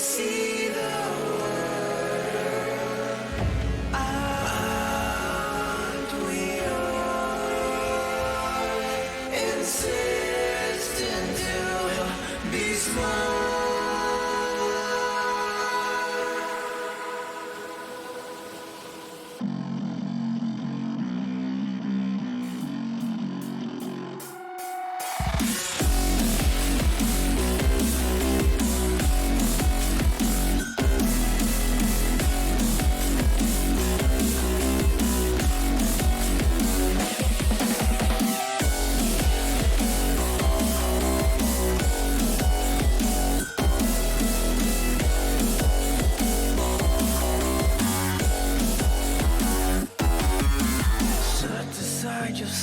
see the world. Aren't we all insistent to be small?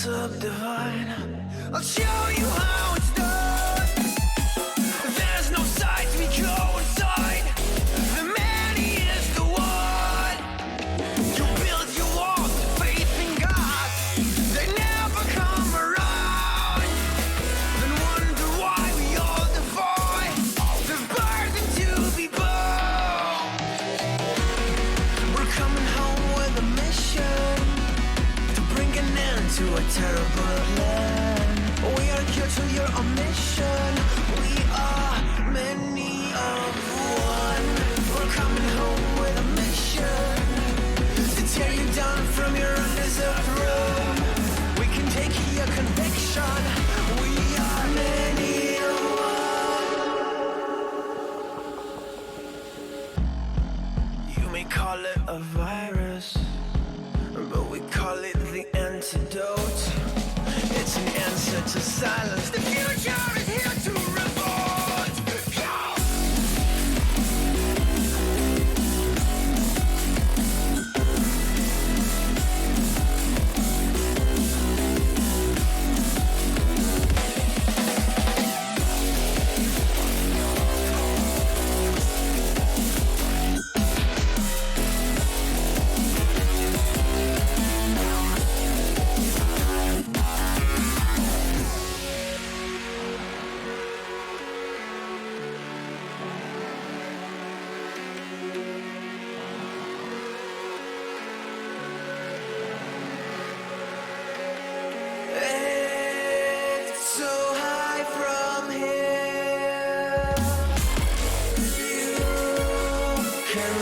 Subdivine, I'll show you how it's done. There's no sight, we go inside. The many is the one. You build your walls of faith in God. They never come around. Then wonder why we all defy the burden to be born. We're coming home with a mission to bring an end to a terrible land. We are here to your mission. We are many of one. We're coming home with a mission to tear you down from your undeserved throne. We can take your conviction. We are many of one. You may call it a virus, but we call it the antidote. It's an answer to silence. The future is here to revolt.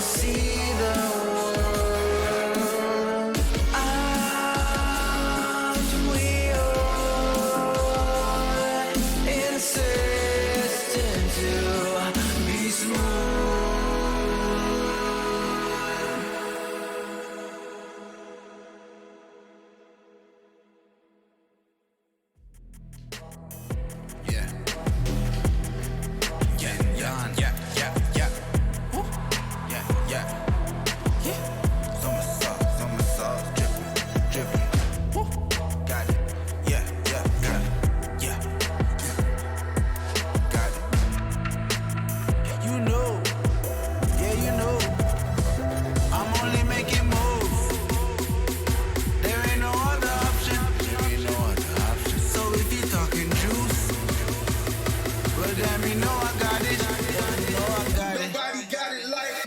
See the world. Aren't we all insistent to be Yeah. Yeah, yeah, yeah, yeah, yeah. Yeah. Summer sauce, drippin'. Woo. Got it. Yeah, got it. Yeah. Got it. You know, I'm only making moves. There ain't no other option. So if you're talking juice, well damn, you know I got it. Nobody got it like.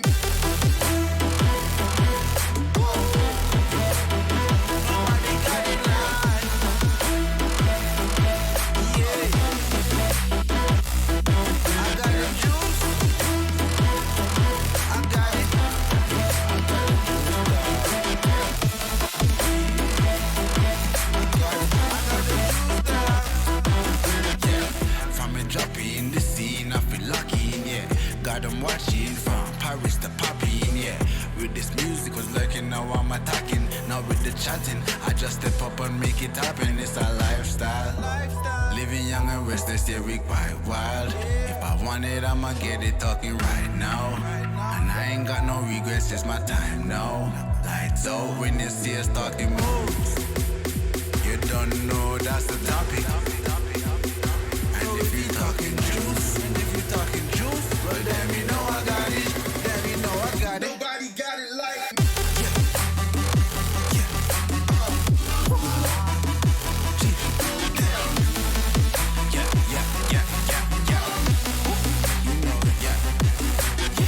I'm watching from Paris to Popping, yeah. With this music was lurking, now I'm attacking. Now with the chatting, I just step up and make it happen. It's a lifestyle. Living young and restless, yeah, we quite wild. If I want it, I'ma get it talking right now. And I ain't got no regrets, it's my time now. Lights out when you see us talking moves. You don't know that's the topic. And if you talking juice, well damn, you know I got it. Nobody got it like. Yeah.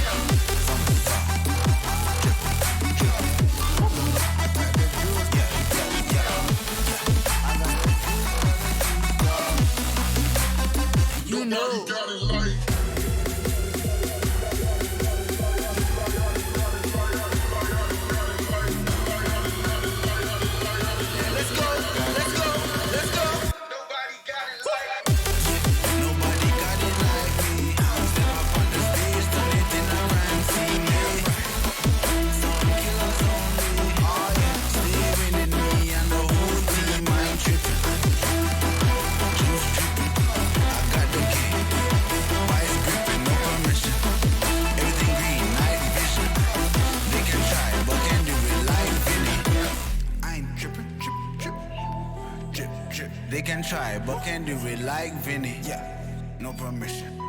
They can try, but can't do it like Vinny. Yeah, no permission.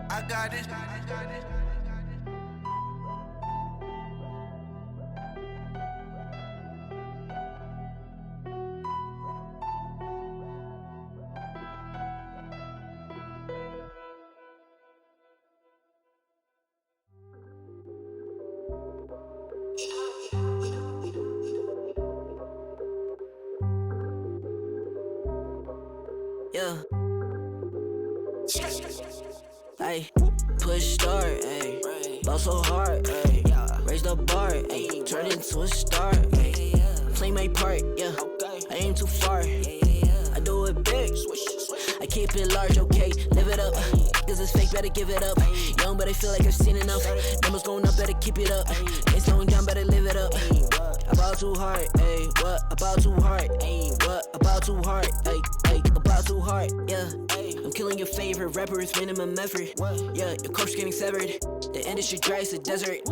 I got it. Yeah. Ay, push start, ayy. Ball so hard, ayy. Raise the bar, ayy. Turn into a star, ayy. Play my part, yeah. I aim too far. I do it big. I keep it large, okay. Live it up. Cause it's fake, better give it up. Young, but I feel like I've seen enough. Numbers going up, better keep it up. Ain't slowing down, better live it up. About too hard, ayy. What? About too hard, ayy. What? About too hard, ayy. About too hard, yeah. I'm killing your favorite rapper, it's minimum effort. Yeah, your corpse getting severed. The industry dry, it's a desert.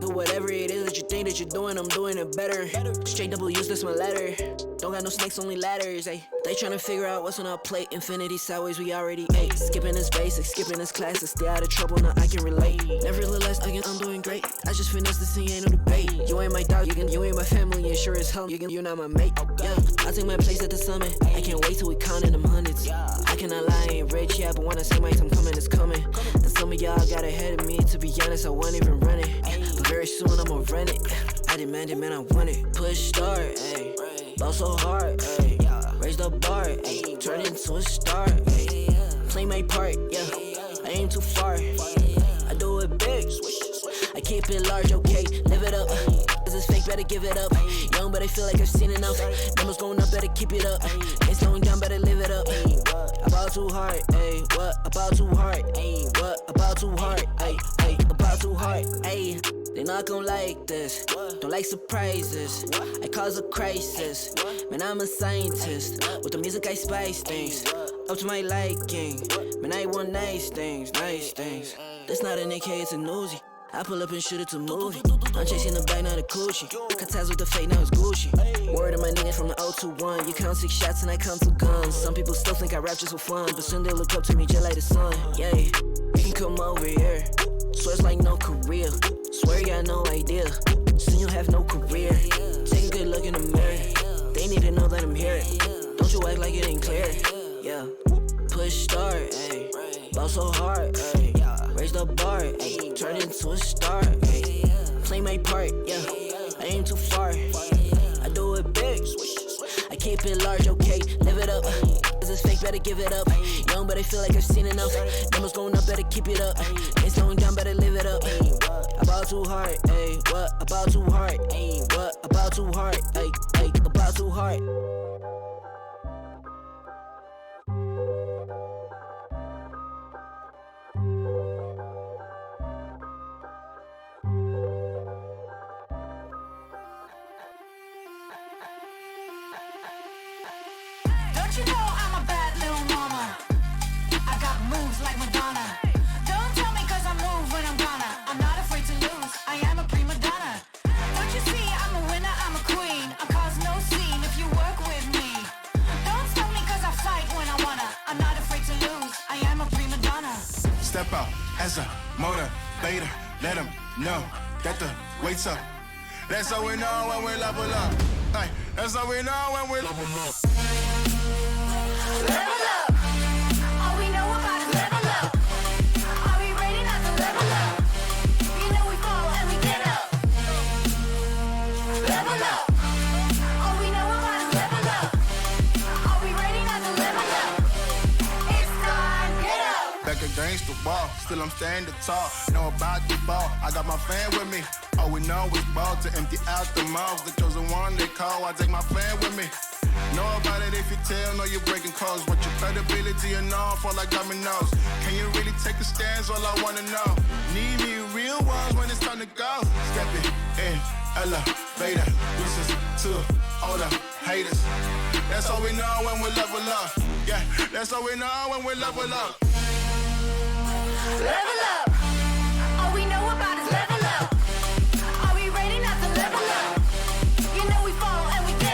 Do whatever it is that you think that you're doing, I'm doing it better. Straight double use, that's my letter. Don't got no snakes, only ladders, ayy. They tryna figure out what's on our plate. Infinity sideways, we already ate. Skipping this basics, skipping this classes. Stay out of trouble, now I can relate. Nevertheless, again, I'm doing great. I just finished the scene, ain't no debate. You ain't my dog, you ain't my family, and sure as hell, you're not my mate. Yeah, I take my place at the summit. I can't wait till we countin' them hundreds. I cannot lie, I ain't rich, yeah, but when I say my time coming, it's coming. And some of y'all got ahead of me, to be honest, I wasn't even running. But very soon I'ma run it. I demand it, man, I want it. Push start, ayy. Ball so hard, ayy. Raise the bar, ayy. Turn into a star, ayy. Play my part, yeah. I aim too far. I do it big. I keep it large, okay. Live it up. Cause it's fake, better give it up. Young, but I feel like I've seen enough. Numbers going up, better keep it up. Ain't slowing down, better live it up. About too hard, ayy. What? About too hard, ayy. What? About too hard, ayy. About too hard, ayy. They not gon' like this, don't like surprises. I cause a crisis, man, I'm a scientist. With the music I spice things, up to my liking. Man, I want nice things, nice things. That's not an AK, it's a Uzi. I pull up and shoot it to movie. I'm chasing the bag, not a coochie. Cut ties with the fake, now it's Gucci. Word of my niggas from the 021. You count 6 shots and I count 2 guns. Some people still think I rap just for fun, but soon they look up to me just like the sun. Yeah, you can come over here. Swear it's like no career. Swear you got no idea. Soon you have no career. Take a good look in the mirror. They need to know that I'm here. Don't you act like it ain't clear. Yeah. Push start, ayy. Ball so hard, ayy. Raise the bar, ayy. Turn into a star, ayy. Play my part, yeah. I aim too far. I do it big. I keep it large, okay. Live it up. Cause it's fake, better give it up. Young, but I feel like I've seen enough. Numbers going up, better keep it up. Ain't slowing down, better live it up. About too hard, ayy. What? About too hard, ayy. What? About too hard, ayy. About too hard. Don't you know I'm a bad little mama? I got moves like Madonna. Don't tell me cause I move when I'm gonna. I'm not afraid to lose, I am a prima donna. Don't you see I'm a winner, I'm a queen. I cause no scene if you work with me. Don't stop me cause I fight when I wanna. I'm not afraid to lose, I am a prima donna. Step out as a motivator. Let them know that the weight's up. That's how we know when we level up. Hey, that's how we know when we level up. Level up. All we know about is level up. Are we ready not to level up? You know we fall and we get up. Level up. All we know about is level up. Are we ready not to level up? It's time, get up. Back against the wall, still I'm standing tall. Know about the ball, I got my fan with me. All we know is ball to empty out the mouth. The chosen one they call, I take my fan with me. Know about it if you tell, know you're breaking codes. What your credibility and all fall like dominoes. Can you really take a stance? All I wanna know. Need me real ones when it's time to go. Stepping in, elevator. Listen to all the haters. That's all we know when we level up. Yeah, that's all we know when we level up. Level up. All we know about is level up. Are we ready not to level up? You know we fall and we get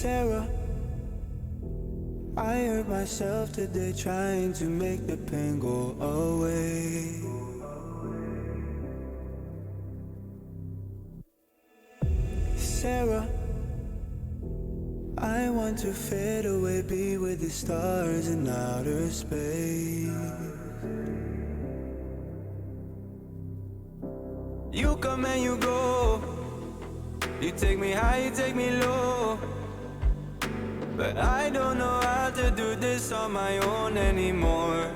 Sarah, I hurt myself today trying to make the pain go away. Sarah, I want to fade away, be with the stars in outer space. You come and you go, you take me high, you take me low, but I don't know how to do this on my own anymore.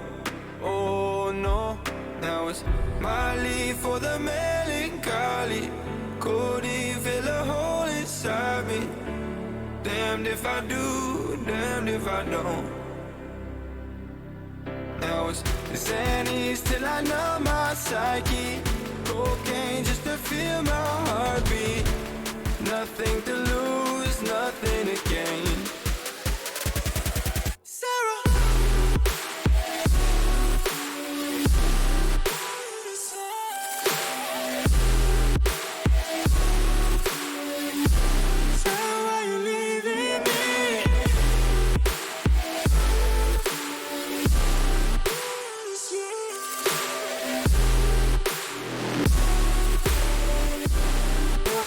Oh no, now it's my leave for the melancholy. Couldn't fill a hole inside me. Damned if I do, damned if I don't. Now it's Xannies till I numb my psyche. Cocaine just to feel my heartbeat. Nothing to lose, nothing to gain. Sarah, why you leaving me?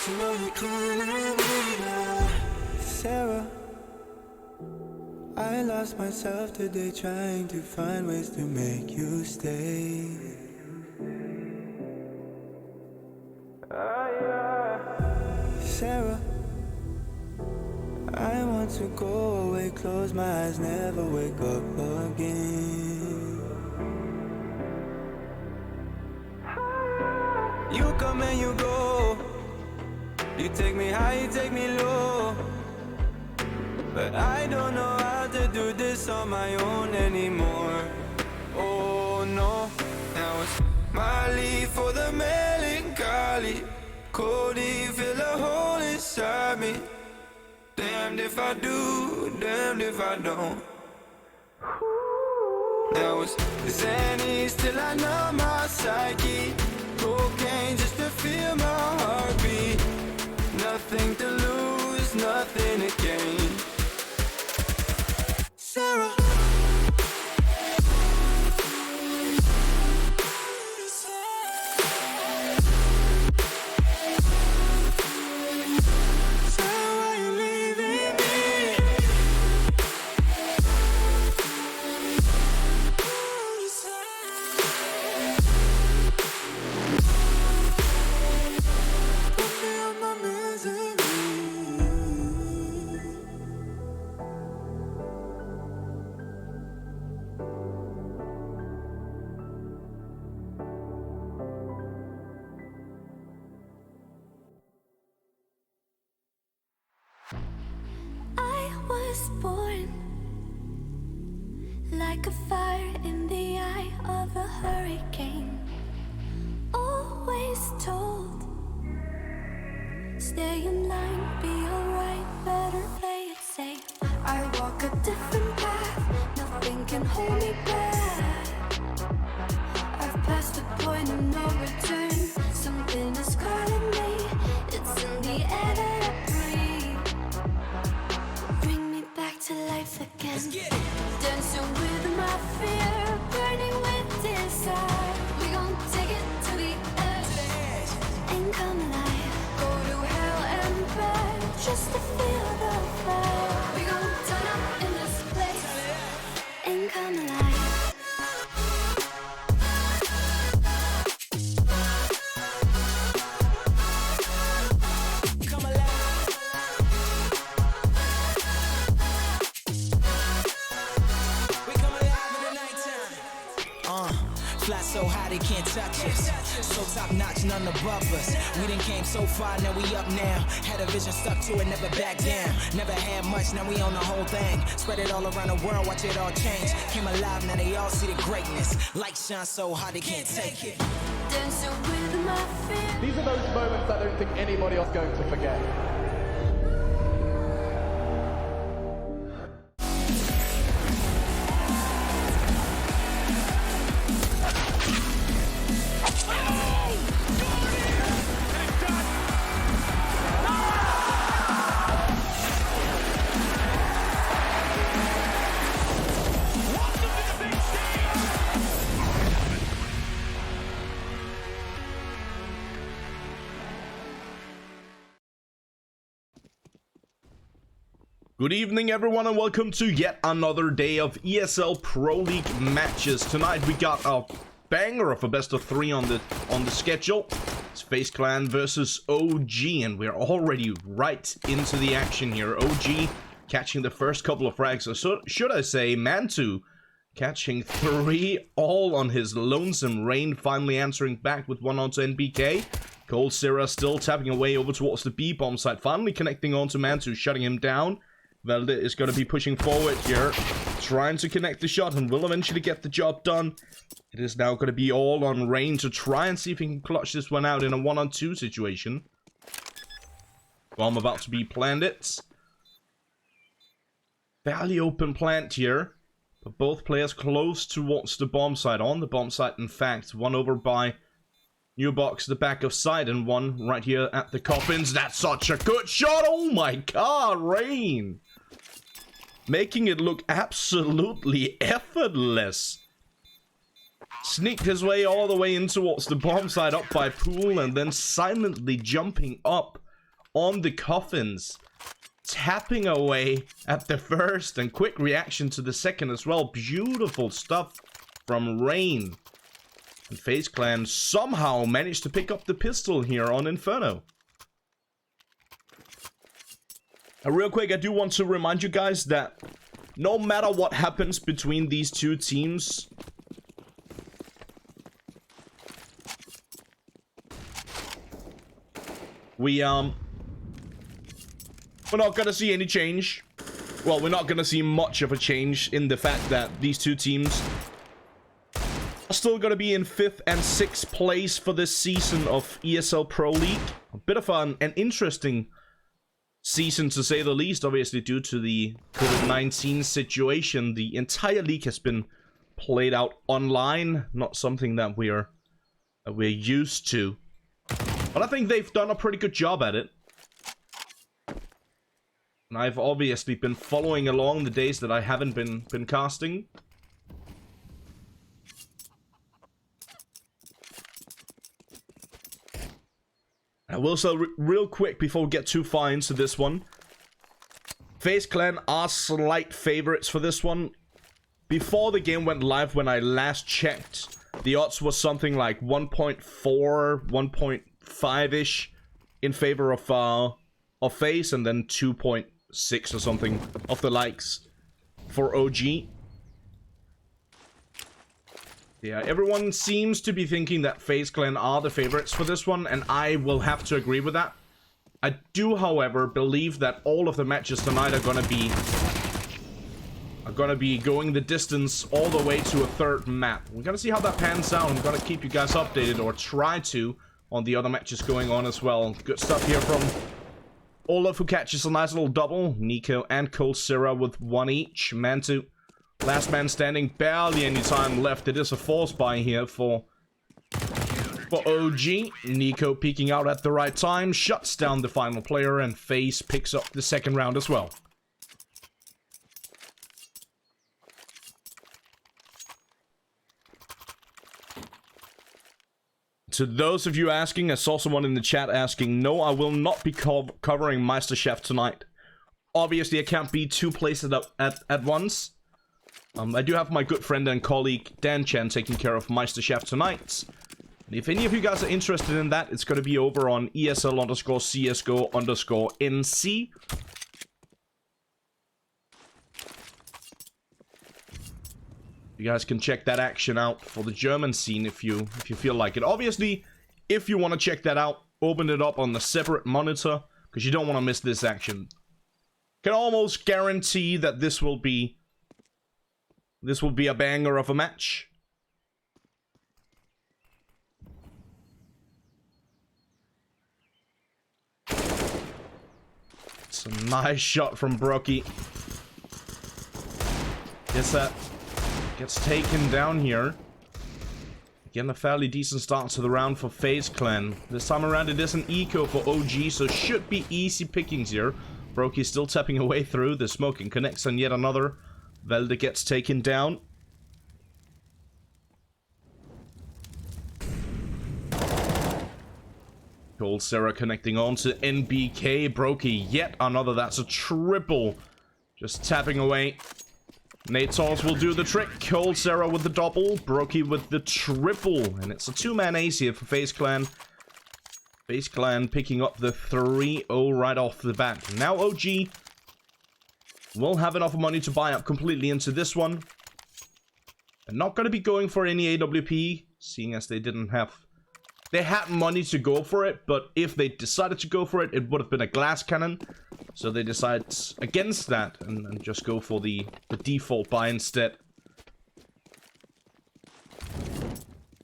You know you can't leave me now. Sarah, I lost myself today trying to find ways to make you stay. Sarah, I want to go away, close my eyes, never wake up again. You come and you go, you take me high, you take me low, but I don't know how to do this on my own anymore. Oh no, now it's my leave for the melancholy. Couldn't fill a hole inside me. Damned if I do, damned if I don't. Now it's Xannies till I numb my psyche. Cocaine just to feel my heartbeat. Nothing to lose, nothing to gain. Sarah, why you leaving me? Put me on my misery. I was born like a fire in the eye of a hurricane. Always told, stay in line, be alright, better play it safe. I walk a different path, nothing can hold me back. I've passed the point of no return, something is calling me, it's in the air that I breathe. Bring me back to life again. Dancing with my fear, burning with desire. We gon' take it to the edge and come alive. Go to hell and back just to feel the fire. We gon' turn up in this place and come alive. Fly so high they can't touch us. So top notch, none above us. We done came so far, now we up now. Had a vision, stuck to it, never back down. Never had much, now we own the whole thing. Spread it all around the world, watch it all change. Came alive, now they all see the greatness. Light shine so hard they can't take it. Dancing with my fear. These are those moments I don't think anybody else is going to forget. Good evening everyone and welcome to yet another day of ESL Pro League matches. Tonight we got a banger of a best of 3 on the schedule. It's FaZe Clan versus OG and we're already right into the action here. OG catching the first couple of frags, or so, should I say Mantu catching 3 all on his lonesome. Rain finally answering back with 1 onto NBK. Cold Sierra still tapping away over towards the B bomb side, finally connecting onto Mantu, shutting him down. Velde is going to be pushing forward here, trying to connect the shot and will eventually get the job done. It is now going to be all on Rain to try and see if he can clutch this one out in a 1-on-2 situation. Bomb about to be planted. Fairly open plant here, but both players close towards the bomb site. On the bomb site, in fact, one over by New Box, the back of side, and one right here at the coffins. That's such a good shot! Oh my god, Rain! Making it look absolutely effortless. Sneaked his way all the way in towards the bomb side up by Pool, and then silently jumping up on the coffins. Tapping away at the first, and quick reaction to the second as well. Beautiful stuff from Rain. And FaZe Clan somehow managed to pick up the pistol here on Inferno. Real quick, I do want to remind you guys that no matter what happens between these two teams, we're not gonna see any change. Well, we're not gonna see much of a change in the fact that these two teams are still gonna be in 5th and 6th place for this season of ESL Pro League. A bit of an interesting season to say the least, obviously due to the COVID-19 situation. The entire league has been played out online, not something that we're used to. But I think they've done a pretty good job at it. And I've obviously been following along the days that I haven't been casting. I will say real quick before we get too far into this one. FaZe Clan are slight favorites for this one. Before the game went live, when I last checked, the odds was something like 1.4, 1.5-ish in favor of FaZe, and then 2.6 or something of the likes for OG. Yeah, everyone seems to be thinking that FaZe Clan are the favorites for this one, and I will have to agree with that. I do, however, believe that all of the matches tonight are gonna be going the distance all the way to a 3rd map. We're gonna see how that pans out. I'm gonna keep you guys updated, or try to, on the other matches going on as well. Good stuff here from Olaf, who catches a nice little double. Nico and Cold Sierra with 1 each. Mantu, last man standing, barely any time left. It is a force buy here for OG. Nico peeking out at the right time, shuts down the final player, and FaZe picks up the 2nd round as well. To those of you asking, I saw someone in the chat asking, no, I will not be covering MeisterChef tonight. Obviously, I can't be 2 places at once. I do have my good friend and colleague Dan Chan taking care of MeisterChef tonight. And if any of you guys are interested in that, it's going to be over on ESL_CSGO_NC. You guys can check that action out for the German scene if you feel like it. Obviously, if you want to check that out, open it up on the separate monitor, because you don't want to miss this action. Can almost guarantee that this will be a banger of a match. It's a nice shot from Brookie. Guess that gets taken down here. Again, a fairly decent start to the round for FaZe Clan. This time around it is an eco for OG, so should be easy pickings here. Brokey still tapping away through the smoke and connects on yet another. Velde gets taken down. Cold Sierra connecting on to NBK. Brokey, yet another. That's a triple Just tapping away. Natos will do the trick. Cold Sarah with the double. Brokey with the triple. And it's a two-man ace here for FaZe Clan. FaZe Clan picking up the 3-0 right off the bat. Now OG will have enough money to buy up completely into this one. And not going to be going for any AWP, seeing as they didn't have... They had money to go for it, but if they decided to go for it, it would have been a glass cannon. So they decide against that and just go for the default buy instead.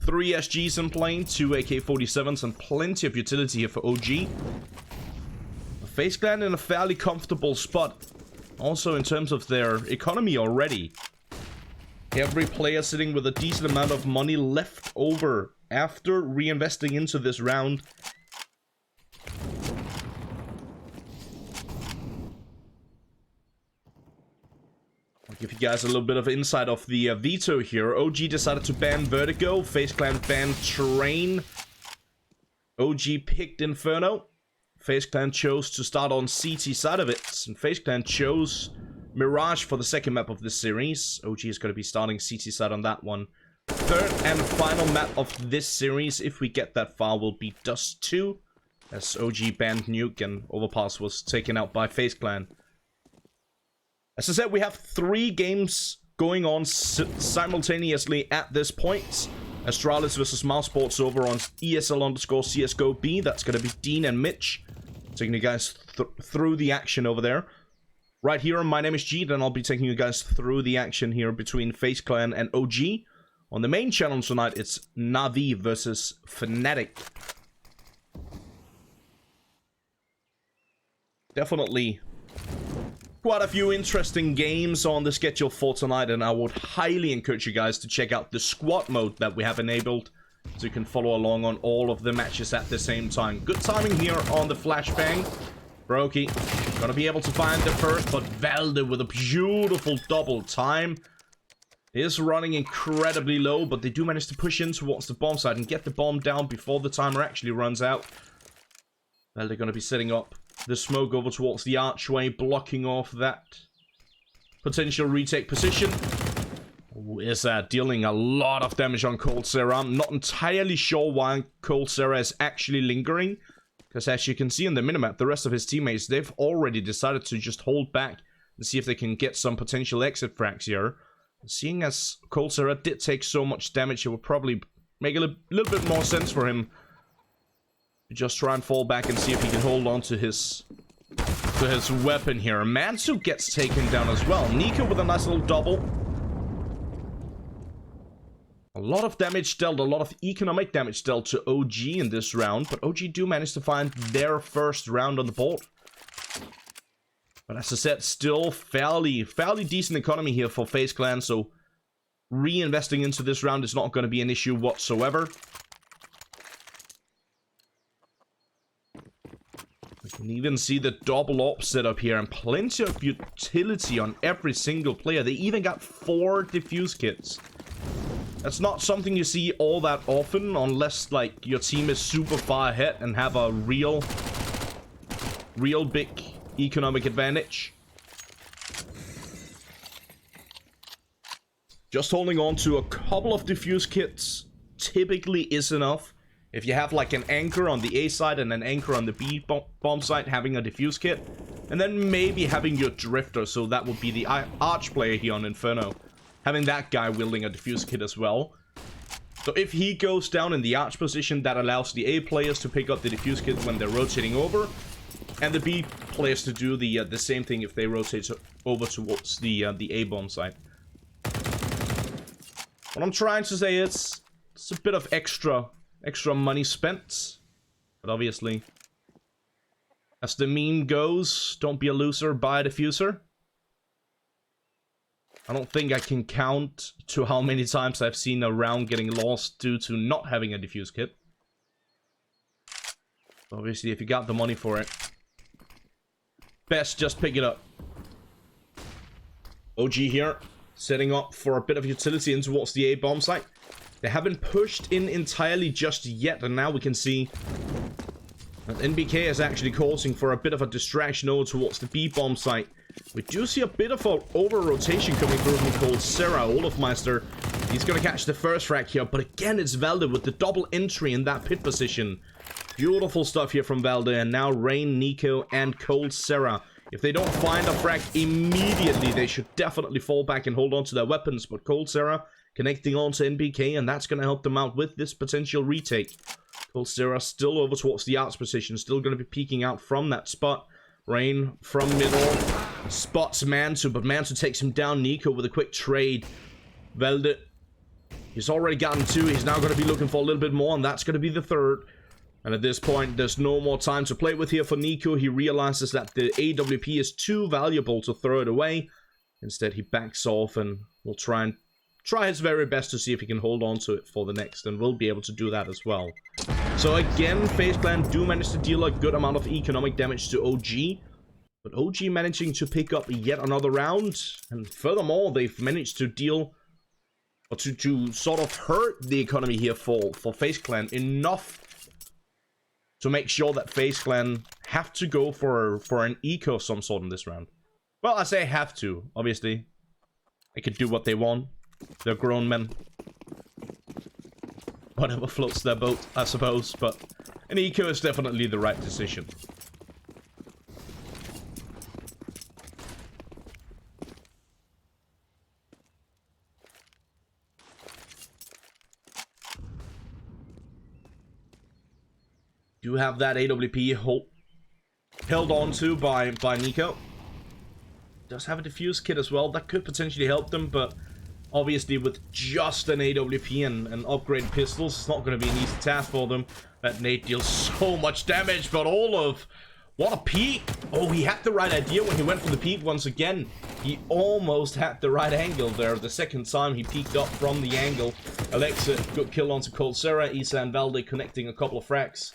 3 SGs in plane, 2 AK-47s, and plenty of utility here for OG. FaZe Clan in a fairly comfortable spot. Also in terms of their economy already. Every player sitting with a decent amount of money left over after reinvesting into this round. I'll give you guys a little bit of insight of the veto here. OG decided to ban Vertigo. FaZe Clan banned Terrain. OG picked Inferno. FaZe Clan chose to start on CT side of it. And FaZe Clan chose Mirage for the second map of this series. OG is going to be starting CT side on that one. Third and final map of this series, if we get that far, will be Dust 2. As OG banned Nuke and Overpass was taken out by FaZe Clan. As I said, we have 3 games going on simultaneously at this point. Astralis versus Mousesports over on ESL_CSGO B. That's going to be Dean and Mitch taking you guys through the action over there. Right here, my name is G, and I'll be taking you guys through the action here between FaZe Clan and OG. On the main channel tonight, it's Na'Vi versus Fnatic. Definitely quite a few interesting games on the schedule for tonight, and I would highly encourage you guys to check out the squad mode that we have enabled, so you can follow along on all of the matches at the same time. Good timing here on the flashbang. Brokey gonna be able to find the first, but Valde with a beautiful double time is running incredibly low, but they do manage to push in towards the bomb site and get the bomb down before the timer actually runs out. Valde gonna be setting up the smoke over towards the archway, blocking off that potential retake position. Is dealing a lot of damage on Cold Sarah. I'm not entirely sure why Cold Sarah is actually lingering. Because as you can see in the minimap, the rest of his teammates, they've already decided to just hold back and see if they can get some potential exit frags here. Seeing as Cold Sarah did take so much damage, it would probably make a little bit more sense for him to just try and fall back and see if he can hold on to his weapon here. Mansu gets taken down as well. Nico with a nice little double. A lot of damage dealt, a lot of economic damage dealt to OG in this round, but OG do manage to find their first round on the board. But as I said, still fairly decent economy here for FaZe Clan, so reinvesting into this round is not going to be an issue whatsoever. We can even see the double op setup here, and plenty of utility on every single player. They even got 4 defuse kits. That's not something you see all that often, unless, like, your team is super far ahead and have a real big economic advantage. Just holding on to a couple of defuse kits typically is enough. If you have, like, an anchor on the A side and an anchor on the B bomb side, having a defuse kit, and then maybe having your drifter, so that would be the arch player here on Inferno. Having that guy wielding a defuse kit as well. So if he goes down in the arch position, that allows the A players to pick up the defuse kit when they're rotating over. And the B players to do the same thing if they rotate over towards the A bomb site. What I'm trying to say is, it's a bit of extra money spent. But obviously, as the meme goes, don't be a loser, buy a diffuser. I don't think I can count to how many times I've seen a round getting lost due to not having a defuse kit. Obviously, if you got the money for it, best just pick it up. OG here, setting up for a bit of utility in towards the A bomb site. They haven't pushed in entirely just yet, and now we can see that NBK is actually causing for a bit of a distraction over towards the B bomb site. We do see a bit of an over-rotation coming through from coldzera. Olofmeister, he's going to catch the first frag here, but again, it's Valde with the double entry in that pit position. Beautiful stuff here from Valde, and now Rain, Nico, and coldzera. If they don't find a frag immediately, they should definitely fall back and hold on to their weapons, but coldzera connecting on to NBK, and that's going to help them out with this potential retake. coldzera still over towards the arts position, still going to be peeking out from that spot. Rain from middle, spots Mantu, but Mantu takes him down. Nico with a quick trade. Valde, he's already gotten 2, he's now going to be looking for a little bit more, and that's going to be the 3rd. And at this point, there's no more time to play with here for Nico. He realizes that the AWP is too valuable to throw it away. Instead, he backs off and will try his very best to see if he can hold on to it for the next, and will be able to do that as well. So again, FaZe Clan do manage to deal a good amount of economic damage to OG, but OG managing to pick up yet another round, and furthermore, they've managed to deal, or to sort of hurt the economy here for FaZe Clan enough to make sure that FaZe Clan have to go for an eco of some sort in this round. Well, I say have to, obviously. They could do what they want. They're grown men. Whatever floats their boat, I suppose, but an eco is definitely the right decision. Do have that AWP held on to by Nico. Does have a defuse kit as well. That could potentially help them, but obviously with just an AWP and upgraded pistols, it's not going to be an easy task for them. That nade deals so much damage, but Olaf, what a peek! Oh, he had the right idea when he went for the peek once again. He almost had the right angle there. The second time he peeked up from the angle. Alexa, good kill onto coldzera. Isa and Valde connecting a couple of frags.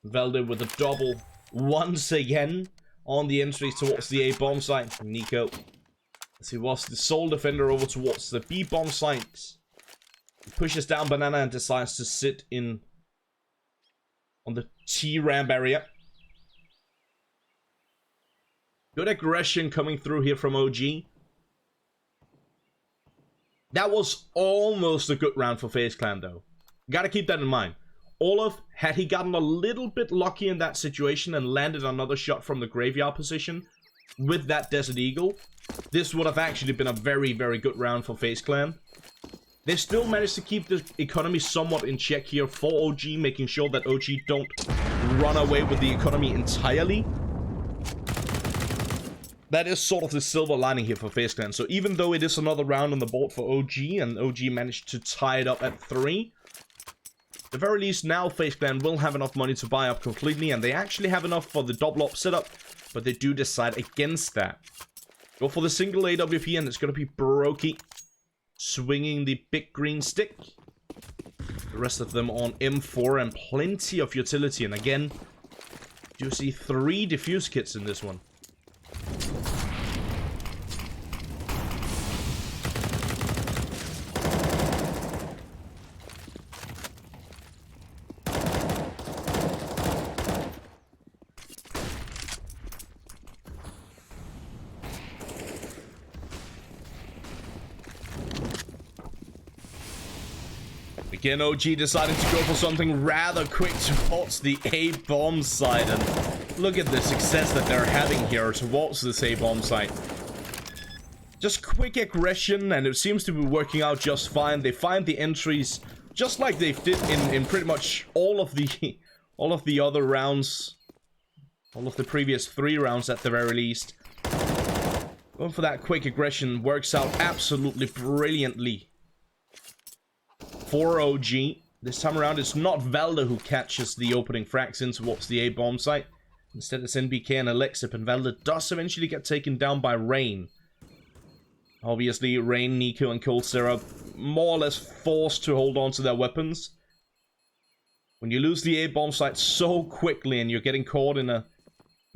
Valde with a double once again on the entries towards the A bomb site. Nico, as he was the sole defender over towards the B bomb site, he pushes down Banana and decides to sit in on the T ramp area. Good aggression coming through here from OG. That was almost a good round for FaZe Clan though. Gotta keep that in mind. Olaf, had he gotten a little bit lucky in that situation and landed another shot from the graveyard position with that Desert Eagle, this would have actually been a very, very good round for FaZe Clan. They still managed to keep the economy somewhat in check here for OG, making sure that OG don't run away with the economy entirely. That is sort of the silver lining here for FaZe Clan. So even though it is another round on the board for OG, and OG managed to tie it up at 3, at the very least, now FaZe Clan will have enough money to buy up completely, and they actually have enough for the double op setup, but they do decide against that. Go for the single AWP, and it's going to be Brokey swinging the big green stick. The rest of them on M4 and plenty of utility, and again, you see 3 defuse kits in this one. Again, OG deciding to go for something rather quick towards the A-bomb site, and look at the success that they're having here towards this A-bomb site. Just quick aggression, and it seems to be working out just fine. They find the entries just like they did in pretty much all of the other rounds, all of the previous 3 rounds at the very least. Going for that quick aggression works out absolutely brilliantly for OG. This time around, it's not Valde who catches the opening frags in towards the A-bomb site. Instead, it's NBK and Alexip, and Valde does eventually get taken down by Rain. Obviously, Rain, Nico, and coldzera more or less forced to hold on to their weapons. When you lose the A-bomb site so quickly and you're getting caught in a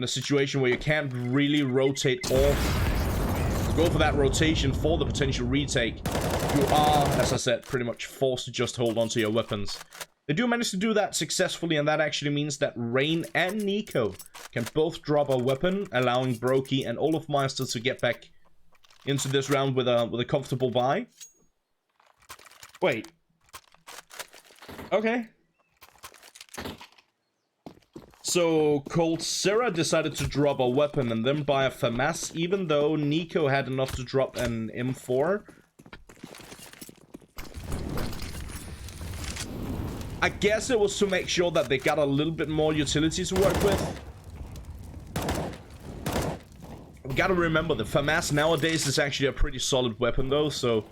situation where you can't really rotate off, go for that rotation for the potential retake, you are, as I said, pretty much forced to just hold on to your weapons. They do manage to do that successfully, and that actually means that Rain and Nico can both drop a weapon, allowing Brokey and Olofmeister to get back into this round with a comfortable buy. Wait. Okay. So Coldzera decided to drop a weapon and then buy a FAMAS, even though Nico had enough to drop an M4. I guess it was to make sure that they got a little bit more utility to work with. We gotta remember, the FAMAS nowadays is actually a pretty solid weapon though, so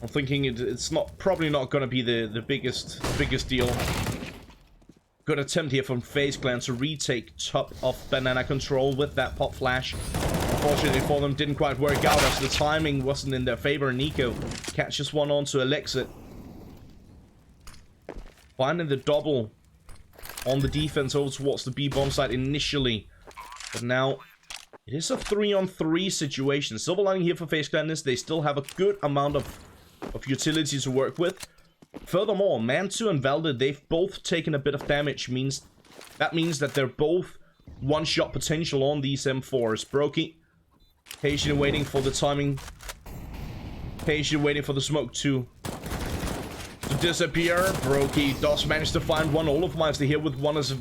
I'm thinking it's probably not gonna be the biggest deal. Good attempt here from FaZe Clan to retake top of banana control with that pop flash. Unfortunately for them, didn't quite work out as the timing wasn't in their favor. Nico catches one onto Alexit. Finding the double on the defense over towards the B-bomb side initially. But now, it is a 3-on-3 situation. Silver lining here for FaZe Clan is they still have a good amount of utility to work with. Furthermore, Mantu and Valde, they've both taken a bit of damage. That means that they're both one-shot potential on these M4s. Brokey, patiently waiting for the timing. Patiently waiting for the smoke to disappear. Brokey does manage to find one. Olofmeister here with one as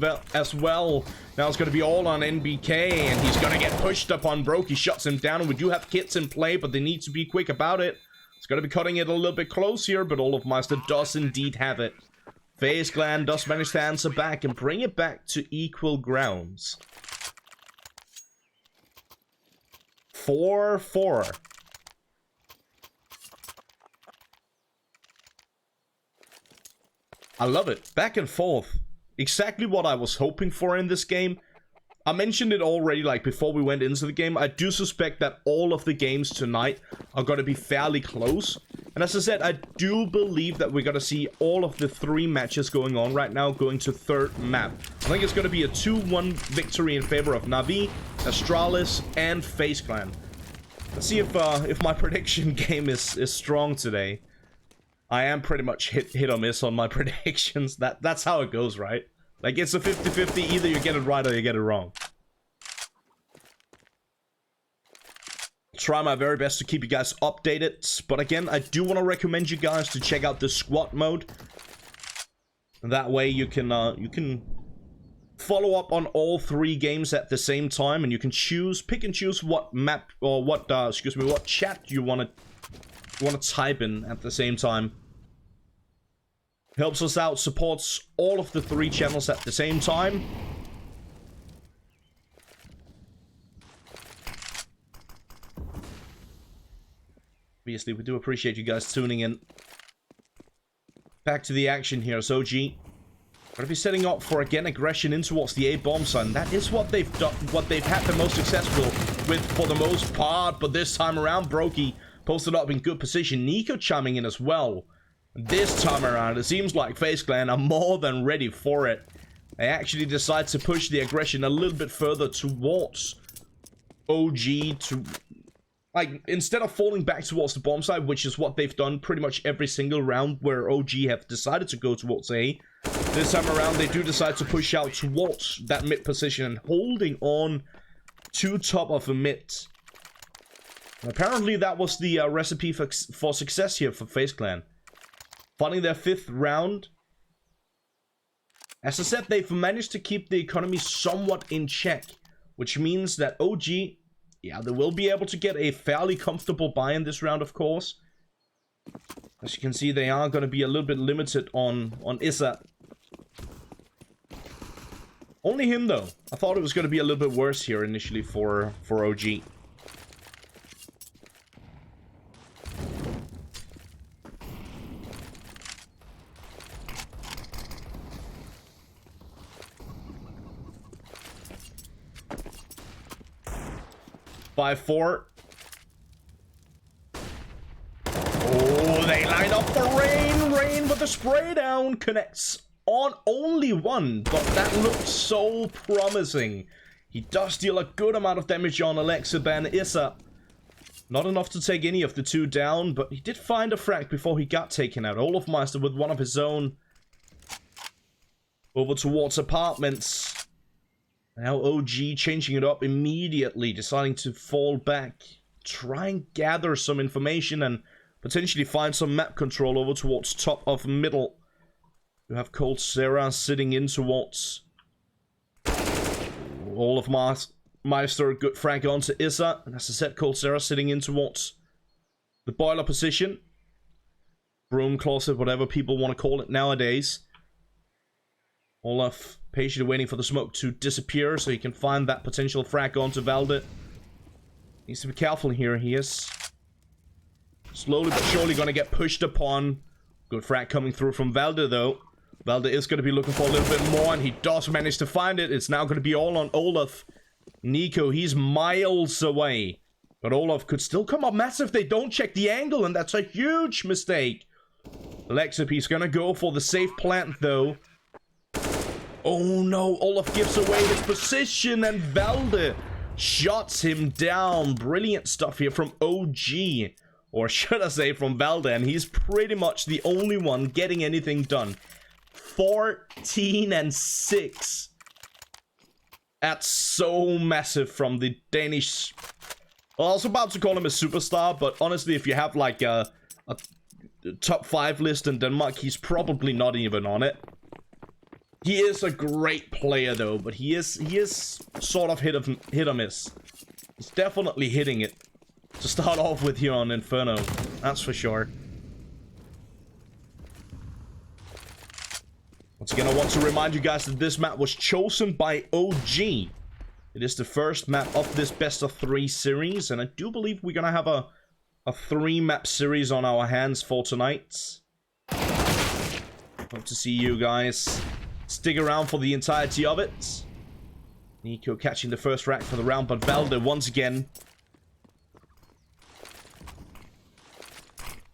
well. Now it's going to be all on NBK, and he's going to get pushed upon. Brokey shuts him down, and we do have kits in play, but they need to be quick about it. It's going to be cutting it a little bit close here, but Olofmeister does indeed have it. FaZe Clan does manage to answer back and bring it back to equal grounds. 4-4. I love it. Back and forth. Exactly what I was hoping for in this game. I mentioned it already, like, before we went into the game. I do suspect that all of the games tonight are going to be fairly close. And as I said, I do believe that we're going to see all of the 3 matches going on right now going to third map. I think it's going to be a 2-1 victory in favor of Na'Vi, Astralis, and FaZe Clan. Let's see if my prediction game is strong today. I am pretty much hit or miss on my predictions. That's how it goes, right? Like, it's a 50-50. Either you get it right or you get it wrong. Try my very best to keep you guys updated. But again, I do want to recommend you guys to check out the squad mode. That way you can follow up on all 3 games at the same time, and you can pick and choose what map or what chat you want to type in at the same time. Helps us out, supports all of the 3 channels at the same time. Obviously, we do appreciate you guys tuning in. Back to the action here. So, OG gonna be setting up for, again, aggression in towards the A-bomb side. And that is what they've done, what they've had the most successful with for the most part. But this time around, Brokey posted up in good position. Nico chiming in as well. This time around, it seems like FaZe Clan are more than ready for it. They actually decide to push the aggression a little bit further towards OG to... Like, instead of falling back towards the bomb side, which is what they've done pretty much every single round where OG have decided to go towards A, this time around they do decide to push out towards that mid position and holding on to top of the mid. And apparently that was the recipe for success here for FaZe Clan. Finding their 5th round. As I said, they've managed to keep the economy somewhat in check, which means that OG... Yeah, they will be able to get a fairly comfortable buy in this round, of course. As you can see, they are going to be a little bit limited on Issa. Only him, though. I thought it was going to be a little bit worse here initially for OG. By 4. Oh, they line up for Rain. Rain with the spray down connects on only 1, but that looks so promising. He does deal a good amount of damage on Alexiban Issa. Not enough to take any of the 2 down, but he did find a frag before he got taken out. Olofmeister with one of his own over towards apartments. Now OG changing it up immediately, deciding to fall back, try and gather some information and potentially find some map control over towards top of middle. You have Cold Sarah sitting in towards all of Meister, good frag onto Issa, and as I said, Cold Sarah sitting in towards the boiler position. Broom closet, whatever people want to call it nowadays. Olaf patiently waiting for the smoke to disappear so he can find that potential frag onto Valde. Needs to be careful here. He is slowly but surely going to get pushed upon. Good frag coming through from Valde though. Valde is going to be looking for a little bit more, and he does manage to find it. It's now going to be all on Olaf. Nico, he's miles away. But Olaf could still come up massive if they don't check the angle, and that's a huge mistake. Lexapi's going to go for the safe plant though. Oh no, Olaf gives away his position, and Valde shuts him down. Brilliant stuff here from OG. Or should I say from Valde, and he's pretty much the only one getting anything done. 14-6. That's so massive from the Danish. Well, I was about to call him a superstar, but honestly, if you have like a top 5 list in Denmark, he's probably not even on it. He is a great player though, but he is sort of hit or miss. He's definitely hitting it to start off with here on Inferno, that's for sure. Once again, I want to remind you guys that this map was chosen by OG. It is the first map of this best of 3 series, and I do believe we're gonna have a 3-map series on our hands for tonight. Hope to see you guys stick around for the entirety of it. Nico catching the first rack for the round, but Valde once again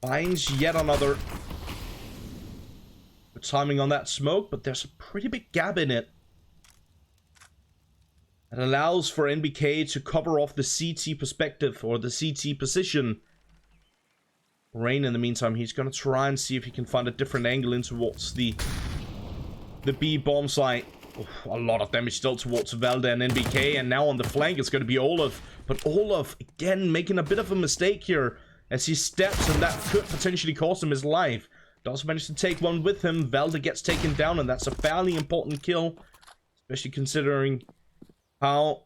finds yet another. Good timing on that smoke, but there's a pretty big gap in it. It allows for NBK to cover off the CT perspective, or the CT position. Rain, in the meantime, he's going to try and see if he can find a different angle in towards the B bomb site. Oh, a lot of damage still towards Valde and NBK, and now on the flank it's going to be Olaf. But Olaf, again, making a bit of a mistake here as he steps, and that could potentially cost him his life. Does manage to take one with him. Valde gets taken down, and that's a fairly important kill, especially considering how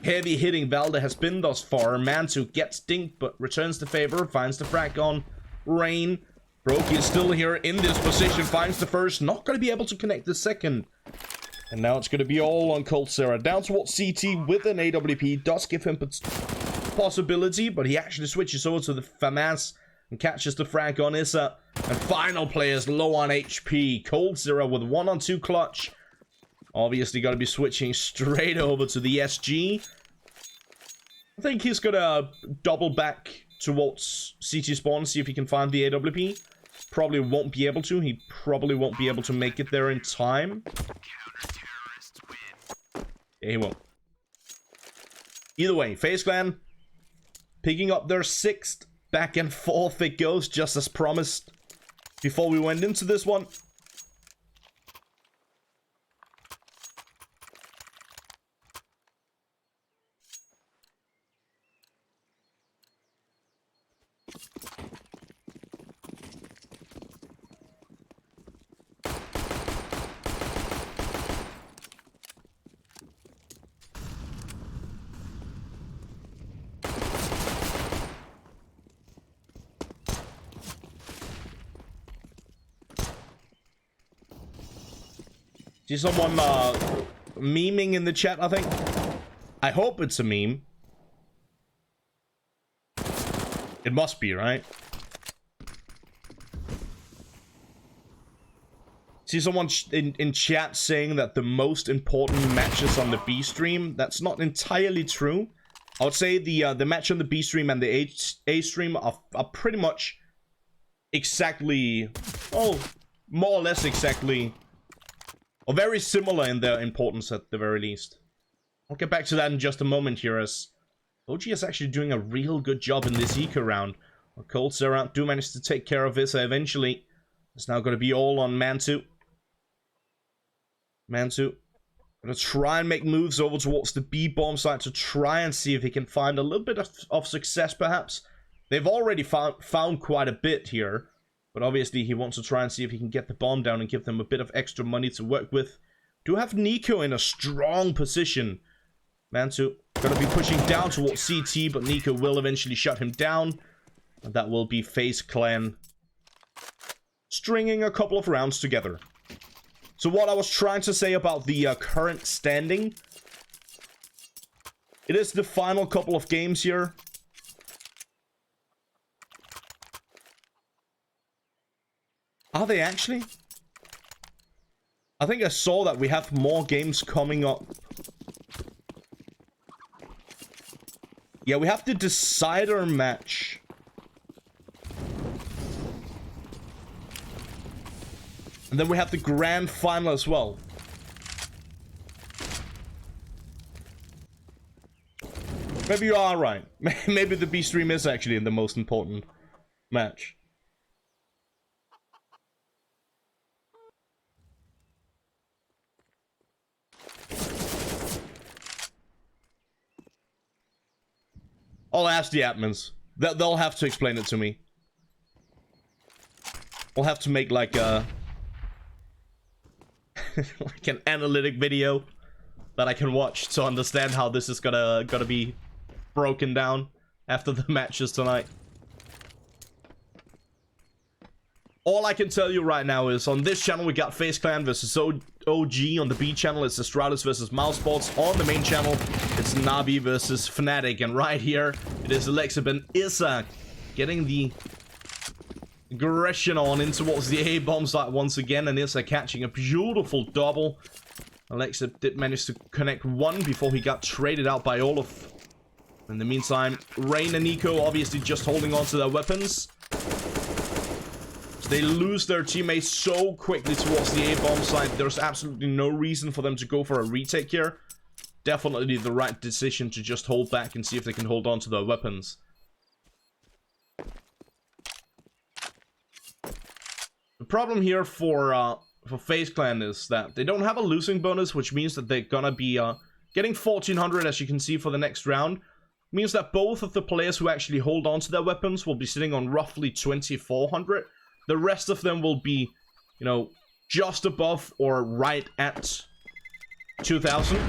heavy hitting Valde has been thus far. Mantu gets dinked, but returns the favor, finds the frag on Rain. Brokey is still here in this position, finds the first, not going to be able to connect the second. And now it's going to be all on Cold Sarah. Down towards CT with an AWP, does give him possibility, but he actually switches over to the FAMAS and catches the frag on Issa. And final players low on HP. Cold Sarah with 1-on-2 clutch. Obviously got to be switching straight over to the SG. I think he's going to double back towards CT spawn, see if he can find the AWP. Probably won't be able to. He probably won't be able to make it there in time. Yeah, he won't. Either way, FaZe Clan picking up their 6th. Back and forth it goes, just as promised before we went into this one. See someone memeing in the chat, I think. I hope it's a meme. It must be, right? See someone in chat saying that the most important matches on the B stream. That's not entirely true. I would say the match on the B stream and the A stream are pretty much exactly, oh, more or less exactly, or very similar in their importance at the very least. I'll get back to that in just a moment here, as OG is actually doing a real good job in this eco round. Cold Sarah do manage to take care of Issa eventually. It's now going to be all on Mantu. Mantu Gonna try and make moves over towards the B bomb site to try and see if he can find a little bit of success, perhaps. They've already found quite a bit here, but obviously he wants to try and see if he can get the bomb down and give them a bit of extra money to work with. Do have Nico in a strong position. Mantu gonna be pushing down towards CT, but Nico will eventually shut him down. And that will be FaZe Clan stringing a couple of rounds together. So what I was trying to say about the current standing, it is the final couple of games here. Are they actually? I think I saw that we have more games coming up. Yeah, we have the decider match. And then we have the grand final as well. Maybe you are right. Maybe the B stream is actually the most important match. I'll ask the admins. They'll have to explain it to me. We'll have to make like a... like an analytic video that I can watch to understand how this is gonna be broken down after the matches tonight. All I can tell you right now is on this channel we got FaZe Clan versus OG. On the B channel it's Astralis versus Mousesports. On the main channel it's Navi versus Fnatic. And right here it is Alexib and Issa getting the aggression on in towards the A bomb site once again, and Issa catching a beautiful double. Alexib did manage to connect one before he got traded out by Olaf. In the meantime, Rain and Nico obviously just holding on to their weapons. They lose their teammates so quickly towards the A bomb site. There's absolutely no reason for them to go for a retake here. Definitely the right decision to just hold back and see if they can hold on to their weapons. The problem here for FaZe Clan is that they don't have a losing bonus, which means that they're gonna be getting 1400, as you can see, for the next round. Means that both of the players who actually hold on to their weapons will be sitting on roughly 2400. The rest of them will be, you know, just above or right at 2000.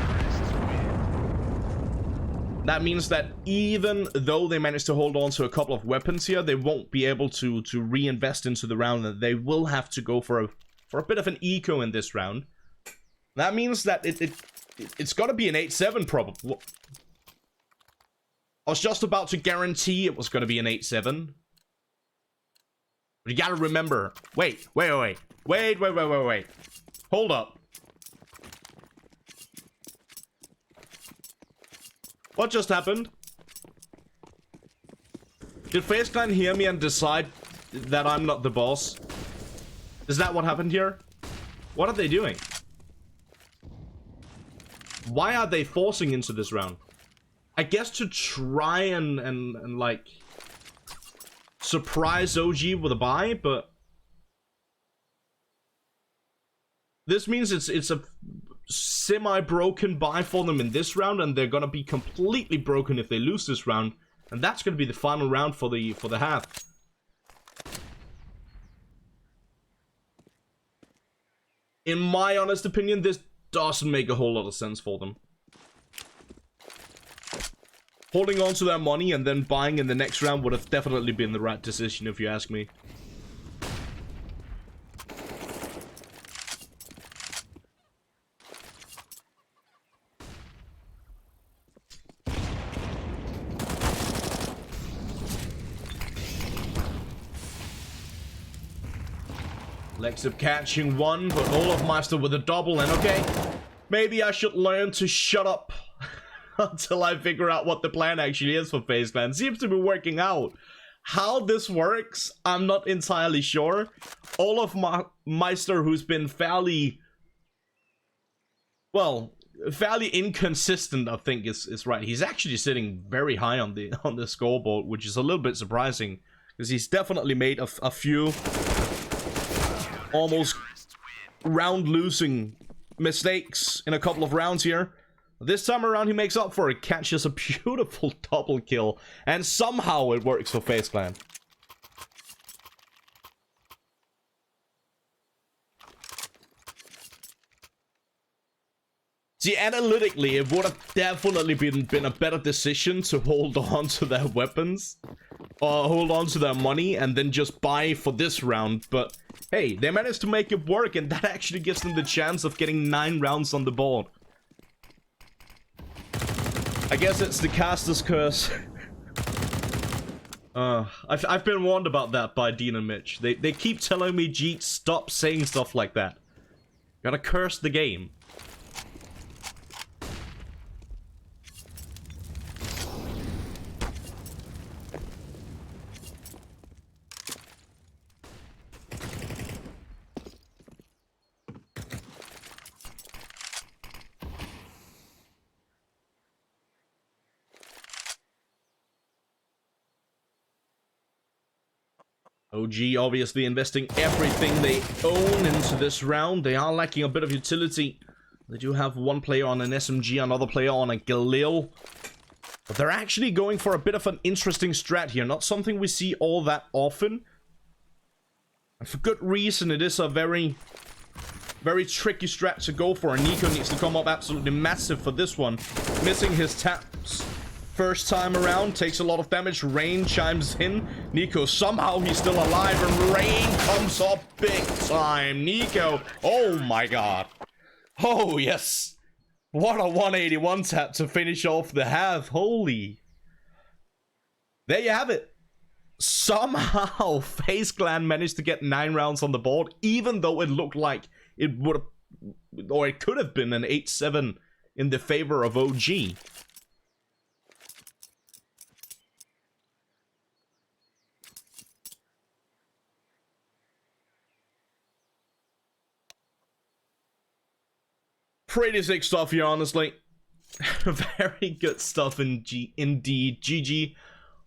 That means that even though they manage to hold on to a couple of weapons here, they won't be able to reinvest into the round, and they will have to go for a bit of an eco in this round. That means that it's got to be an 8-7 probably. I was just about to guarantee it was going to be an 8-7. But you got to remember, wait. Hold up. What just happened? Did FaZe Clan hear me and decide that I'm not the boss? Is that what happened here? What are they doing? Why are they forcing into this round? I guess to try and like surprise OG with a buy, but this means it's a semi-broken buy for them in this round, and they're gonna be completely broken if they lose this round, and that's gonna be the final round for the half. In my honest opinion, this doesn't make a whole lot of sense for them. Holding on to their money and then buying in the next round would have definitely been the right decision, if you ask me. Lexip catching one, but Olafmeister with a double, and okay, maybe I should learn to shut up until I figure out what the plan actually is for FaZe Clan. Seems to be working out. How this works, I'm not entirely sure. Olafmeister, who's been fairly inconsistent, I think is right. He's actually sitting very high on the scoreboard, which is a little bit surprising, because he's definitely made a few almost round losing mistakes in a couple of rounds here. This time around, he makes up for it, catches a beautiful double kill, and somehow it works for FaZe Clan. See, analytically, it would have definitely been a better decision to hold on to their weapons, or hold on to their money, and then just buy for this round, but hey, they managed to make it work, and that actually gives them the chance of getting 9 rounds on the board. I guess it's the caster's curse. I've been warned about that by Dean and Mitch. They keep telling me, Jeet, stop saying stuff like that. You gotta curse the game. OG obviously investing everything they own into this round. They are lacking a bit of utility. They do have one player on an SMG, another player on a Galil. But they're actually going for a bit of an interesting strat here. Not something we see all that often. And for good reason, it is a very tricky strat to go for. And Nico needs to come up absolutely massive for this one. Missing his taps. First time around, takes a lot of damage. Rain chimes in. Nico, somehow he's still alive, and Rain comes up big time. Nico, oh my god. Oh, yes. What a 181 tap to finish off the half. Holy. There you have it. Somehow, FaZe Clan managed to get 9 rounds on the board, even though it looked like it would have, or it could have been an 8-7 in the favor of OG. Pretty sick stuff here, honestly. Very good stuff indeed. GG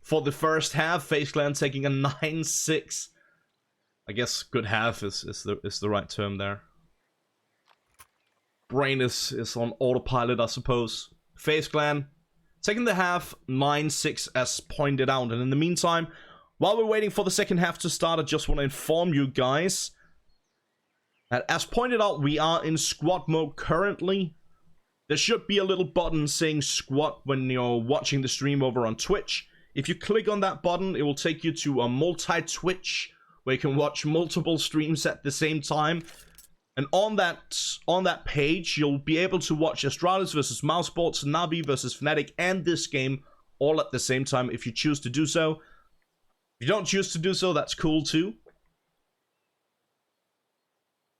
for the first half. FaZe Clan taking a 9-6. I guess good half is the right term there. Brain is on autopilot, I suppose. FaZe Clan taking the half 9-6 as pointed out. And in the meantime, while we're waiting for the second half to start, I just want to inform you guys that, as pointed out, we are in squad mode currently. There should be a little button saying squad when you're watching the stream over on Twitch. If you click on that button, it will take you to a multi-Twitch where you can watch multiple streams at the same time. And on that page, you'll be able to watch Astralis versus Mousesports, Navi versus Fnatic, and this game all at the same time if you choose to do so. If you don't choose to do so, that's cool too.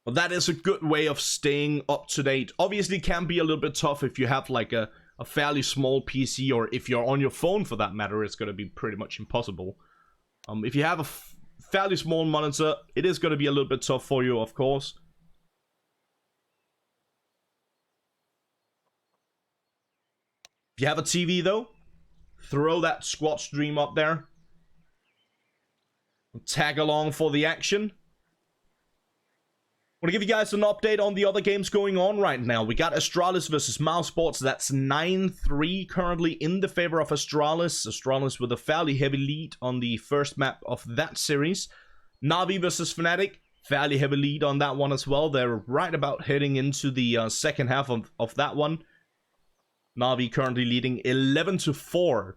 But that is a good way of staying up to date. Obviously, it can be a little bit tough if you have like a fairly small PC, or if you're on your phone for that matter, it's going to be pretty much impossible. If you have a fairly small monitor, it is going to be a little bit tough for you, of course. If you have a TV though, throw that squad stream up there. Tag along for the action. I want to give you guys an update on the other games going on right now. We got Astralis versus Mousesports. That's 9-3 currently in the favor of Astralis. Astralis with a fairly heavy lead on the first map of that series. Navi versus Fnatic. Fairly heavy lead on that one as well. They're right about heading into the second half of that one. Navi currently leading 11-4. For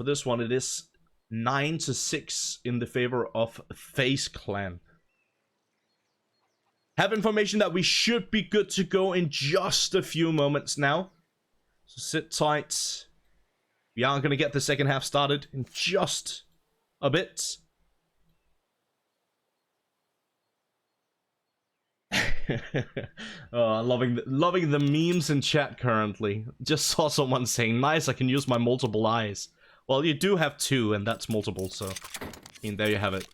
this one, it is 9-6 in the favor of FaZe Clan. Have information that we should be good to go in just a few moments now. So sit tight. We are going to get the second half started in just a bit. Loving the memes in chat currently. Just saw someone saying, nice, I can use my multiple eyes. Well, you do have 2, and that's multiple, so I mean, there you have it.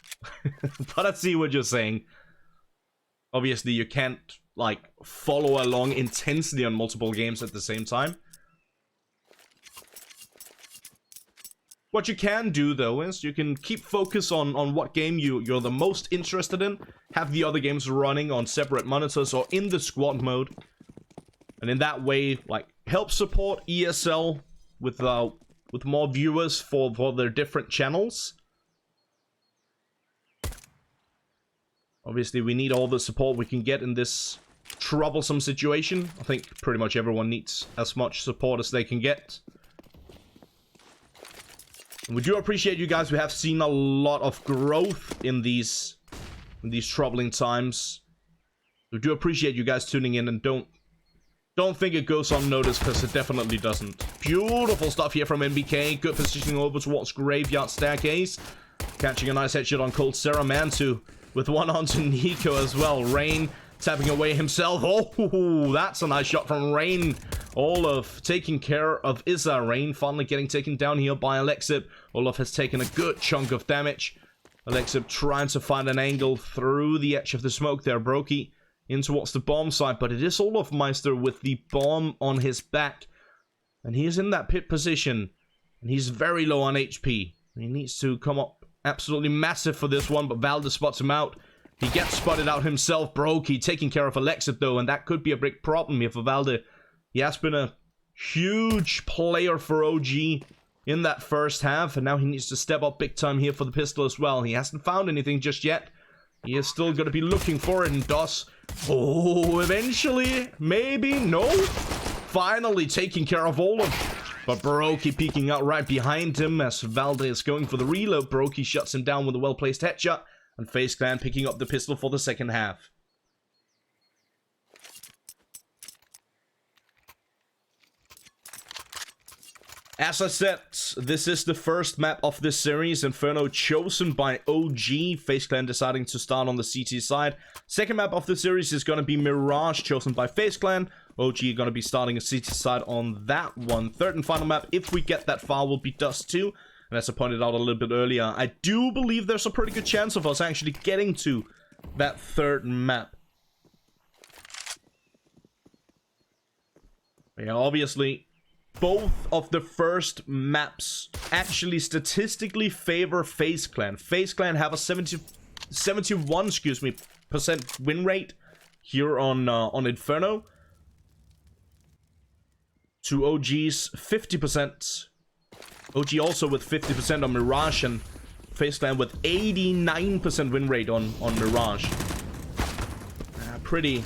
But I see what you're saying. Obviously, you can't, like, follow along intensely on multiple games at the same time. What you can do, though, is you can keep focus on what game you're the most interested in. Have the other games running on separate monitors or in the squad mode. And in that way, like, help support ESL with more viewers for their different channels. Obviously, we need all the support we can get in this troublesome situation. I think pretty much everyone needs as much support as they can get. And we do appreciate you guys. We have seen a lot of growth in these troubling times. We do appreciate you guys tuning in, and don't think it goes unnoticed, because it definitely doesn't. Beautiful stuff here from NBK. Good positioning over towards Graveyard Staircase. Catching a nice headshot on Cold Sarah Mantu with one onto Nico as well. Rain tapping away himself. Oh, that's a nice shot from Rain. Olaf taking care of Iza. Rain finally getting taken down here by Alexip. Olaf has taken a good chunk of damage. Alexip trying to find an angle through the edge of the smoke there. Brokey in towards the bomb site, but it is Olaf Meister with the bomb on his back. And he is in that pit position. And he's very low on HP. He needs to come up absolutely massive for this one, but Valde spots him out. He gets spotted out himself. Brokey taking care of Alexip, though, and that could be a big problem here for Valde. He has been a huge player for OG in that first half, and now he needs to step up big time here for the pistol as well. He hasn't found anything just yet. He is still going to be looking for it, and does. Oh, eventually, maybe, no. Finally taking care of Olaf, but Brokey peeking out right behind him as Valde is going for the reload. Brokey shuts him down with a well-placed headshot, and FaZe Clan picking up the pistol for the second half. As I said, this is the first map of this series, Inferno, chosen by OG. FaZe Clan deciding to start on the CT side. Second map of the series is going to be Mirage, chosen by FaZe Clan. OG going to be starting a CT side on that one. Third and final map, if we get that far, will be Dust 2. And as I pointed out a little bit earlier, I do believe there's a pretty good chance of us actually getting to that third map. Yeah, obviously, both of the first maps actually statistically favor FaZe Clan. FaZe Clan have a 71% win rate here on Inferno, to OG's 50%. OG also with 50% on Mirage, and FaZe Clan with 89% win rate on Mirage. Pretty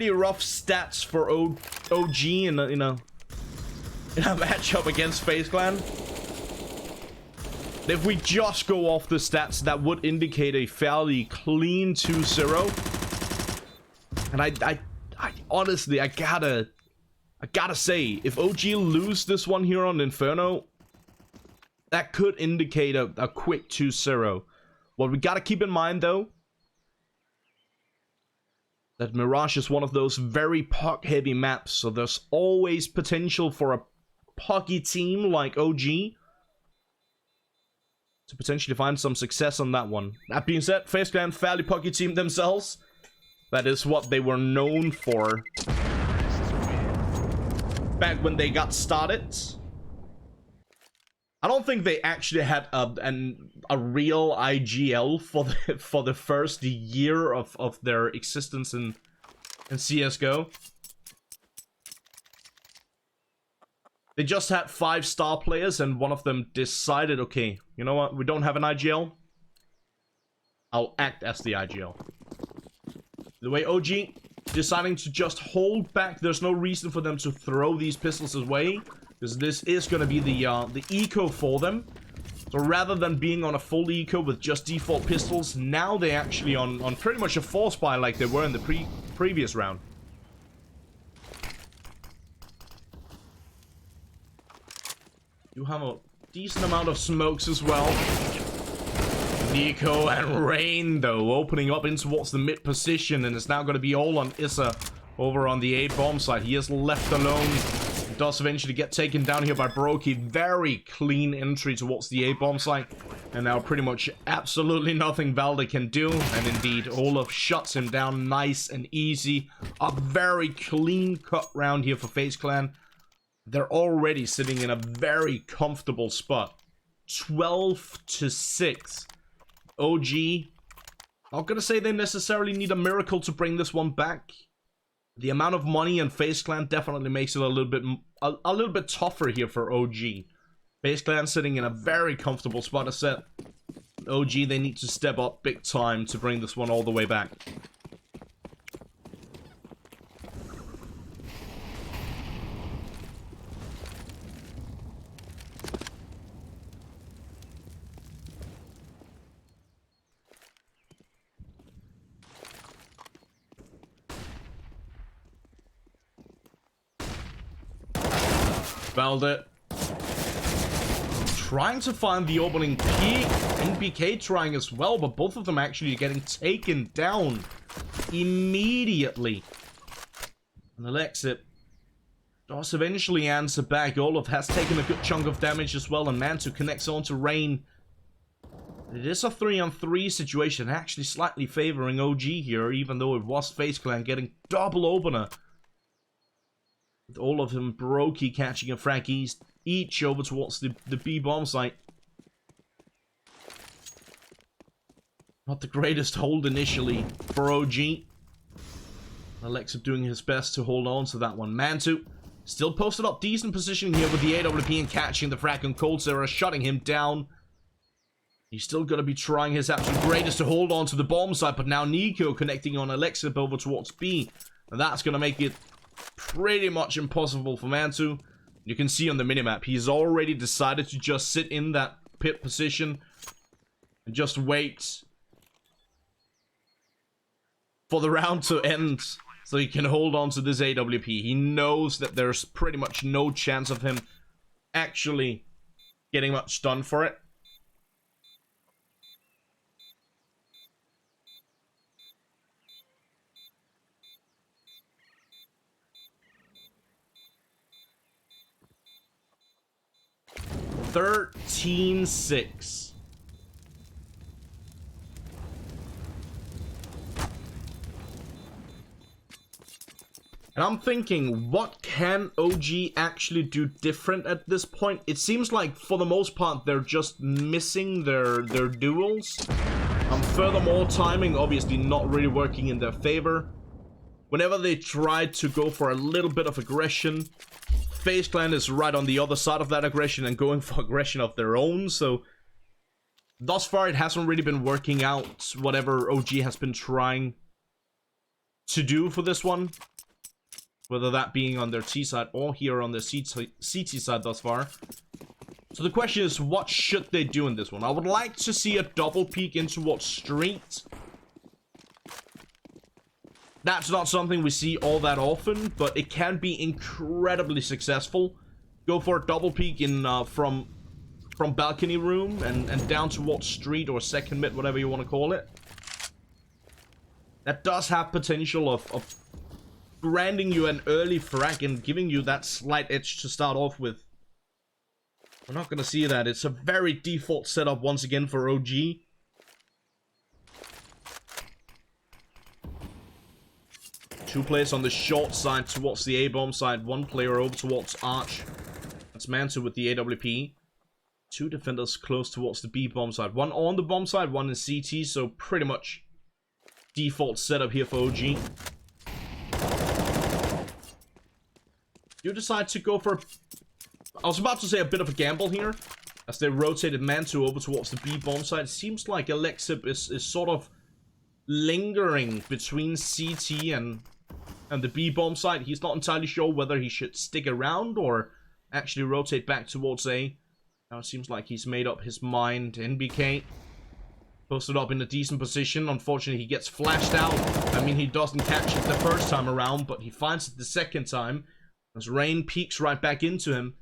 rough stats for OG in a matchup against FaZe Clan. If we just go off the stats, that would indicate a fairly clean 2-0. And I honestly, I gotta say, if OG lose this one here on Inferno, that could indicate a quick 2-0. What we gotta keep in mind, though, that Mirage is one of those very puck-heavy maps, so there's always potential for a pucky team like OG to potentially find some success on that one. That being said, FaZe Clan, fairly pucky team themselves. That is what they were known for back when they got started. I don't think they actually had a real IGL for the first year of their existence in CSGO. They just had 5-star players, and one of them decided, okay, you know what, we don't have an IGL. I'll act as the IGL. The way OG deciding to just hold back, there's no reason for them to throw these pistols away, because this is going to be the eco for them. So rather than being on a full eco with just default pistols, now they're actually on pretty much a force buy like they were in the previous round. You have a decent amount of smokes as well. Nico and Rain, though, opening up in towards the mid position, and it's now going to be all on Issa over on the A bomb side. He is left alone. Does eventually get taken down here by Brokey. Very clean entry towards the A bomb site, and now pretty much absolutely nothing Valde can do. And indeed, Olaf shuts him down nice and easy. A very clean cut round here for FaZe Clan. They're already sitting in a very comfortable spot. 12-6. OG, not gonna say they necessarily need a miracle to bring this one back. The amount of money in FaZe Clan definitely makes it a little bit tougher here for OG. FaZe Clan sitting in a very comfortable spot. I said, OG, they need to step up big time to bring this one all the way back. Found it. Trying to find the opening peak. NBK trying as well, but both of them actually getting taken down immediately. And Alexip does eventually answer back. Olaf has taken a good chunk of damage as well, and Mantu connects on to Rain. It is a 3-on-3 situation, actually slightly favoring OG here, even though it was FaZe Clan getting double opener. With all of them Brokey catching a frag each over towards the B bomb site. Not the greatest hold initially for OG. Alexip doing his best to hold on to that one. Mantu still posted up decent position here with the AWP and catching the frag on coldzera, shutting him down. He's still going to be trying his absolute greatest to hold on to the bomb site, but now Nico connecting on Alexip over towards B. And that's going to make it pretty much impossible for Mantu. You can see on the minimap, he's already decided to just sit in that pit position and just wait for the round to end so he can hold on to this AWP. He knows that there's pretty much no chance of him actually getting much done for it. (13-6). And I'm thinking, what can OG actually do different at this point? It seems like, for the most part, they're just missing their duels. Furthermore, timing obviously not really working in their favor. Whenever they try to go for a little bit of aggression, FaZe Clan is right on the other side of that aggression and going for aggression of their own, so thus far it hasn't really been working out, whatever OG has been trying to do for this one. Whether that being on their T side or here on their CT side thus far. So the question is, what should they do in this one? I would like to see a double peek in towards street. That's not something we see all that often, but it can be incredibly successful. Go for a double peek in from balcony room and down towards street or second mid, whatever you want to call it. That does have potential of granting you an early frag and giving you that slight edge to start off with. We're not going to see that. It's a very default setup once again for OG. Two players on the short side towards the A-bomb side. One player over towards Arch. That's Mantu with the AWP. Two defenders close towards the B-bomb side. One on the bomb side, one in CT. So pretty much default setup here for OG. You decide to go for... I was about to say a bit of a gamble here. As they rotated Mantu over towards the B-bomb side. It seems like Alexip is sort of lingering between CT and the B-bomb side. He's not entirely sure whether he should stick around or actually rotate back towards A. Now it seems like he's made up his mind. NBK posted up in a decent position. Unfortunately, he gets flashed out. I mean, he doesn't catch it the first time around, but he finds it the second time. As Rain peeks right back into him.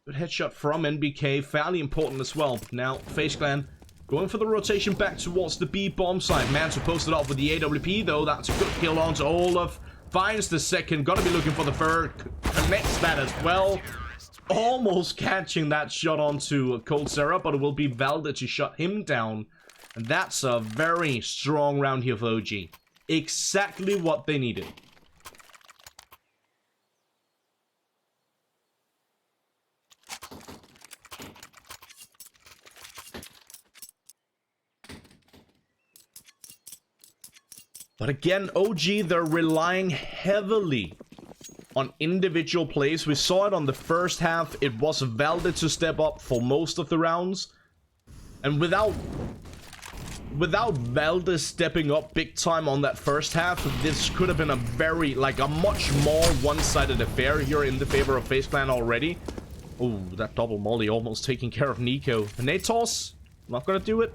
Good headshot from NBK. Fairly important as well. Now, FaZe Clan going for the rotation back towards the B-bomb side. Mantu posted up with the AWP, though. That's a good kill onto Olaf. Finds the second. Gotta be looking for the third. Connects that as well. Almost catching that shot onto coldzera, but it will be Valde to shut him down. And that's a very strong round here for OG. Exactly what they needed. But again, OG, they're relying heavily on individual plays. We saw it on the first half. It was Valde to step up for most of the rounds. And without Valde stepping up big time on that first half, this could have been a very, like, a much more one-sided affair here in the favor of FaZe Clan already. Oh, that double molly almost taking care of Nico. The nade toss, not gonna do it.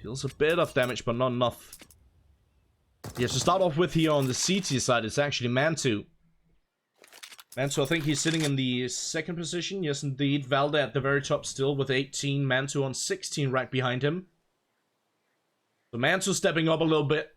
Deals a bit of damage, but not enough. Yes, to start off with here on the CT side, it's actually Mantu. Mantu, I think he's sitting in the second position. Yes, indeed. Valde at the very top still with 18. Mantu on 16 right behind him. So Mantu stepping up a little bit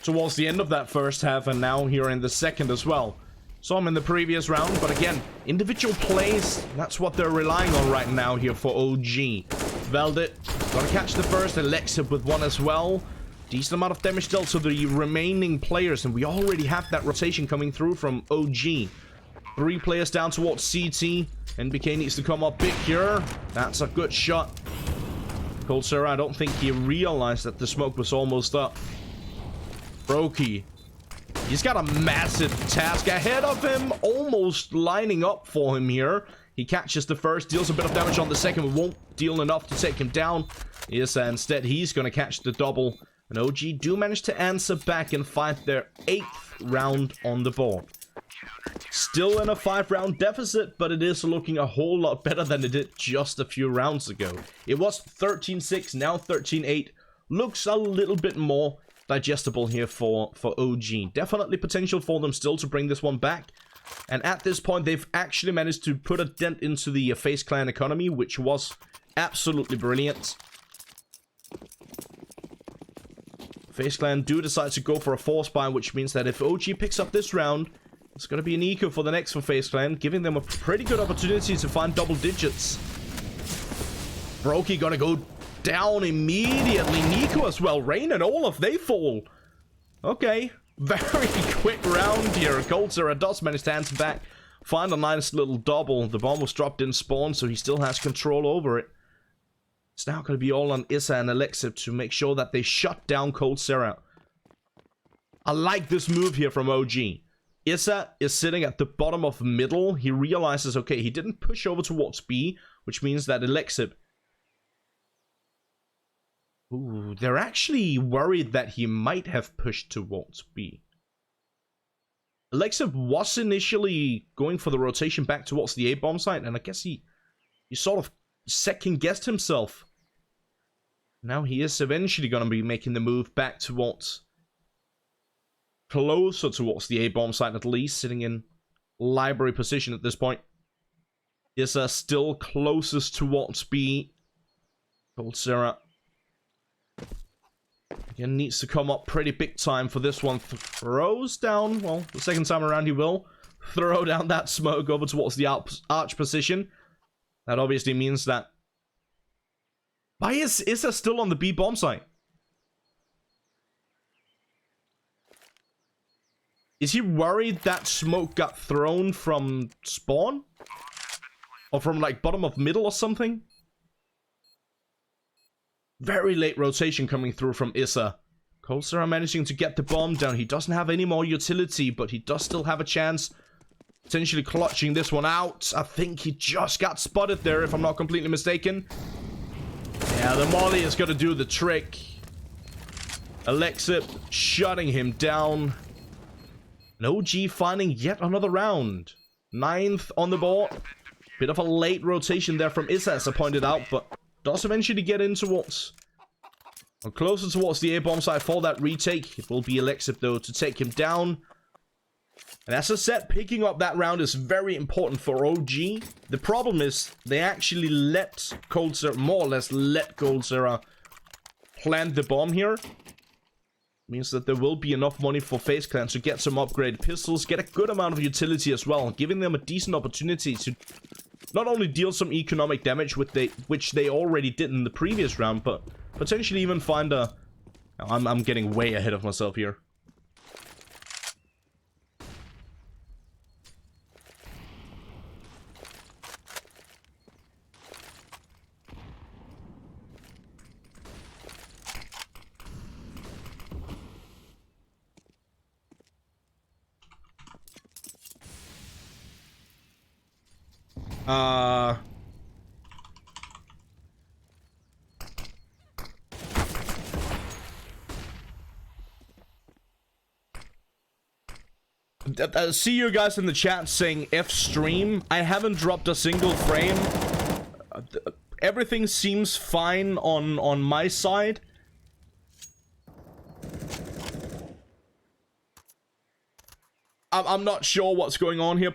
towards the end of that first half, and now here in the second as well. Saw him in the previous round, but again, individual plays, that's what they're relying on right now here for OG. Valde, gotta catch the first, Alexip with one as well. Decent amount of damage dealt to the remaining players, and we already have that rotation coming through from OG. 3 players down towards CT. NBK needs to come up big here. That's a good shot. Coldsera, I don't think he realized that the smoke was almost up. Brokey. He's got a massive task ahead of him, almost lining up for him here. He catches the first, deals a bit of damage on the second, but won't deal enough to take him down. Yes, instead he's going to catch the double. And OG do manage to answer back and find their 8th round on the board. Still in a 5-round deficit, but it is looking a whole lot better than it did just a few rounds ago. It was 13-6, now 13-8. Looks a little bit more digestible here for OG. Definitely potential for them still to bring this one back. And at this point, they've actually managed to put a dent into the FaZe Clan economy, which was absolutely brilliant. FaZe Clan do decide to go for a force buy, which means that if OG picks up this round, it's going to be an eco for the next for FaZe Clan, giving them a pretty good opportunity to find double digits. Brokey gonna go down immediately. Nico as well. Rain and Olaf, they fall. Okay. Very quick round here. Coldsera does manage to answer back. Find a nice little double. The bomb was dropped in spawn, so he still has control over it. It's now going to be all on Issa and Alexip to make sure that they shut down Coldsera. I like this move here from OG. Issa is sitting at the bottom of middle. He realizes, okay, he didn't push over towards B, which means that Alexip... Ooh, they're actually worried that he might have pushed towards B. Alexip was initially going for the rotation back towards the A-bomb site, and I guess he sort of second-guessed himself. Now he is eventually going to be making the move back towards... closer towards the A-bomb site at least, sitting in library position at this point. Is still closest towards B. Coldsera again needs to come up pretty big time for this one. Throws down, well, the second time around he will throw down that smoke over towards the arch position. That obviously means that... Why is Issa still on the B bomb site? Is he worried that smoke got thrown from spawn? Or from, like, bottom of middle or something? Very late rotation coming through from Issa. Coldsera managing to get the bomb down. He doesn't have any more utility, but he does still have a chance. Potentially clutching this one out. I think he just got spotted there, if I'm not completely mistaken. Yeah, the molly is going to do the trick. Alexip shutting him down. And OG finding yet another round. 9th on the board. Bit of a late rotation there from Issa, as I pointed out, but does eventually get in towards... or closer towards the A-bomb side for that retake. It will be Alexip, though, to take him down. And as I said, picking up that round is very important for OG. The problem is, they actually let Coldsera, more or less let Coldsera plant the bomb here. Means that there will be enough money for FaZe Clan to get some upgraded pistols, get a good amount of utility as well, giving them a decent opportunity to not only deal some economic damage, which they already did in the previous round, but potentially even find a... I'm getting way ahead of myself here. See you guys in the chat saying F stream. I haven't dropped a single frame. Everything seems fine on my side. I'm not sure what's going on here.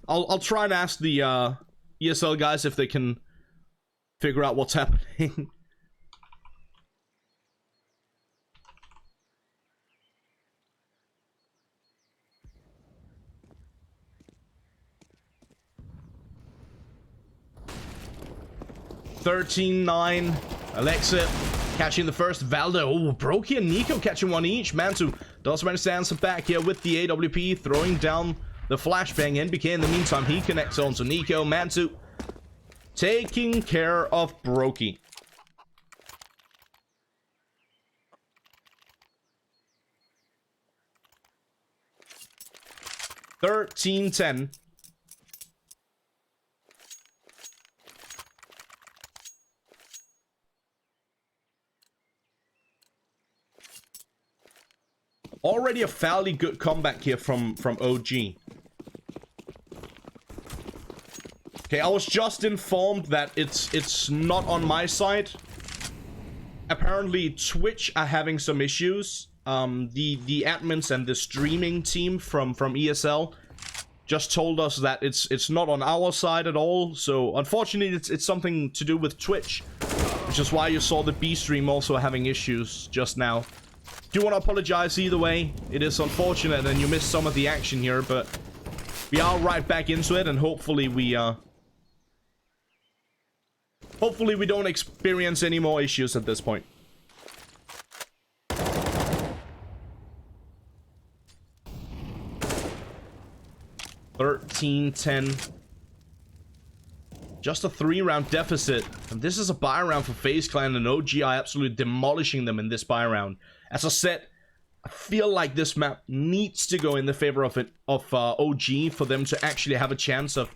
I'll try and ask the ESL guys if they can figure out what's happening. (13-9). Alexa catching the first. Valda. Oh, Brokey and Nico catching one each. Mantu does manage to answer back here with the AWP, throwing down the flashbang. NBK in the meantime, he connects on to Nico. Mantu taking care of Brokey. (13-10). Already a fairly good comeback here from OG. Okay, I was just informed that it's not on my side. Apparently, Twitch are having some issues. The admins and the streaming team from ESL just told us that it's not on our side at all. So unfortunately, it's something to do with Twitch, which is why you saw the B stream also having issues just now. Do want to apologize either way. It is unfortunate and you missed some of the action here, but we are right back into it, and hopefully we don't experience any more issues at this point. (13-10). Just a 3-round deficit, and this is a buy round for FaZe Clan, and OG are absolutely demolishing them in this buy round. As I said, I feel like this map needs to go in the favor of OG for them to actually have a chance of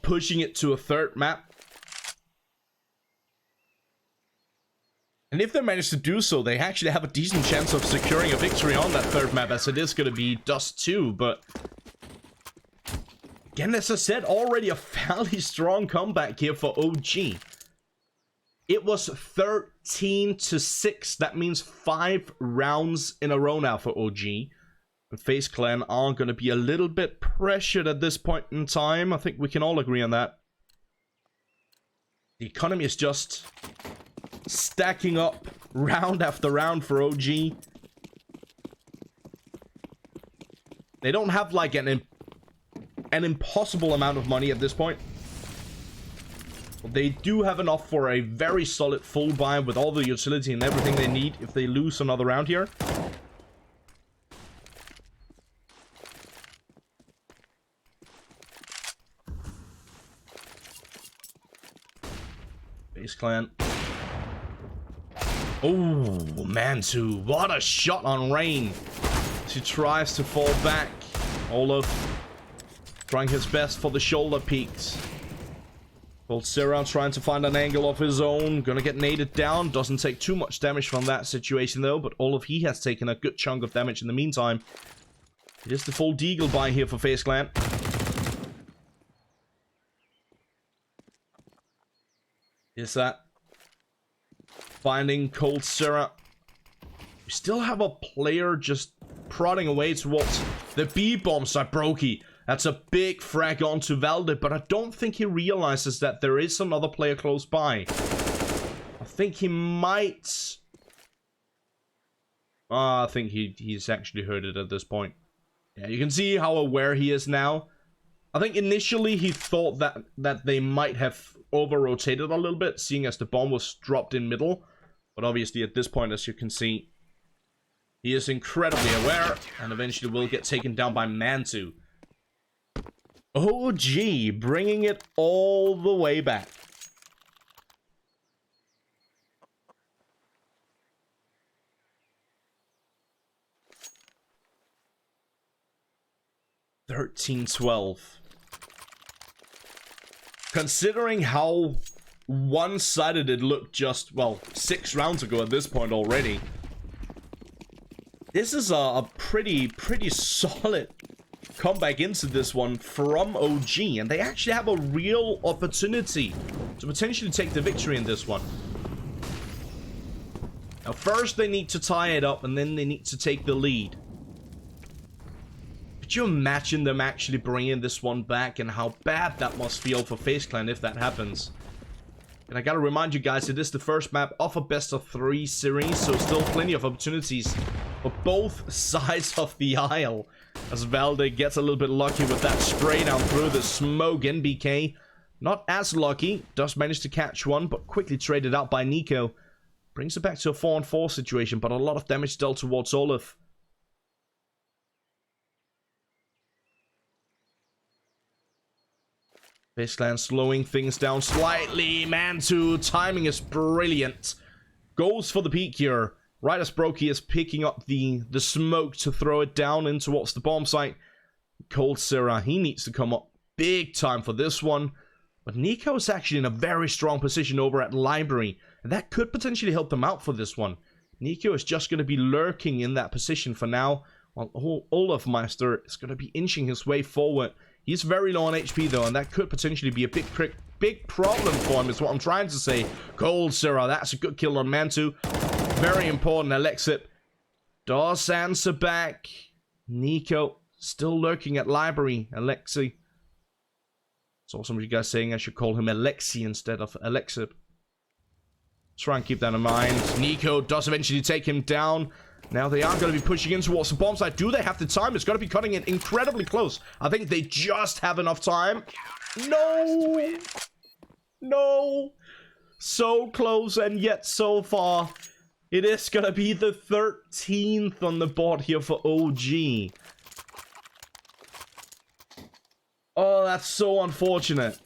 pushing it to a third map. And if they manage to do so, they actually have a decent chance of securing a victory on that third map, as it is going to be Dust 2. But again, as I said, already a fairly strong comeback here for OG. It was 13-6. That means 5 rounds in a row now for OG. And FaZe Clan are going to be a little bit pressured at this point in time. I think we can all agree on that. The economy is just stacking up round after round for OG. They don't have like an impossible amount of money at this point. They do have enough for a very solid full buy with all the utility and everything they need if they lose another round here. FaZe Clan. Oh, Mantu. What a shot on Rain. She tries to fall back. Olaf trying his best for the shoulder peaks. Cold Sierra trying to find an angle of his own. Gonna get naded down. Doesn't take too much damage from that situation though. But Olaf, he has taken a good chunk of damage in the meantime. It is the full deagle buy here for FaZe Clan. Is that finding Cold Sierra? We still have a player just prodding away towards the B-bombs by Brokey. That's a big frag onto Valde, but I don't think he realizes that there is another player close by. I think he might... I think he's actually heard it at this point. Yeah, you can see how aware he is now. I think initially he thought that they might have over-rotated a little bit, seeing as the bomb was dropped in middle. But obviously at this point, as you can see, he is incredibly aware, and eventually will get taken down by Mantu. OG bringing it all the way back. (13-12). Considering how one-sided it looked just, well, 6 rounds ago at this point already, this is a pretty solid comeback into this one from OG, and they actually have a real opportunity to potentially take the victory in this one. Now, first they need to tie it up, and then they need to take the lead. Could you imagine them actually bringing this one back, and how bad that must feel for FaZe Clan if that happens? And I gotta remind you guys, it is the first map of a best-of-3 series, so still plenty of opportunities for both sides of the aisle. As Valde gets a little bit lucky with that spray down through the smoke. NBK not as lucky, does manage to catch one, but quickly traded out by Nico. Brings it back to a 4-on-4 situation, but a lot of damage dealt towards Olaf. FaZe Clan slowing things down slightly. Mantu, timing is brilliant. Goes for the peak here. Right as Brokey is picking up the smoke to throw it down in towards the bomb site. Cold Sarah, he needs to come up big time for this one. But Nico is actually in a very strong position over at Library, and that could potentially help them out for this one. Nico is just going to be lurking in that position for now, while Olaf Meister is going to be inching his way forward. He's very low on HP though, and that could potentially be a big problem for him, is what I'm trying to say. Cold Sarah, that's a good kill on Mantu. Very important. Alexip does answer back. Nico still lurking at Library. Alexi. Saw some of you guys saying I should call him Alexi instead of Alexip. Try and keep that in mind. Nico does eventually take him down. Now they are going to be pushing in towards the bomb site. Do they have the time? It's going to be cutting it incredibly close. I think they just have enough time. No! No! So close and yet so far. It is going to be the 13th on the board here for OG. Oh, that's so unfortunate.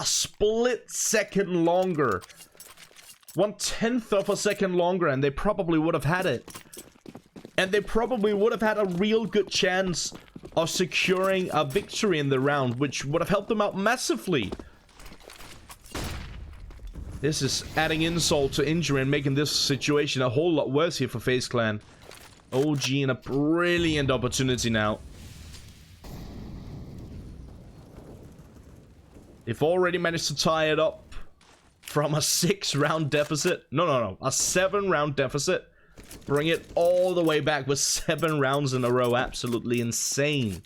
A split second longer. 1/10 of a second longer, and they probably would have had it. And they probably would have had a real good chance of securing a victory in the round, which would have helped them out massively. This is adding insult to injury and making this situation a whole lot worse here for FaZe Clan. OG in a brilliant opportunity now. They've already managed to tie it up from a 6-round deficit. No. A 7-round deficit. Bring it all the way back with 7 rounds in a row. Absolutely insane.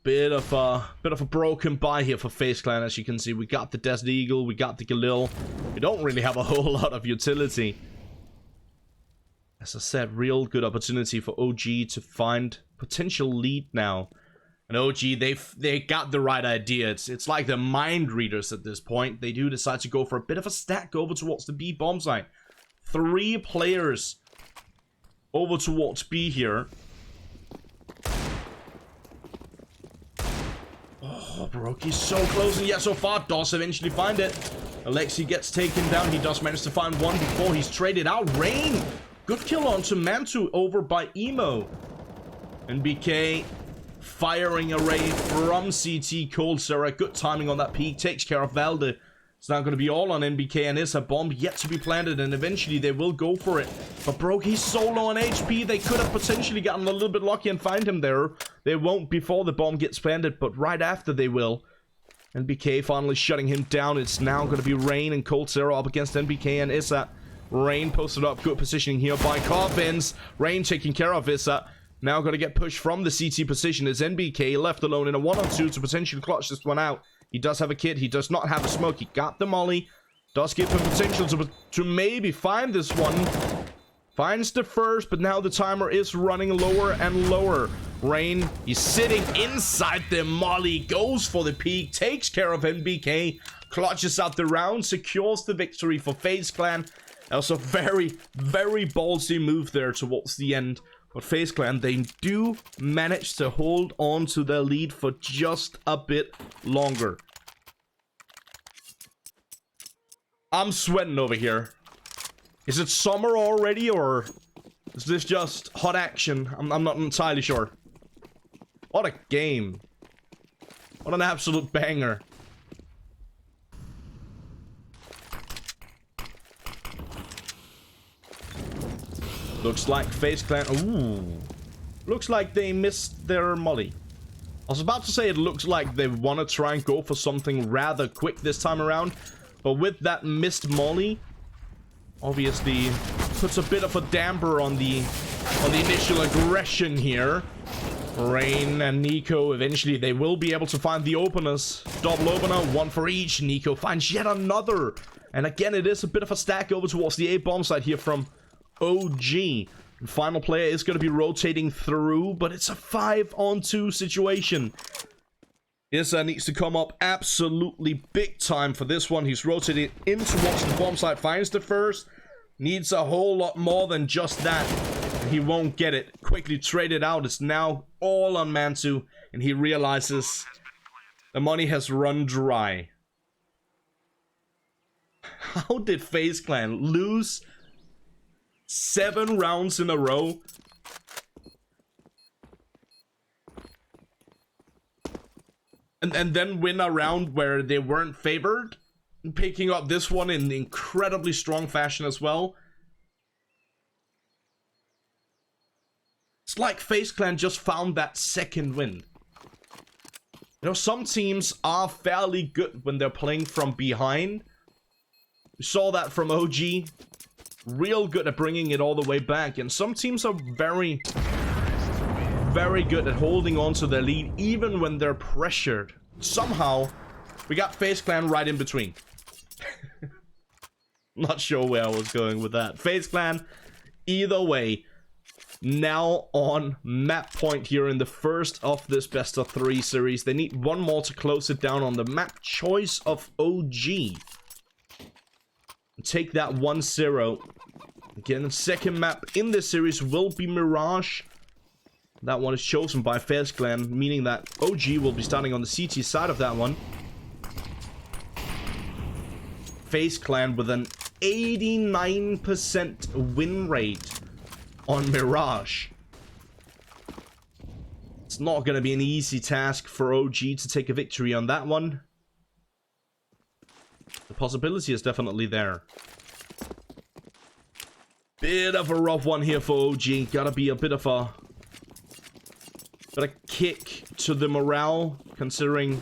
Bit of a broken buy here for FaZe Clan. As you can see, we got the Desert Eagle, we got the Galil. We don't really have a whole lot of utility. As I said, real good opportunity for OG to find potential lead now. And OG, they got the right idea. It's like they're mind readers at this point. They do decide to go for a bit of a stack over towards the B bomb site. 3 players over towards B here. Oh, Baroki's so close, and yet so far does eventually find it. Alexi gets taken down. He does manage to find one before he's traded out. Rain! Good kill onto Mantu over by Emo. And BK firing array from CT. Cold Sarah. Good timing on that peak. Takes care of Valde. It's now going to be all on NBK, and it's a bomb yet to be planted, and eventually they will go for it. But Broke, he's so low on HP, they could have potentially gotten a little bit lucky and find him there. They won't before the bomb gets planted, but right after they will. NBK finally shutting him down. It's now going to be Rain and Cold Zero up against NBK and Issa. Rain posted up, good positioning here by Coffins. Rain taking care of Issa. Now going to get pushed from the CT position as NBK left alone in a 1-on-2 to potentially clutch this one out. He does have a kit. He does not have a smoke. He got the molly. Does give him potential to maybe find this one. Finds the first, but now the timer is running lower and lower. Rain, he's sitting inside the molly. Goes for the peak. Takes care of NBK. Clutches out the round. Secures the victory for FaZe Clan. Also very, very ballsy move there towards the end But FaZe Clan, they do manage to hold on to their lead for just a bit longer. I'm sweating over here. Is it summer already, or is this just hot action? I'm not entirely sure. What a game. What an absolute banger. Looks like FaZe Clan... Ooh. Looks like they missed their molly. I was about to say it looks like they want to try and go for something rather quick this time around. But with that missed molly, obviously puts a bit of a damper on the initial aggression here. Rain and Nico, eventually they will be able to find the openers. Double opener, one for each. Nico finds yet another. And again, it is a bit of a stack over towards the A bomb side here from OG. And final player is going to be rotating through, but it's a 5-on-2 situation. Issa needs to come up absolutely big time for this one. He's rotating in towards the bomb site, finds the first. Needs a whole lot more than just that. He won't get it. Quickly traded out. It's now all on Mantu, and he realizes the money has run dry. How did FaZe Clan lose 7 rounds in a row? And then win a round where they weren't favored? Picking up this one in incredibly strong fashion as well. It's like FaZe Clan just found that second win. You know, some teams are fairly good when they're playing from behind. We saw that from OG. Real good at bringing it all the way back. And some teams are very good at holding on to their lead even when they're pressured. Somehow, we got FaZe Clan right in between. Not sure where I was going with that. FaZe Clan, either way, now on map point here in the first of this best of 3 series. They need one more to close it down on the map choice of OG. Take that 1-0. Again, the second map in this series will be Mirage. That one is chosen by FaZe Clan, meaning that OG will be starting on the CT side of that one. FaZe Clan with an 89% win rate on Mirage. It's not going to be an easy task for OG to take a victory on that one. The possibility is definitely there. Bit of a rough one here for OG. Gotta be a bit of a kick to the morale, considering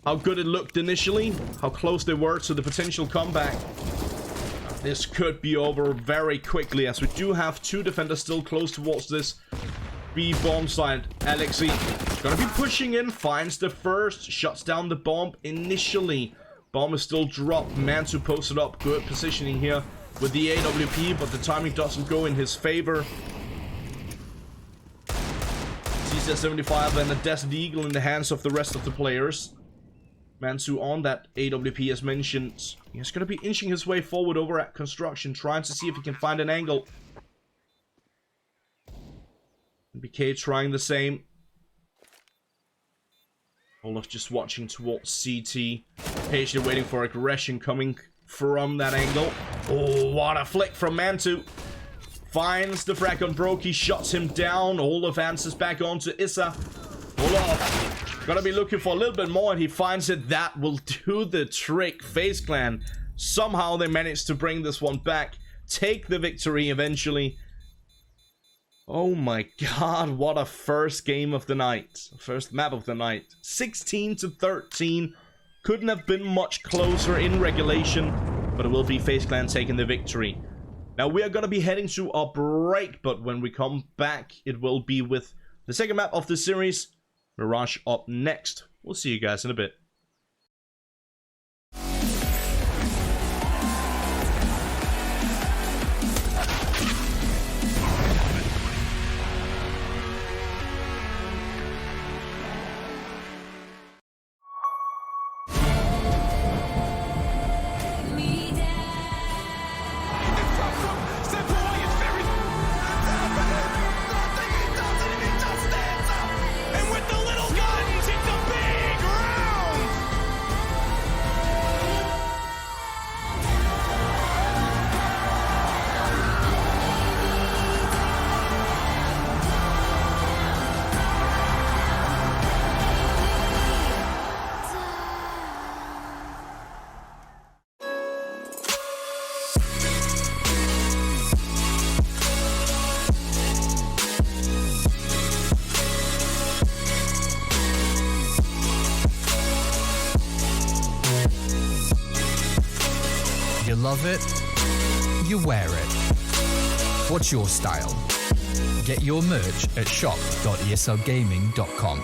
how good it looked initially, how close they were to the potential comeback. This could be over very quickly, as we do have 2 defenders still close towards this B bomb side. Alexi gonna be pushing in, finds the first, shuts down the bomb initially. Bomb is still dropped. Mantu posted up. Good positioning here with the AWP, but the timing doesn't go in his favor. CZ75 and a Desert Eagle in the hands of the rest of the players. Mantu on that AWP as mentioned. He's going to be inching his way forward over at construction, trying to see if he can find an angle. BK trying the same. Olaf just watching towards CT. Patiently waiting for aggression coming from that angle. Oh, what a flick from Mantu. Finds the frag on Brokey, shuts him down. Olaf answers back onto Issa. Olaf gonna be looking for a little bit more, and he finds it. That will do the trick. FaZe Clan, somehow they managed to bring this one back. Take the victory eventually. Oh my god, what a first game of the night. First map of the night. 16-13. Couldn't have been much closer in regulation, but it will be FaZe Clan taking the victory. Now we are going to be heading to a break, but when we come back, it will be with the second map of the series, Mirage, up next. We'll see you guys in a bit. love it, you wear it. What's your style? Get your merch at shop.eslgaming.com.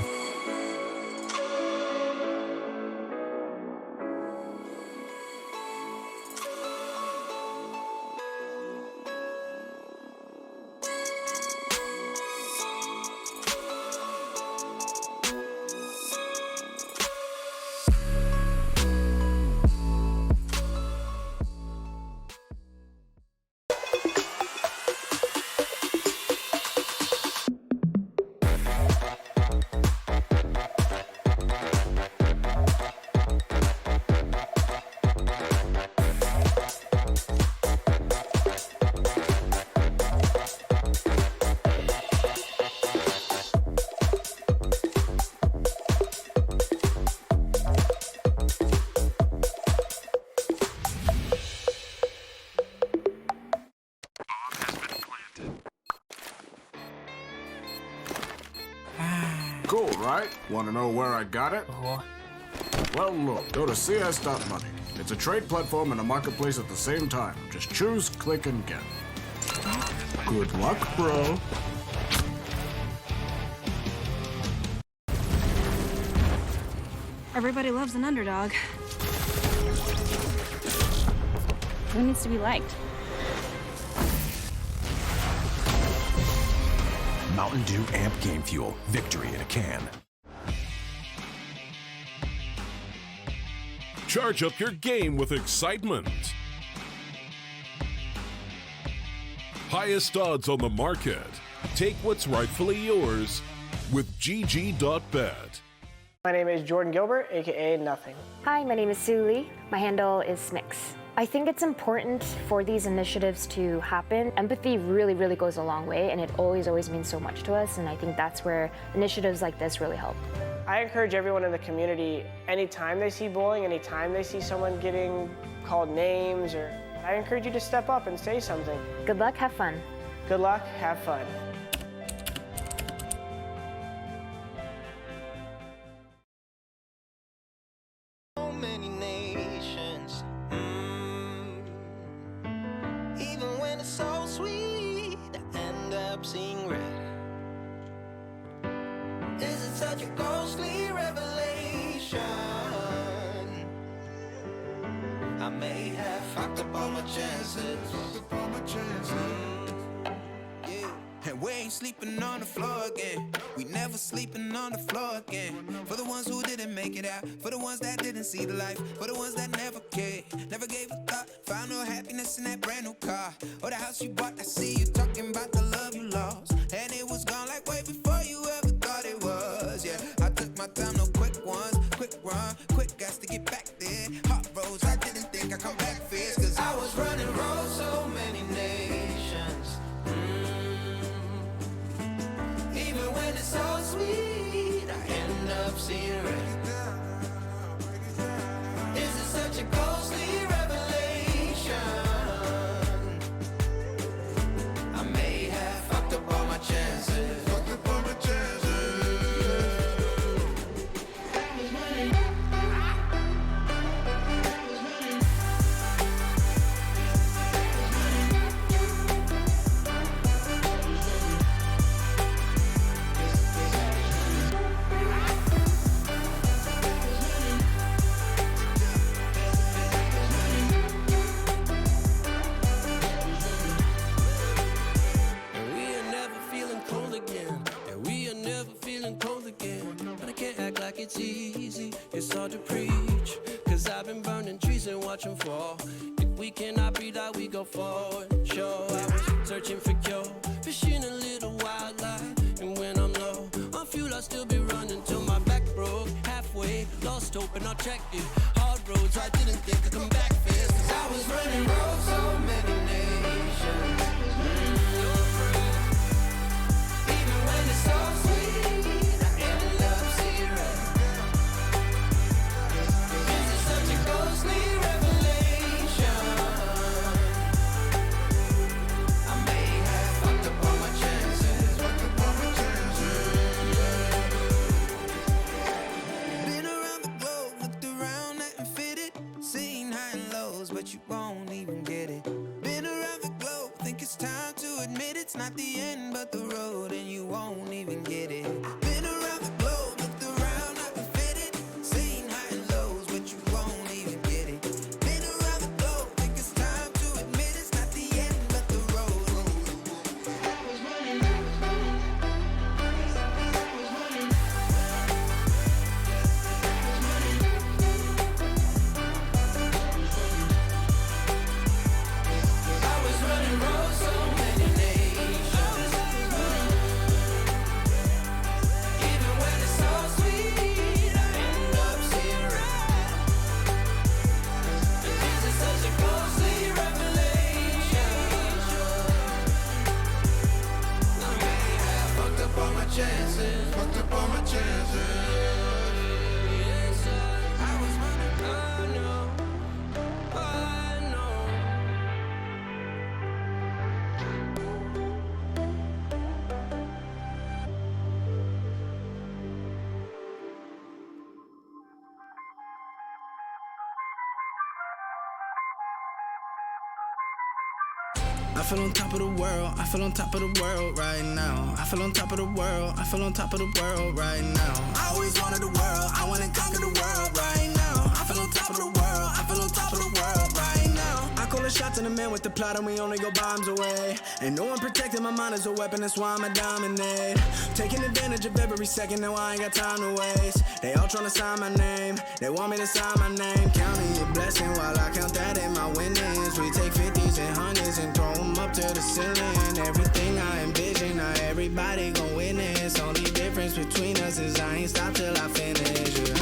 Cool, right? Want to know where I got it? Well, look, go to CS.money. It's a trade platform and a marketplace at the same time. Just choose, click, and get. Good luck, bro. Everybody loves an underdog. Who needs to be liked? Mountain Dew Amp Game Fuel. Victory in a can. Charge up your game with excitement. Highest odds on the market. Take what's rightfully yours with GG.bet. My name is Jordan Gilbert, aka Nothing. Hi, my name is Sue Lee. My handle is Smix. I think it's important for these initiatives to happen. Empathy really, really goes a long way, and it always means so much to us, and I think that's where initiatives like this really help. I encourage everyone in the community, anytime they see bullying, anytime they see someone getting called names, I encourage you to step up and say something. Good luck, have fun. Good luck, have fun. Seeing red. Is it such a ghostly revelation? I may have fucked up all my chances. And we ain't sleeping on the floor again. We never sleeping on the floor again. For the ones who didn't make it out, for the ones that didn't see the life, for the ones that never cared, never gave a thought, found no happiness in that brand new car, or the house you bought. I see you talking about the love you lost, and it was gone like way before you ever thought it was. Yeah, I took my time, no quick ones, quick run, quick guys to get back there. Hot roads, I didn't think I'd come back fierce, cause I was running roads so many nations. Even when it's so sweet, I end up seeing red. Is it such a ghostly revelation? I may have fucked up all my chances. Fucked up all my chances. It's easy, it's hard to preach, cause I've been burning trees and watching fall. If we cannot breathe out, we go forward. Sure, I was searching for cure, fishing a little wildlife, and when I'm low on fuel, I'll still be running till my back broke. Halfway, lost hope and I checked it. Hard roads, I didn't think I'd come back fast, cause I was running roads so many nations. Even when it's so sweet, I end up seeing red. Ghostly revelation. I may have fucked up all my chances. Fucked up all my chances. been around the globe, looked around, nothing fitted, seen high and lows, but you won't even get but the road, and you won't even get it. Been around the globe, looked around, I can fit it. Seen high and lows, but you won't even get it. Been around the globe, think it's time to admit it's not the end, but the road. I was running. I feel on top of the world, I feel on top of the world right now. I feel on top of the world, I feel on top of the world right now. I always wanted the world, I wanna conquer the world right now. I feel on top of the world, I feel on top of the world right now. I call the shots in the man with the plot and we only go bombs away. Ain't no one protecting my mind as a weapon, that's why I'ma dominate. Taking advantage of every second, now I ain't got time to waste. They all tryna sign my name, they want me to sign my name. Counting your blessing while I count that in my winnings. We take 50s and 100s and throw them up to the ceiling. Everything I envision, now everybody gon' witness. Only difference between us is I ain't stop till I finish, yeah.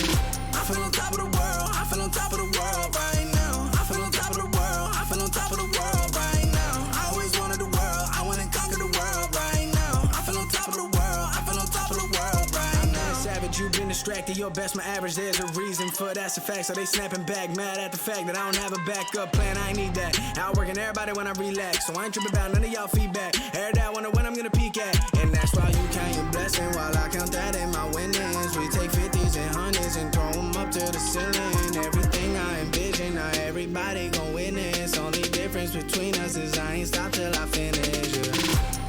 I feel on top of the world, I feel on top of the world right now. I feel on top of the world, I feel on top of the world right now. I always wanted the world, I wanna conquer the world right now. I feel on top of the world, I feel on top of the world right now. Savage, you've been distracted, your best my average, there's a reason for that's a fact. So they snapping back, mad at the fact that I don't have a backup plan, I ain't need that. Outworking everybody when I relax, so I ain't tripping about none of y'all feedback. Heard that, wonder when I'm gonna peak at. And that's why you count your blessing while I count that in my winnings. We take 50s and 100s and throw them up to the ceiling. Everything I envision, now everybody gon' witness. Only difference between us is I ain't stop till I finish, yeah.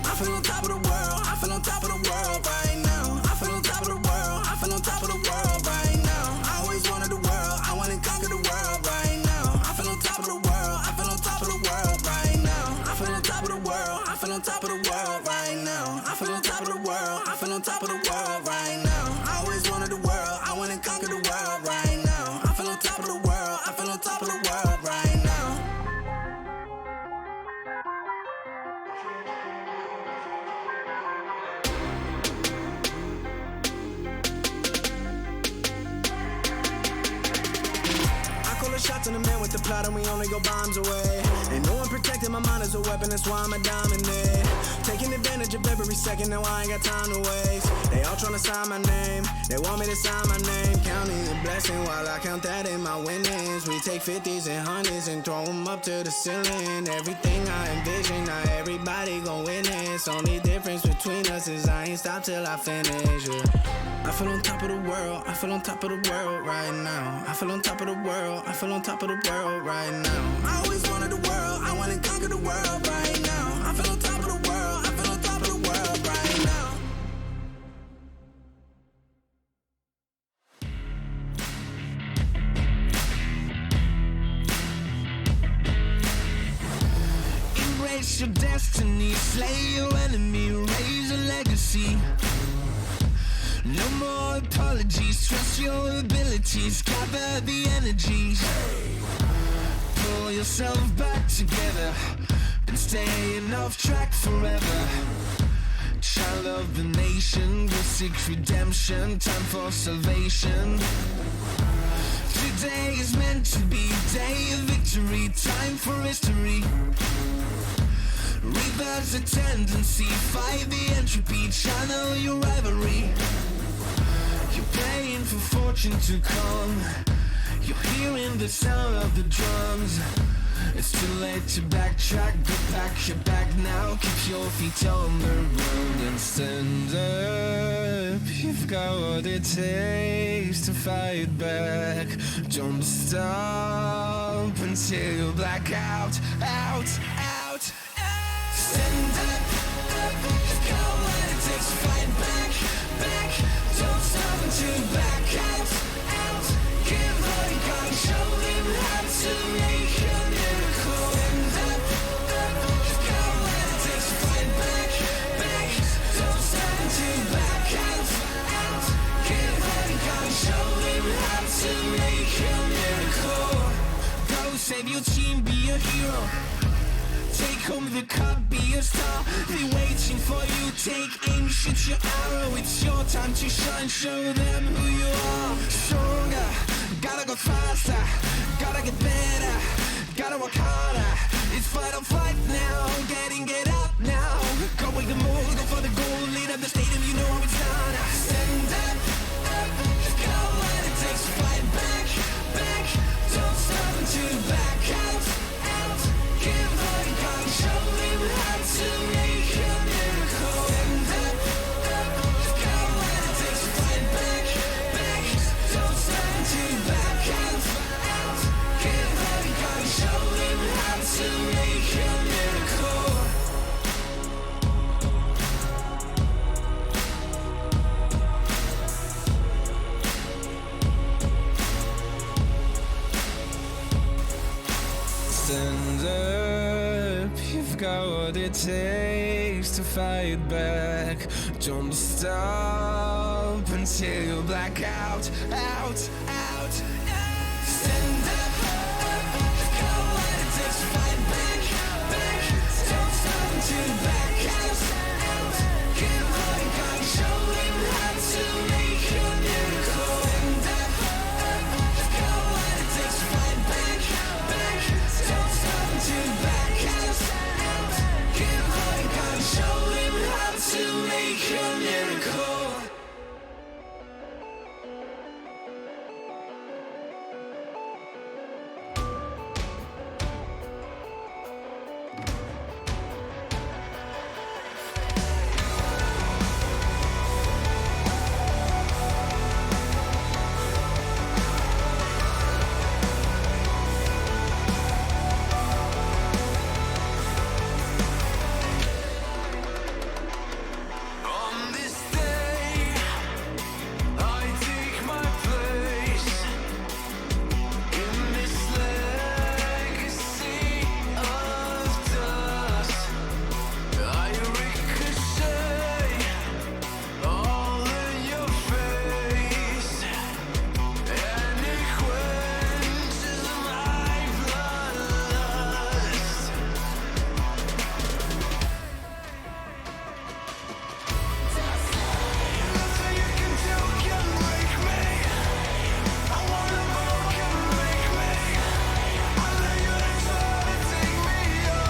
I feel on top of the world, I feel on top of the world right now. I feel on top of the world, I feel on top of the world right now. I always wanted the world, I wanna conquer the world right now. I feel on top of the world, I feel on top of the world right now. I feel on top of the world, I feel on top of the world right now. I feel on top of the world, I feel on top of the world right now. I always wanted the world, I wanna conquer the world right now. I feel on top of the world, I feel on top of the world right now. Shots in the man with the plot and we only go bombs away. Ain't no one protecting my mind as a weapon, that's why I'ma dominate. Taking advantage of every second, now I ain't got time to waste. They all tryna sign my name, they want me to sign my name. Counting your blessing while I count that in my winnings. We take 50s and 100s and throw them up to the ceiling. Everything I envision, now everybody gon' witness. Only difference between us is I ain't stop till I finish, yeah. I feel on top of the world, I feel on top of the world right now. I feel on top of the world, I feel on top of the world right now. I always wanted the world, I wanna conquer the world right now. I feel on top of the world, I feel on top of the world right now. Embrace your destiny, slay your enemy, raise a legacy. No more apologies, trust your abilities, gather the energies. Pull yourself back together and staying off track forever. Child of the nation, will seek redemption, time for salvation. Today is meant to be day of victory, time for history. Rebirth's a tendency, fight the entropy, channel your rivalry. You're praying for fortune to come, you're hearing the sound of the drums. It's too late to backtrack, go pack your bag now. Keep your feet on the road and stand up. You've got what it takes to fight back. Don't stop until you black out, out, out, out. Stand up, up, you've got Come the cup, be a star. They waiting for you. Take aim, shoot your arrow. It's your time to shine. Show them who you are. Stronger, gotta go faster. Gotta get better. Gotta work harder. It's fight or flight now. Get up now. Go with the move, go for the goal. Lead up the stadium, you know how it's done. Stand up, go when it takes to fight back. Don't stop until you back out. Give all you got, show them how to make a miracle. Stand up, go when it takes to fight back. Don't stop until you back out. Give all you got, show them how to make a miracle. Stand up, you've got what it takes to fight back. Don't stop until you black out. Stand up, go when it takes to fight back. Don't stop until you back out. Give all you got, show them how to make a miracle. Stand up, go when it takes to fight back. Don't stop until you back out. Give all you got, show them how to make a miracle. On this day, I take my place in this legacy of dust. I ricochet all in your face, and it quenches my bloodlust. Nothing you can do can break me. I wanna more can make me. I let you try to take me on.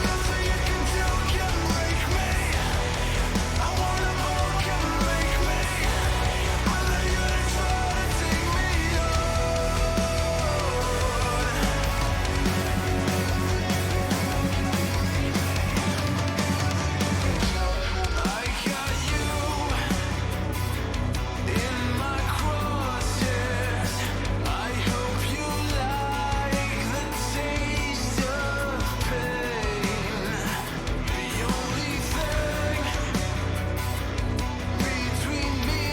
Nothing you can do can break me. I wanna more can make me. I let you try to take me I got you in my crosshairs. I hope you like the taste of pain. The only thing between me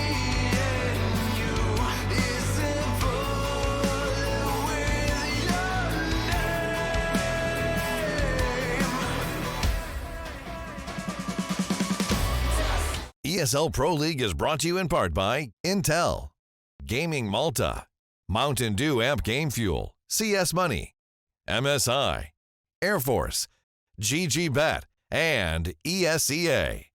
and you is a bullet with your ESL Pro League is brought to you in part by Intel, Gaming Malta, Mountain Dew Amp Game Fuel, CS Money, MSI, Air Force, GG Bet, and ESEA.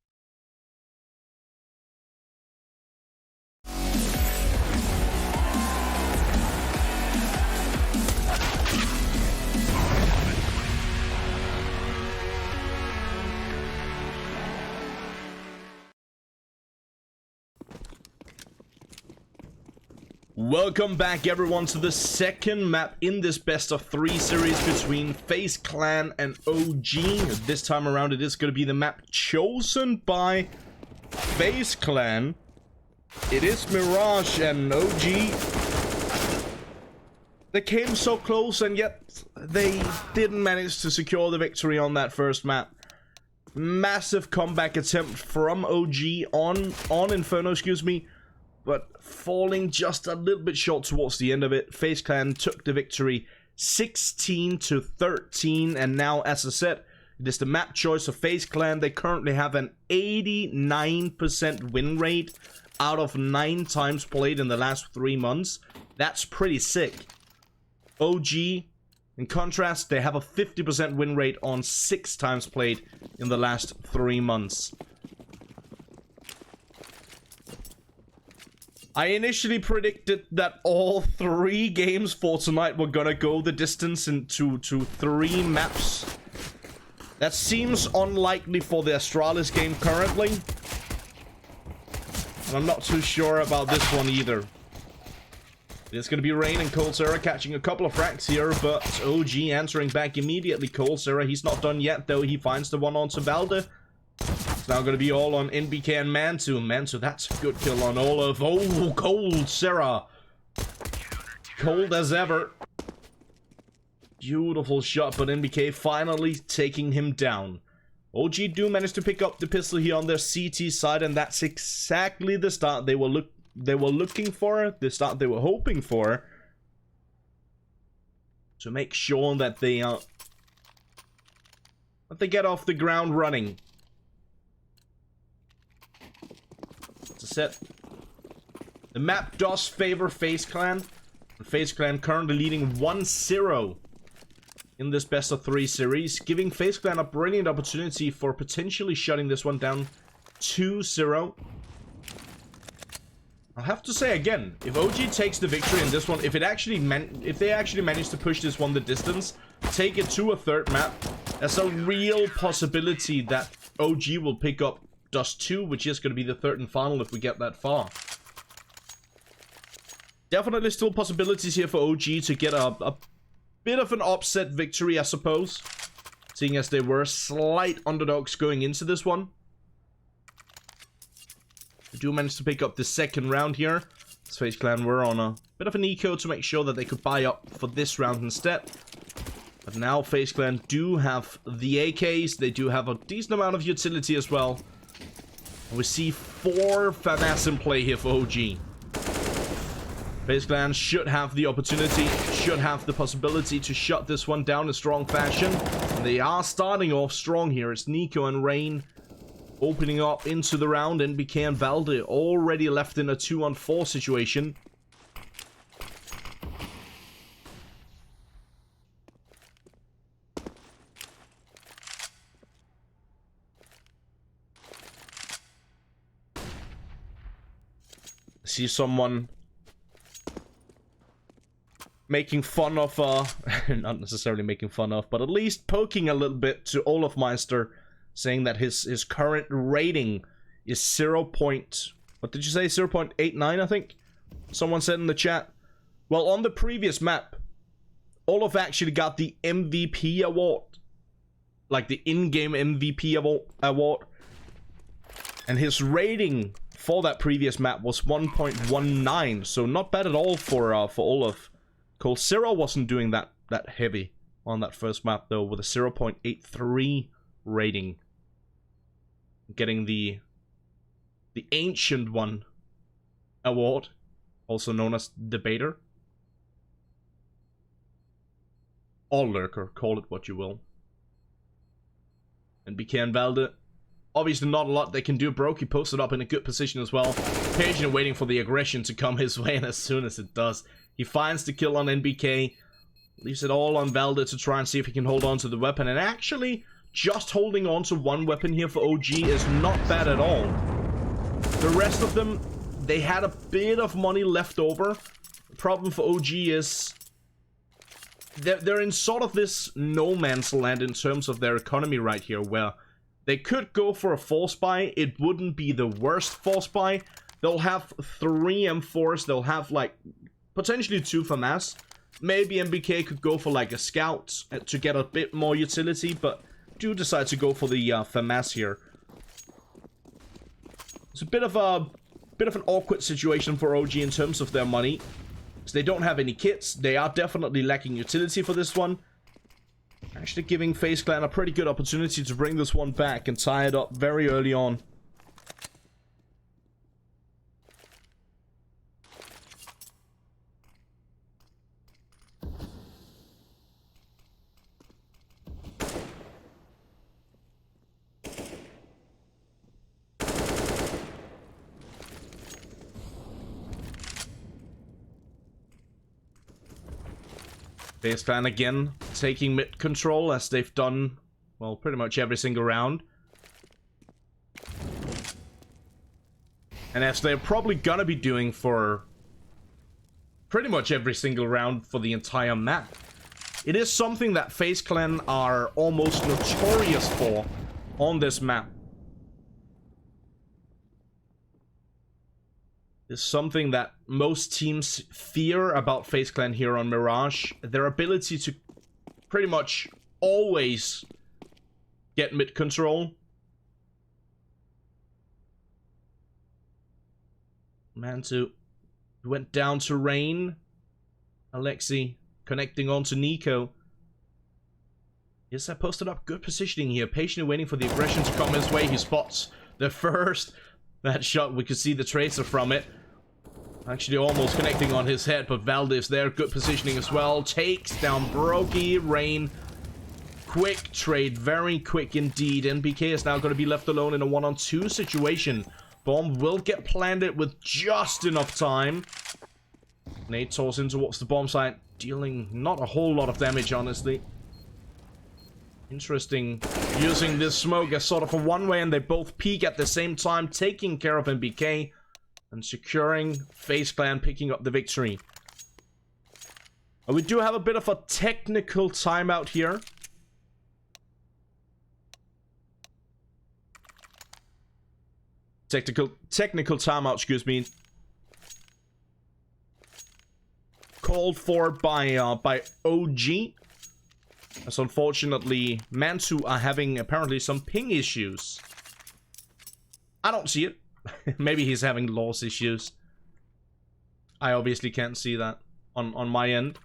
Welcome back, everyone, to the second map in this best of 3 series between FaZe Clan and OG. This time around, it is going to be the map chosen by FaZe Clan. It is Mirage and OG. They came so close, and yet they didn't manage to secure the victory on that first map. Massive comeback attempt from OG on Inferno, excuse me, but falling just a little bit short towards the end of it. FaZe Clan took the victory 16-13, and now, as I said, it is the map choice of FaZe Clan. They currently have an 89% win rate out of 9 times played in the last 3 months. That's pretty sick. OG In contrast, they have a 50% win rate on 6 times played in the last 3 months. I initially predicted that all 3 games for tonight were gonna go the distance into 3 maps. That seems unlikely for the Astralis game currently. And I'm not too sure about this one either. It's gonna be Rain and Coldzera catching a couple of frags here, but OG answering back immediately. Coldzera, he's not done yet, though. He finds the one onto Valde. It's now gonna be all on NBK and Mantu. Mantu, that's a good kill on Olaf. Oh, Coldzera. Cold as ever. Beautiful shot, but NBK finally taking him down. OG do manage to pick up the pistol here on their CT side, and that's exactly the start they were looking for, the start they were hoping for, to make sure that they get off the ground running. As I said, the map does favor FaZe Clan. FaZe Clan currently leading 1-0 in this best of 3 series, giving FaZe Clan a brilliant opportunity for potentially shutting this one down 2-0. I'll have to say again, if OG takes the victory in this one, if they actually manage to push this one the distance, take it to a 3rd map, there's a real possibility that OG will pick up Dust 2, which is going to be the 3rd and final if we get that far. Definitely still possibilities here for OG to get a bit of an upset victory, I suppose, seeing as they were slight underdogs going into this one. They do manage to pick up the 2nd round here. FaZe Clan were on a bit of an eco to make sure that they could buy up for this round instead. But now FaZe Clan do have the AKs. They do have a decent amount of utility as well. And we see 4 FAMAS in play here for OG. FaZe Clan should have the opportunity, should have the possibility to shut this one down in strong fashion. And they are starting off strong here. It's Nico and Rain opening up into the round. NBK and Valde already left in a 2-on-4 situation. See someone making fun of, not necessarily making fun of, but at least poking a little bit to Olaf Meister, saying that his current rating is 0.89, I think? Someone said in the chat. Well, on the previous map, Olaf actually got the MVP award. Like the in-game MVP award. And his rating for that previous map was 1.19, so not bad at all for Olaf. Coldzera wasn't doing that heavy on that first map, though, with a 0.83 rating. Getting the Ancient One award, also known as Debater. Or Lurker, call it what you will. And BK and Valde, obviously not a lot they can do. Brokey posted up in a good position as well. Patient waiting for the aggression to come his way, and as soon as it does, he finds the kill on NBK. Leaves it all on Valde to try and see if he can hold on to the weapon. And actually, just holding on to one weapon here for OG is not bad at all. The rest of them, they had a bit of money left over. The problem for OG is they're in sort of this no man's land in terms of their economy right here, where they could go for a force buy. It wouldn't be the worst force buy. They'll have 3 M4s. They'll have, like, potentially 2 FAMAS. Maybe MBK could go for, like, a scout to get a bit more utility, but do decide to go for the FAMAS here. It's a bit of an awkward situation for OG in terms of their money. So they don't have any kits. They are definitely lacking utility for this one. Actually giving FaZe Clan a pretty good opportunity to bring this one back and tie it up very early on. FaZe Clan again taking mid control as they've done, well, pretty much every single round. And as they're probably gonna be doing for pretty much every single round for the entire map. It is something that FaZe Clan are almost notorious for on this map. It's something that most teams fear about FaZe Clan here on Mirage. Their ability to pretty much always get mid control. Mantu went down to Rain. Alexi connecting on to Nico. Yes, I posted up good positioning here. Patiently waiting for the aggression to come his way. He spots the first. That shot, we could see the tracer from it. Actually almost connecting on his head, but Valdez there. Good positioning as well. Takes down Brokey. Rain. Quick trade. Very quick indeed. NBK is now going to be left alone in a 1-on-2 situation. Bomb will get planted with just enough time. Nate toss in towards the bomb site. Dealing not a whole lot of damage, honestly. Interesting, using this smoke as sort of a one-way, and they both peek at the same time, taking care of NBK and securing FaZe Clan, picking up the victory. We do have a bit of a technical timeout here. Technical timeout, excuse me. Called for by OG. As unfortunately, Mansu are having apparently some ping issues. I don't see it. Maybe he's having loss issues. I obviously can't see that on my end.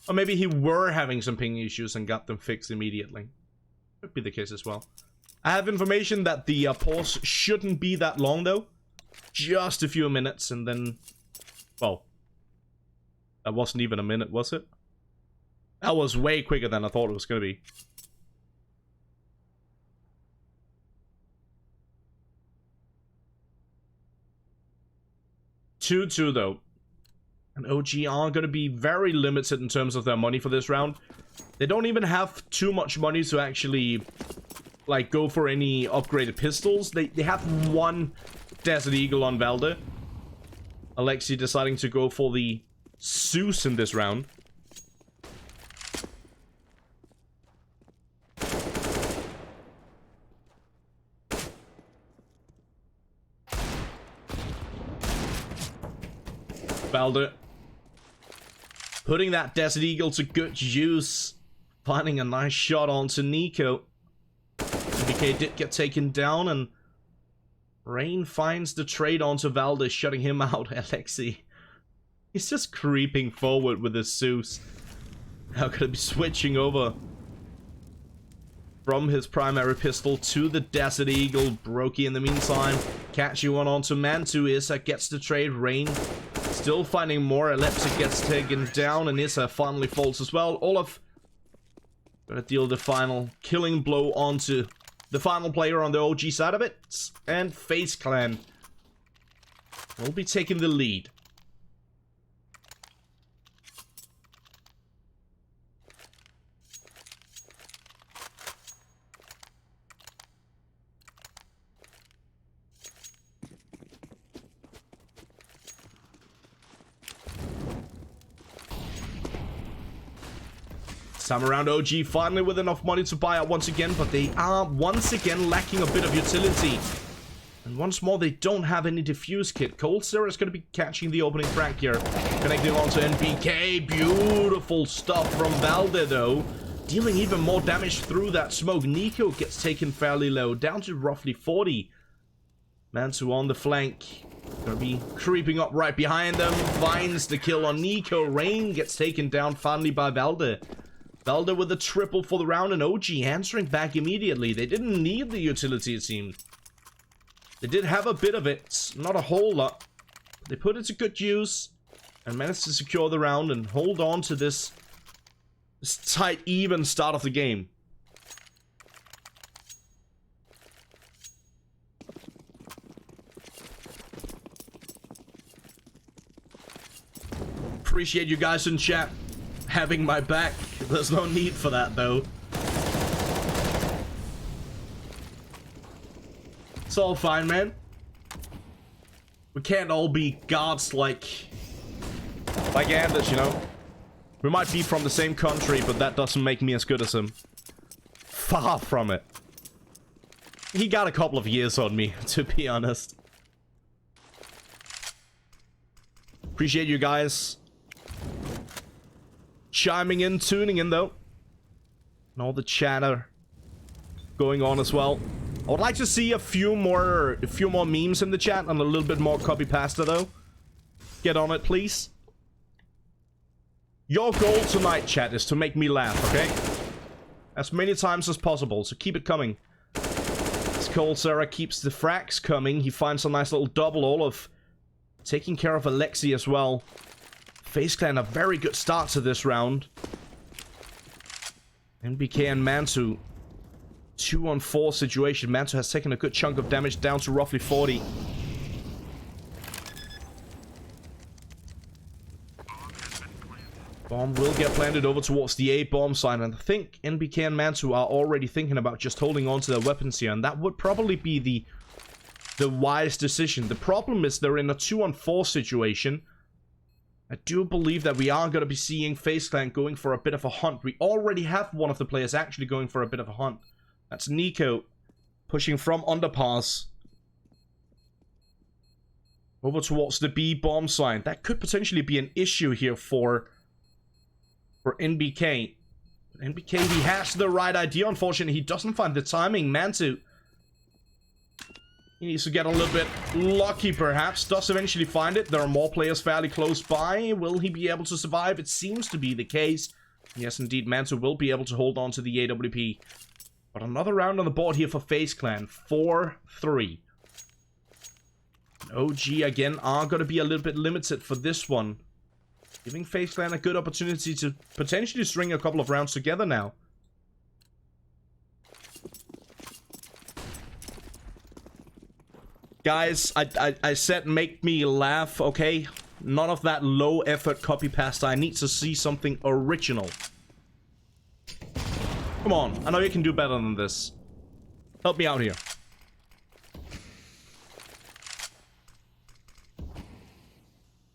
Or maybe he were having some ping issues and got them fixed immediately. Could be the case as well. I have information that the pause shouldn't be that long though. Just a few minutes and then... Well, that wasn't even a minute, was it? That was way quicker than I thought it was going to be. 2-2 though. And OG are going to be very limited in terms of their money for this round. They don't even have too much money to actually, like, go for any upgraded pistols. They have one Desert Eagle on Valde. Alexi deciding to go for the Zeus in this round. Valde putting that Desert Eagle to good use, finding a nice shot onto Nico. BK did get taken down, and Rain finds the trade onto Valde, shutting him out. Alexi, he's just creeping forward with his Zeus. Now gonna be switching over from his primary pistol to the Desert Eagle. Brokey in the meantime catching one onto Mantu. Issa gets the trade. Rain still finding more. Elepsic gets taken down, and Issa finally falls as well. Olaf gonna deal the final killing blow onto the final player on the OG side of it, and FaZe Clan will be taking the lead. Time around, OG finally with enough money to buy out once again, but they are once again lacking a bit of utility. And once more, they don't have any defuse kit. Cold Sarah is going to be catching the opening frag here. Connecting onto NBK. Beautiful stuff from Valde, though. Dealing even more damage through that smoke. Nico gets taken fairly low, down to roughly 40. Mansu on the flank. Gonna be creeping up right behind them. Finds the kill on Nico. Rain gets taken down finally by Valde. Valde with a triple for the round, and OG answering back immediately. They didn't need the utility, it seemed. They did have a bit of it, not a whole lot. They put it to good use and managed to secure the round and hold on to this tight, even start of the game. Appreciate you guys in chat having my back. There's no need for that, though. It's all fine, man. We can't all be gods like Anders, you know? We might be from the same country, but that doesn't make me as good as him. Far from it. He got a couple of years on me, to be honest. Appreciate you guys chiming in, tuning in, though. And all the chatter going on as well. I would like to see a few more memes in the chat and a little bit more copy pasta, though. Get on it, please. Your goal tonight, chat, is to make me laugh, okay? As many times as possible, so keep it coming. As Cold Sarah keeps the frags coming, he finds a nice little double. Olaf taking care of Alexi as well. FaZe Clan a very good start to this round. NBK and Mantu. 2-on-4 situation. Mantu has taken a good chunk of damage, down to roughly 40. Bomb will get planted over towards the A bomb side, and I think NBK and Mantu are already thinking about just holding on to their weapons here, and that would probably be the wise decision. The problem is they're in a 2-on-4 situation. I do believe that we are going to be seeing FaZe Clan going for a bit of a hunt. We already have one of the players actually going for a bit of a hunt. That's Nico, pushing from underpass over towards the B bomb side. That could potentially be an issue here for NBK. NBK, he has the right idea. Unfortunately, he doesn't find the timing. Mantu, he needs to get a little bit lucky, perhaps. Does eventually find it. There are more players fairly close by. Will he be able to survive? It seems to be the case. Yes, indeed, Mantu will be able to hold on to the AWP. But another round on the board here for FaZe Clan. 4-3. OG, again, are going to be a little bit limited for this one. Giving FaZe Clan a good opportunity to potentially string a couple of rounds together now. Guys, I said make me laugh, okay? None of that low effort copy pasta. I need to see something original. Come on, I know you can do better than this. Help me out here.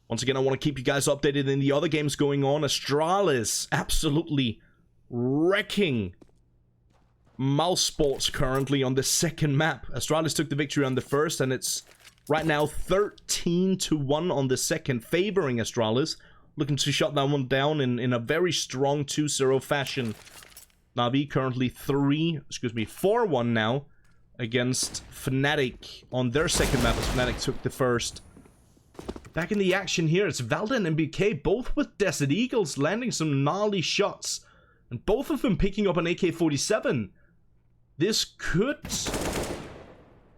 Once again, I want to keep you guys updated in the other games going on. Astralis absolutely wrecking Mouse Sports currently on the second map. Astralis took the victory on the first, and it's right now 13-1 on the second, favoring Astralis. Looking to shut that one down in a very strong 2-0 fashion. Navi currently 4-1 now against Fnatic on their second map, as Fnatic took the first. Back in the action here, it's Valda and MBK, both with Desert Eagles, landing some gnarly shots. And both of them picking up an AK-47. This could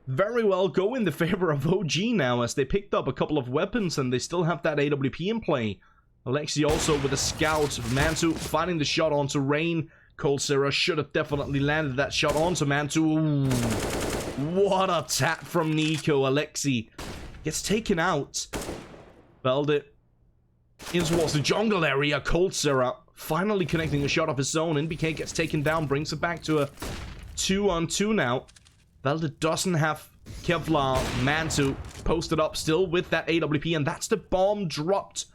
very well go in the favor of OG now, as they picked up a couple of weapons and they still have that AWP in play. Alexi also with a scout. Mantu finding the shot onto Rain. Cold Sarah should have definitely landed that shot onto Mantu. Ooh, what a tap from Nico. Alexi gets taken out. Valda in towards the jungle area. Cold Sarah finally connecting a shot of his own. NBK gets taken down, brings it back to a 2-on-2 now. Valda doesn't have Kevlar. Mantu posted up still with that AWP, and that's the bomb dropped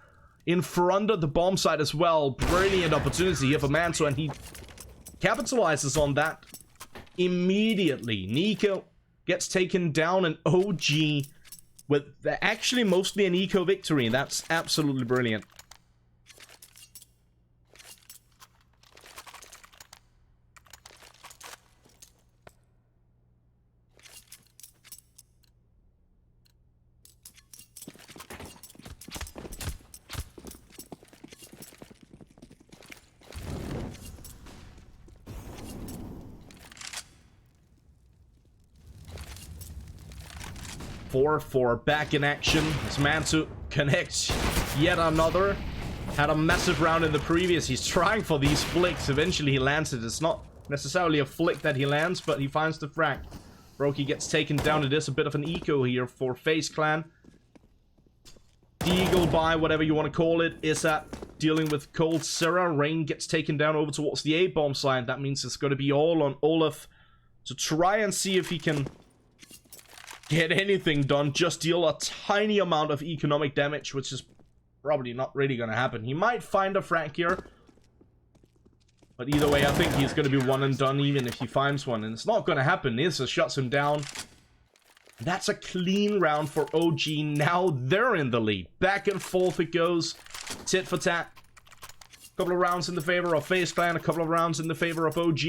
in front of the bomb site as well. Brilliant opportunity here for Mantu, and he capitalizes on that immediately. Nico gets taken down, and OG with actually mostly an eco victory. That's absolutely brilliant. For back in action as Mantu connects yet another. Had a massive round in the previous. He's trying for these flicks. Eventually he lands it. It's not necessarily a flick that he lands, but he finds the frag. Brokey gets taken down. It is a bit of an eco here for FaZe Clan. Deagle buy, whatever you want to call it, is at dealing with Cold Sarah. Rain gets taken down over towards the A-bomb side. That means it's going to be all on Olaf to try and see if he can get anything done. Just deal a tiny amount of economic damage, which is probably not really going to happen. He might find a frag here. But either way, I think he's going to be one and done even if he finds one. And it's not going to happen. Issa shuts him down. That's a clean round for OG. Now they're in the lead. Back and forth it goes. Tit for tat. A couple of rounds in the favor of FaZe Clan. A couple of rounds in the favor of OG.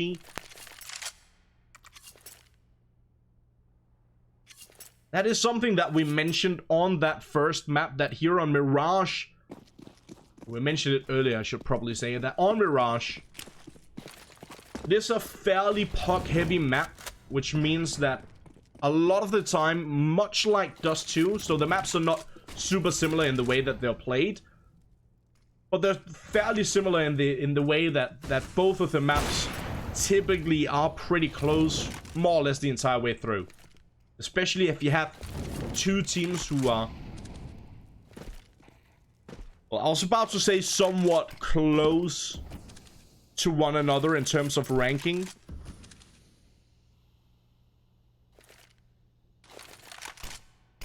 That is something that we mentioned on that first map. That here on Mirage. We mentioned it earlier. I should probably say that. On Mirage. This is a fairly puck-heavy map. Which means that a lot of the time, much like Dust 2, so the maps are not super similar in the way that they're played, but they're fairly similar in the way that both of the maps typically are pretty close, more or less the entire way through. Especially if you have two teams who are, well, I was about to say somewhat close to one another in terms of ranking.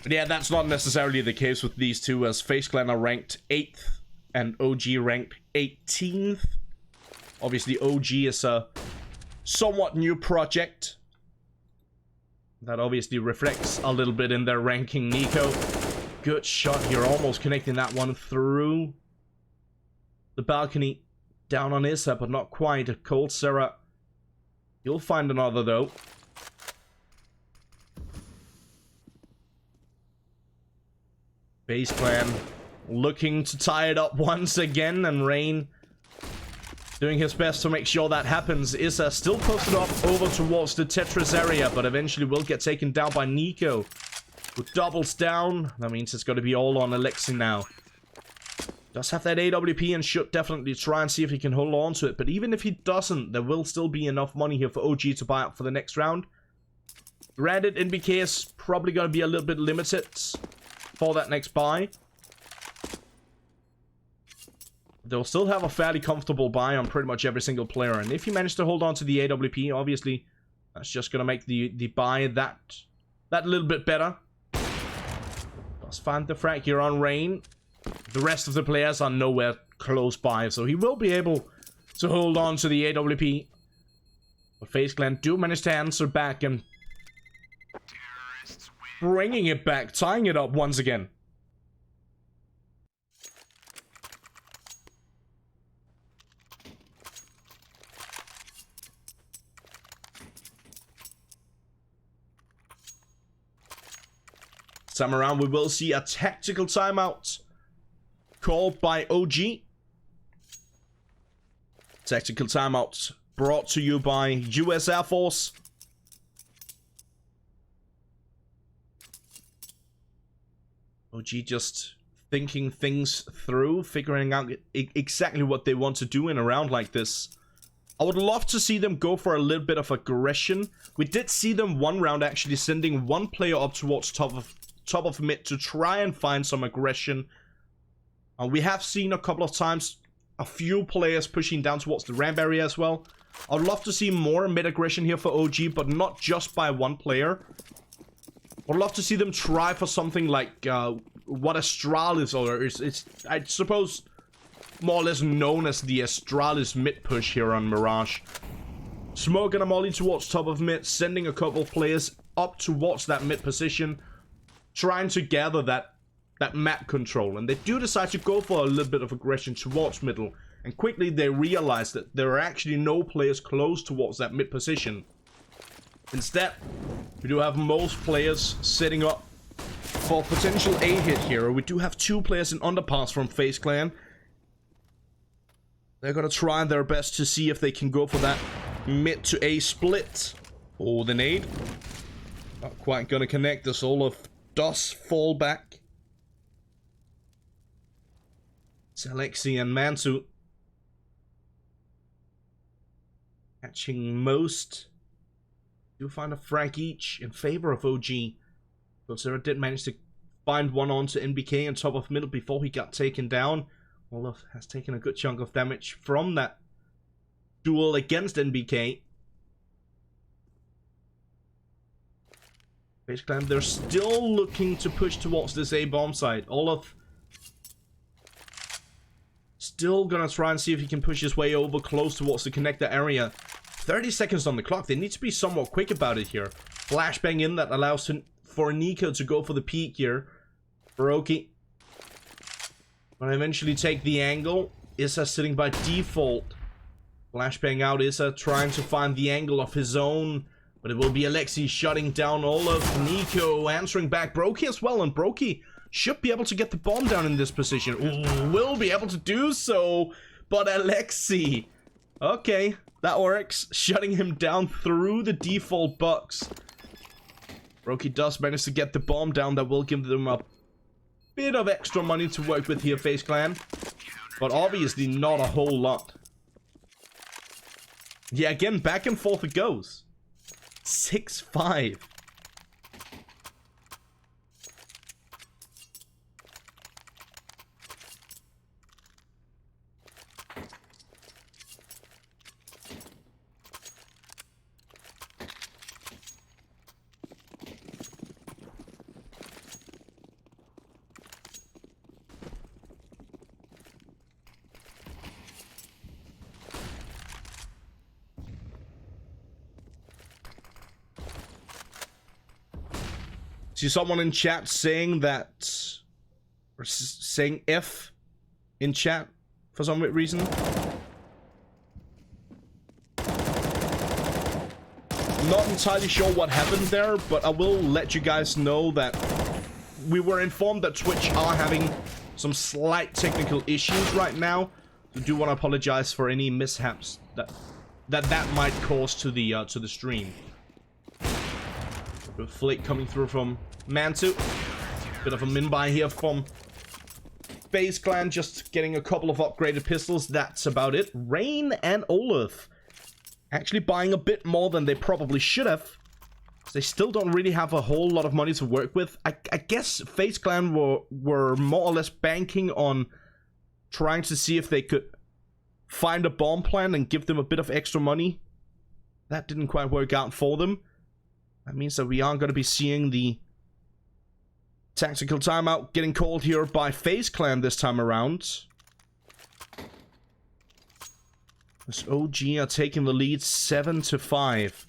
But yeah, that's not necessarily the case with these two, as FaZe Clan are ranked 8th and OG ranked 18th. Obviously, OG is a somewhat new project. That obviously reflects a little bit in their ranking. Nico, good shot here, almost connecting that one through the balcony. Down on Issa, but not quite. Cold Sarah. You'll find another, though. FaZe Clan looking to tie it up once again, and Rain doing his best to make sure that happens. Issa still posted up over towards the Tetris area, but eventually will get taken down by Nico, who doubles down. That means it's going to be all on Alexi now. Does have that AWP and should definitely try and see if he can hold on to it, but even if he doesn't, there will still be enough money here for OG to buy up for the next round. Granted, NBK is probably going to be a little bit limited for that next buy. They'll still have a fairly comfortable buy on pretty much every single player, and if you manage to hold on to the AWP, obviously that's just going to make the buy that little bit better. Let's find the frag here on Rain. The rest of the players are nowhere close by, so he will be able to hold on to the AWP. But FaZe Clan do manage to answer back and bringing it back, tying it up once again. This time around, we will see a tactical timeout called by OG. Tactical timeout brought to you by US Air Force. OG just thinking things through, figuring out exactly what they want to do in a round like this. I would love to see them go for a little bit of aggression. We did see them one round actually sending one player up towards top of mid to try and find some aggression. We have seen a couple of times a few players pushing down towards the ramp area as well. I'd love to see more mid aggression here for OG, but not just by one player. I'd love to see them try for something like what Astralis, or it's I suppose more or less known as the Astralis mid push here on Mirage. Smoke and a molly towards top of mid, sending a couple of players up towards that mid position, trying to gather that map control. And they do decide to go for a little bit of aggression towards middle, and quickly they realize that there are actually no players close towards that mid position. Instead, we do have most players setting up for potential A hit here. We do have two players in underpass from FaZe Clan. They're gonna try their best to see if they can go for that mid to A split. Oh, the nade. Not quite gonna connect. This Olaf does fall back. It's Alexi and Mansu catching most. Do find a frag each in favor of OG. But Sarah did manage to find one onto NBK on top of middle before he got taken down. Olaf has taken a good chunk of damage from that duel against NBK. FaZe Clan, they're still looking to push towards this A-bomb site. Olaf still gonna try and see if he can push his way over close towards the connector area. 30 seconds on the clock. They need to be somewhat quick about it here. Flashbang in that allows for Nico to go for the peak here. Baroki gonna eventually take the angle. Issa sitting by default. Flashbang out. Issa trying to find the angle of his own. But it will be Alexi shutting down Olaf. Nico answering back. Brokey as well. And Brokey should be able to get the bomb down in this position. Ooh, will be able to do so. But Alexi. Okay, that works. Shutting him down through the default box. Brokey does manage to get the bomb down. That will give them a bit of extra money to work with here, FaZe Clan. But obviously not a whole lot. Yeah, again, back and forth it goes. 6-5. See someone in chat saying that, or saying F in chat for some reason. Not entirely sure what happened there, but I will let you guys know that we were informed that Twitch are having some slight technical issues right now. I do want to apologize for any mishaps that might cause to the stream. Flick coming through from Mantu. Bit of a min-buy here from FaZe Clan, just getting a couple of upgraded pistols. That's about it. Rain and Olaf actually buying a bit more than they probably should have. They still don't really have a whole lot of money to work with. I guess FaZe Clan were more or less banking on trying to see if they could find a bomb plan and give them a bit of extra money. That didn't quite work out for them. That means that we are going to be seeing the tactical timeout getting called here by FaZe Clan this time around. As OG are taking the lead 7-5.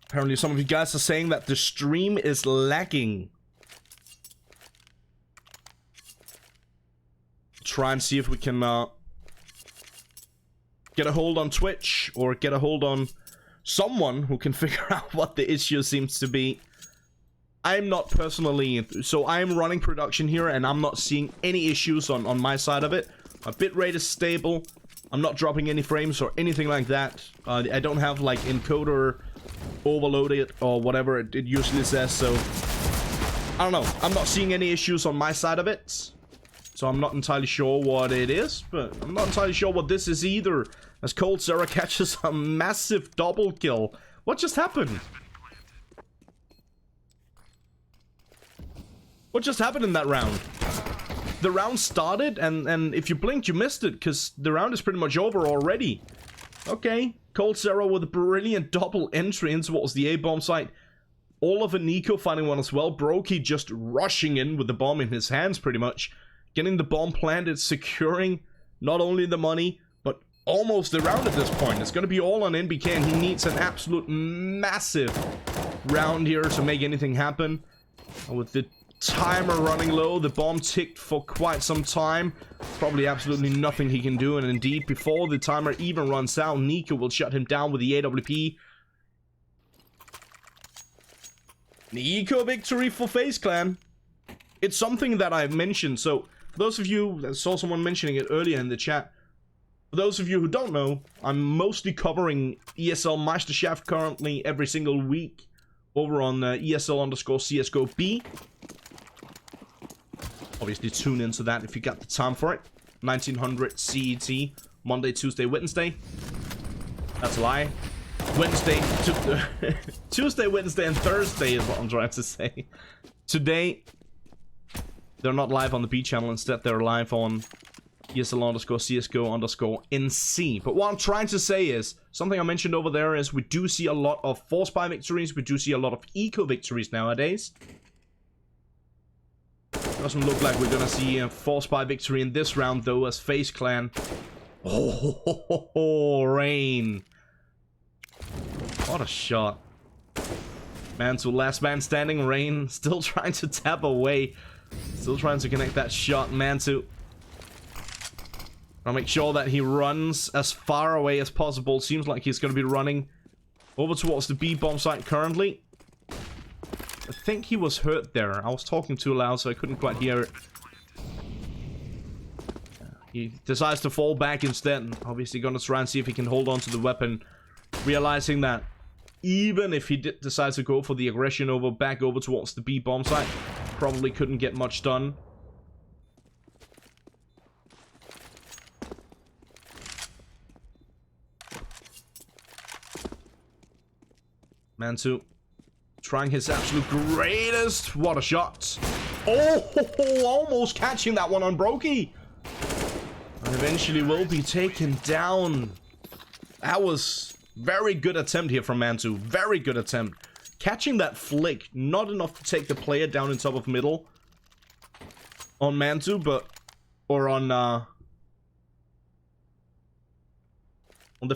Apparently some of you guys are saying that the stream is lagging. Try and see if we can get a hold on Twitch or get a hold on someone who can figure out what the issue seems to be. I'm not personally, so I'm running production here and I'm not seeing any issues on my side of it. My bitrate is stable. I'm not dropping any frames or anything like that. I don't have like encoder overloaded or whatever it usually says, so I don't know. I'm not seeing any issues on my side of it. So I'm not entirely sure what it is, but I'm not entirely sure what this is either. As Cold Sarah catches a massive double kill. What just happened? What just happened in that round? The round started, and if you blinked, you missed it, because the round is pretty much over already. Okay, Cold Sarah with a brilliant double entry in towards the A-bomb site. Olaf and Nico finding one as well. Brokey just rushing in with the bomb in his hands, pretty much. Getting the bomb planted, securing not only the money, but almost the round at this point. It's going to be all on NBK, and he needs an absolute massive round here to make anything happen. And with the timer running low, the bomb ticked for quite some time. Probably absolutely nothing he can do, and indeed, before the timer even runs out, Nico will shut him down with the AWP. Nico victory for FaZe Clan. It's something that I've mentioned, so for those of you that saw someone mentioning it earlier in the chat, for those of you who don't know, I'm mostly covering ESL Meisterschaft currently every single week over on ESL_CSGO B. Obviously tune into that if you got the time for it. 1900 CET, Monday, Tuesday, Wednesday. That's a lie. Wednesday, Tuesday, Wednesday, and Thursday is what I'm trying to say. Today, they're not live on the B channel. Instead, they're live on ESL_CSGO_NC. But what I'm trying to say is, something I mentioned over there is we do see a lot of Force Buy victories. We do see a lot of Eco victories nowadays. Doesn't look like we're gonna see a Force Buy victory in this round, though, as FaZe Clan. Oh, Rain. What a shot. Man to last man standing. Rain still trying to tap away. Still trying to connect that shot. Mantu. I'll make sure that he runs as far away as possible. Seems like he's going to be running over towards the B bomb site currently. I think he was hurt there. I was talking too loud, so I couldn't quite hear it. He decides to fall back instead. Obviously going to try and see if he can hold on to the weapon. Realizing that even if he decides to go for the aggression back over towards the B bomb site, probably couldn't get much done. Mantu trying his absolute greatest. What a shot. Oh, almost catching that one on Brokey. And eventually will be taken down. That was very good attempt here from Mantu. Very good attempt. Catching that flick. Not enough to take the player down in top of middle on Mantu, but... Or on the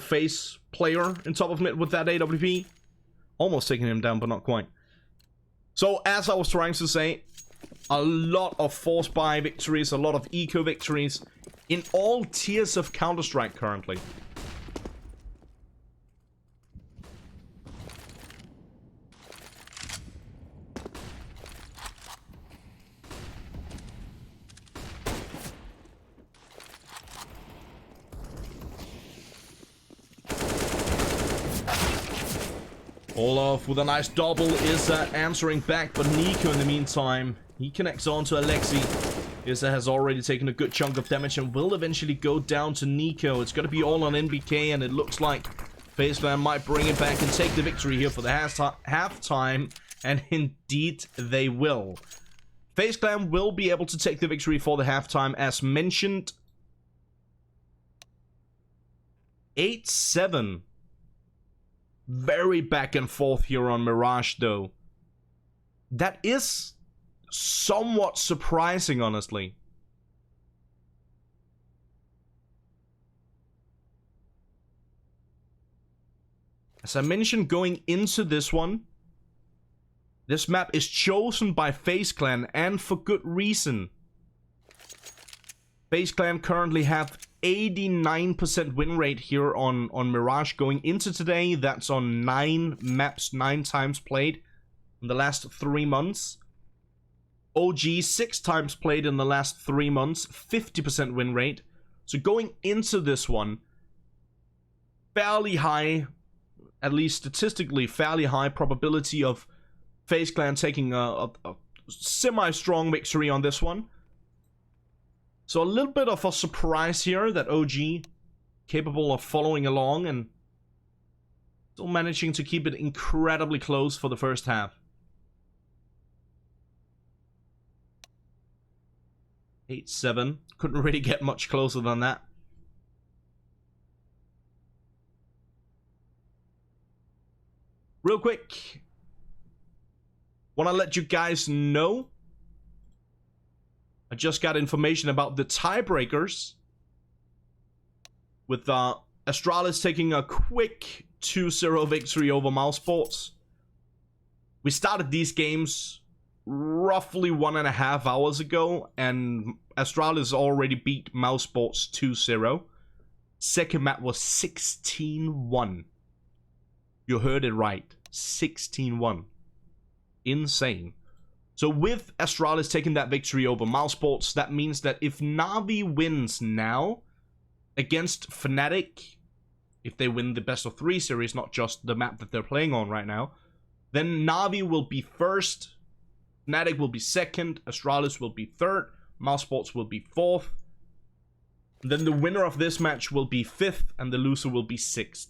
FaZe player in top of mid with that AWP. Almost taking him down, but not quite. So, as I was trying to say, a lot of Force Buy victories, a lot of Eco victories in all tiers of Counter-Strike currently. Olaf with a nice double is answering back, but Nico in the meantime, he connects on to Alexi. Issa has already taken a good chunk of damage and will eventually go down to Nico. It's going to be all on NBK, and it looks like FaZe Clan might bring it back and take the victory here for the halftime, and indeed they will. FaZe Clan will be able to take the victory for the halftime, as mentioned. 8-7. Very back and forth here on Mirage, though. That is somewhat surprising, honestly. As I mentioned going into this one, this map is chosen by FaZe Clan, and for good reason. FaZe Clan currently have 89% win rate here on Mirage going into today. That's on 9 maps, 9 times played in the last 3 months. OG 6 times played in the last 3 months, 50% win rate. So going into this one, fairly high, at least statistically, fairly high probability of FaZe Clan taking a semi-strong victory on this one. So a little bit of a surprise here that OG capable of following along and still managing to keep it incredibly close for the first half. 8-7. Couldn't really get much closer than that. Real quick, want to let you guys know, I just got information about the tiebreakers, with Astralis taking a quick 2-0 victory over Mousesports. We started these games roughly 1.5 hours ago, and Astralis already beat Mousesports 2-0. Second map was 16-1. You heard it right. 16-1. Insane. So with Astralis taking that victory over Mousesports, that means that if Na'Vi wins now against Fnatic, if they win the best of 3 series, not just the map that they're playing on right now, then Na'Vi will be first, Fnatic will be second, Astralis will be third, Mousesports will be fourth. Then the winner of this match will be 5th, and the loser will be 6th.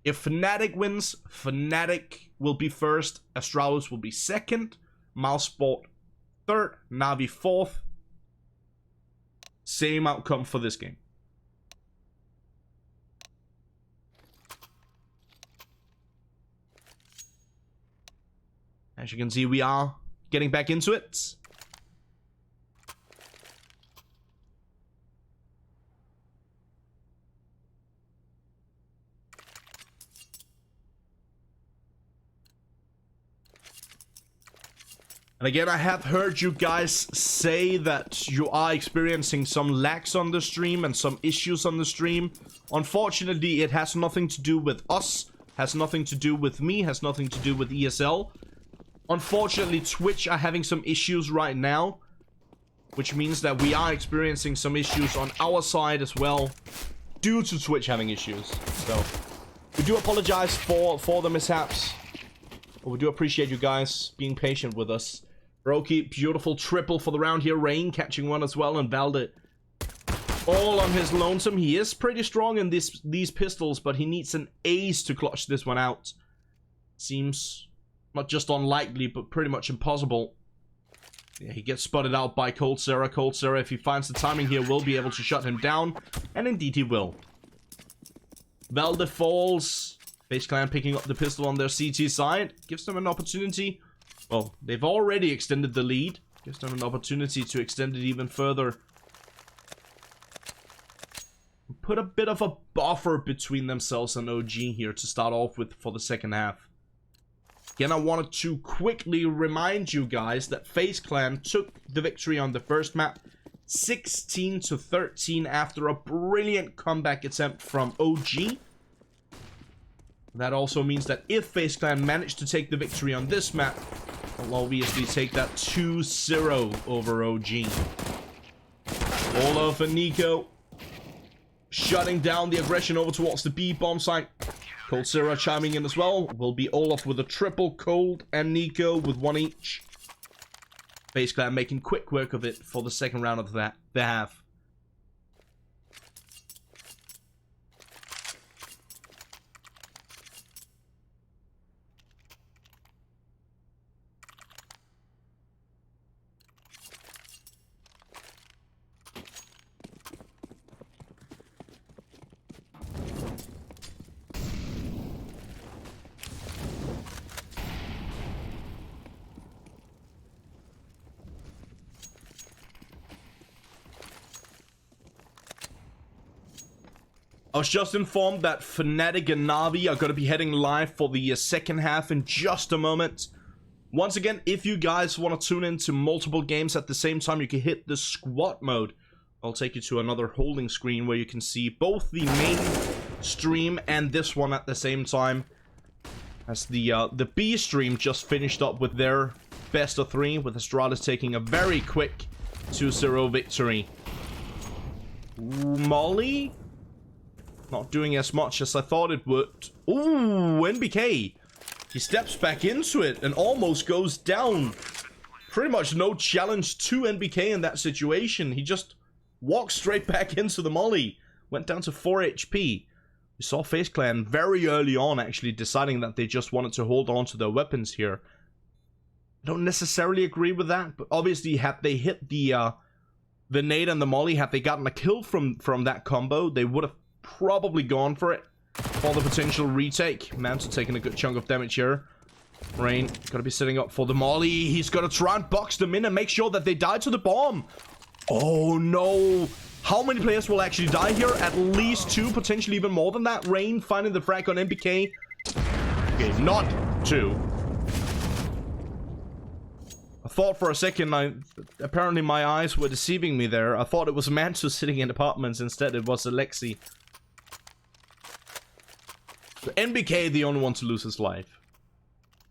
If Fnatic wins, Fnatic will be first, Astralis will be second, Mousesport third, Na'Vi fourth. Same outcome for this game. As you can see, we are getting back into it. And again, I have heard you guys say that you are experiencing some lags on the stream and some issues on the stream. Unfortunately, it has nothing to do with us, has nothing to do with me, has nothing to do with ESL. Unfortunately, Twitch are having some issues right now, which means that we are experiencing some issues on our side as well, due to Twitch having issues. So, we do apologize for the mishaps, but we do appreciate you guys being patient with us. Roki, beautiful triple for the round here. Rain catching one as well, and Valde all on his lonesome. He is pretty strong in these pistols, but he needs an ace to clutch this one out. Seems not just unlikely, but pretty much impossible. Yeah, he gets spotted out by coldzera. coldzera, if he finds the timing here, will be able to shut him down, and indeed he will. Valde falls. FaZe Clan picking up the pistol on their CT side. Gives them an opportunity. Well, they've already extended the lead. Gives them an opportunity to extend it even further. Put a bit of a buffer between themselves and OG here to start off with for the second half. Again, I wanted to quickly remind you guys that FaZe Clan took the victory on the first map 16-13 after a brilliant comeback attempt from OG. That also means that if FaZe Clan managed to take the victory on this map, they'll obviously take that 2-0 over OG. Olaf and Nico shutting down the aggression over towards the B bomb site. coldzera chiming in as well. Will be Olaf with a triple, Cold and Nico with one each. FaZe Clan making quick work of it for the second round of the half. I was just informed that Fnatic and Na'Vi are going to be heading live for the second half in just a moment. Once again, if you guys want to tune into multiple games at the same time, you can hit the squad mode. I'll take you to another holding screen where you can see both the main stream and this one at the same time. As the B stream just finished up with their best of 3, with Astralis taking a very quick 2-0 victory. Molly not doing as much as I thought it would. Ooh, NBK. He steps back into it and almost goes down. Pretty much no challenge to NBK in that situation. He just walked straight back into the molly. Went down to 4 HP. We saw FaZe Clan very early on actually deciding that they just wanted to hold on to their weapons here. I don't necessarily agree with that, but obviously had they hit the nade and the molly, had they gotten a kill from that combo, they would have probably gone for it for the potential retake. Manta taking a good chunk of damage here. Rain gotta be setting up for the molly. He's gotta try and box them in and make sure that they die to the bomb. Oh no. How many players will actually die here? At least 2, potentially even more than that. Rain finding the frag on NBK. Okay, not 2. I thought for a second, apparently my eyes were deceiving me there. I thought it was Manta sitting in apartments. Instead, it was Alexi. So NBK, the only one to lose his life.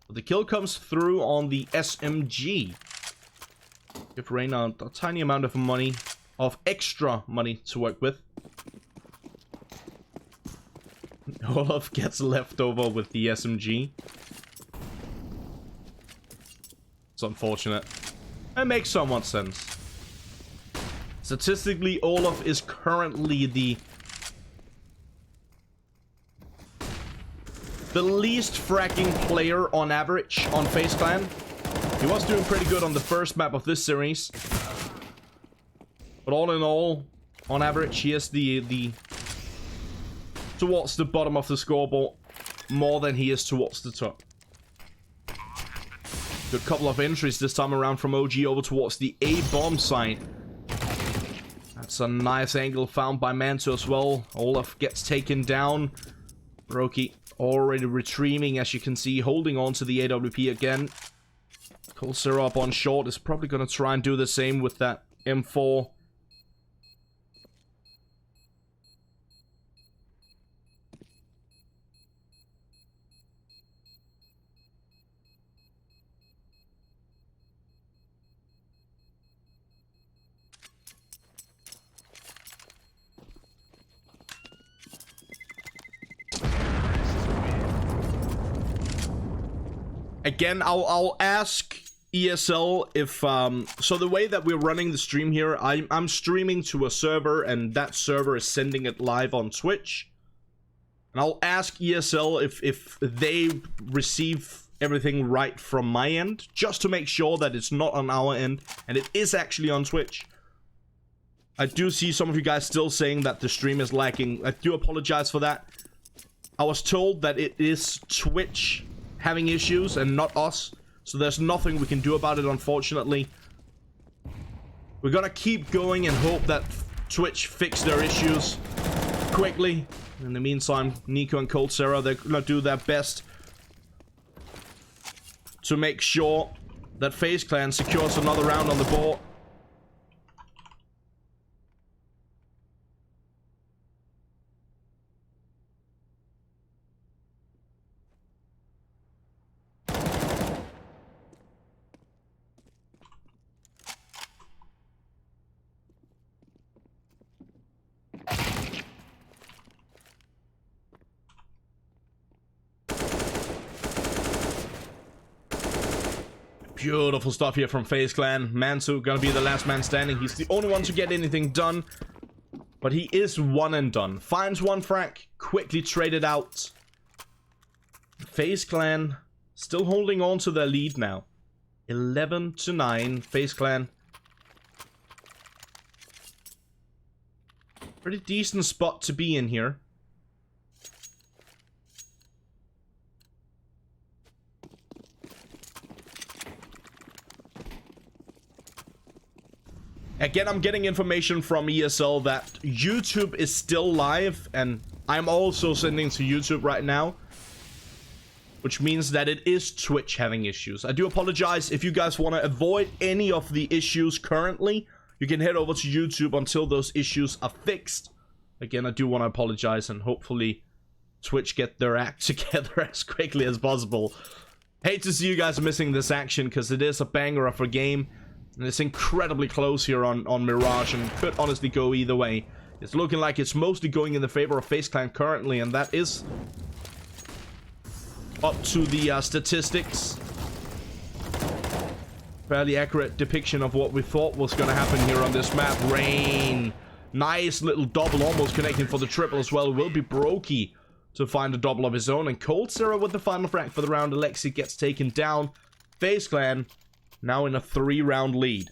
But the kill comes through on the SMG. Give Rain a tiny amount of money, of extra money to work with. Olaf gets left over with the SMG. It's unfortunate. It makes somewhat sense. Statistically, Olaf is currently the the least fracking player on average on FaZe Clan. He was doing pretty good on the first map of this series. But all in all, on average, he is the towards the bottom of the scoreboard more than he is towards the top. Good couple of entries this time around from OG over towards the A-bomb side. That's a nice angle found by Manto as well. Olaf gets taken down. Roki already retrieving, as you can see, holding on to the AWP again. Coldzera up on short is probably going to try and do the same with that M4. Again, I'll ask ESL if so the way that we're running the stream here, I'm streaming to a server and that server is sending it live on Twitch. And I'll ask ESL if they receive everything right from my end, just to make sure that it's not on our end and it is actually on Twitch. I do see some of you guys still saying that the stream is lacking. I do apologize for that. I was told that it is Twitch having issues and not us, so there's nothing we can do about it, unfortunately. We're gonna keep going and hope that Twitch fix their issues quickly. In the meantime, Nico and Coldzera, they're gonna do their best to make sure that FaZe Clan secures another round on the board. Beautiful stuff here from FaZe Clan. Mansu gonna be the last man standing. He's the only one to get anything done. But he is one and done. Finds one frag, quickly traded out. FaZe Clan still holding on to their lead now. 11-9. FaZe Clan. Pretty decent spot to be in here. Again, I'm getting information from ESL that YouTube is still live, and I'm also sending to YouTube right now, which means that it is Twitch having issues. I do apologize. If you guys want to avoid any of the issues currently, you can head over to YouTube until those issues are fixed. Again, I do want to apologize, and hopefully Twitch get their act together as quickly as possible. Hate to see you guys missing this action, because it is a banger of a game. And it's incredibly close here on Mirage, and could honestly go either way. It's looking like it's mostly going in the favor of FaZe Clan currently, and that is up to the statistics. Fairly accurate depiction of what we thought was going to happen here on this map. Rain. Nice little double, almost connecting for the triple as well. Will be Brokey to find a double of his own. And Coldzera with the final frag for the round. Alexi gets taken down. FaZe Clan now in a 3-round lead.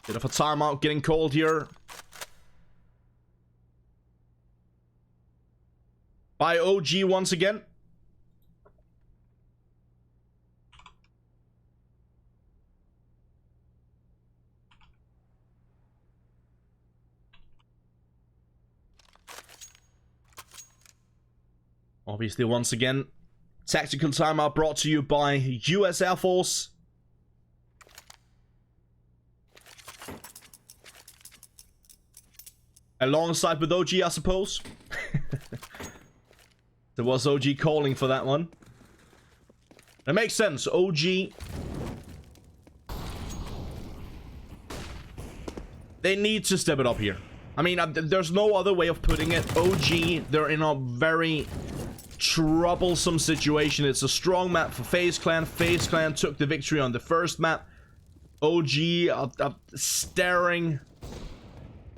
Bit of a timeout getting called here by OG once again. Obviously, once again, tactical timeout brought to you by US Air Force. Alongside with OG, I suppose. There was OG calling for that one. That makes sense. OG. They need to step it up here. I mean, there's no other way of putting it. OG, they're in a very troublesome situation. It's a strong map for FaZe Clan. FaZe Clan took the victory on the first map. OG staring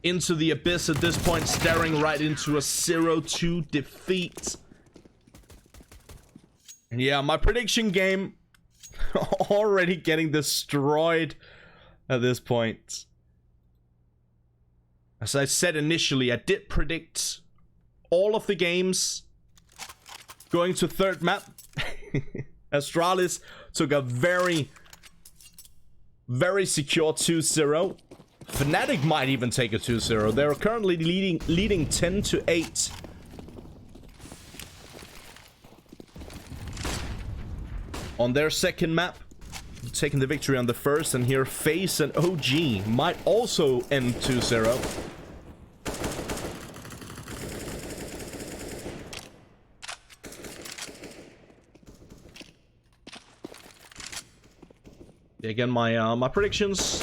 into the abyss at this point, staring right into a 0-2 defeat. And yeah, my prediction game already getting destroyed at this point. As I said initially, I did predict all of the games going to third map. Astralis took a very secure 2-0. Fnatic might even take a 2-0. They're currently leading 10-8. On their second map, taking the victory on the first, and here FaZe and OG might also end 2-0. Again, my predictions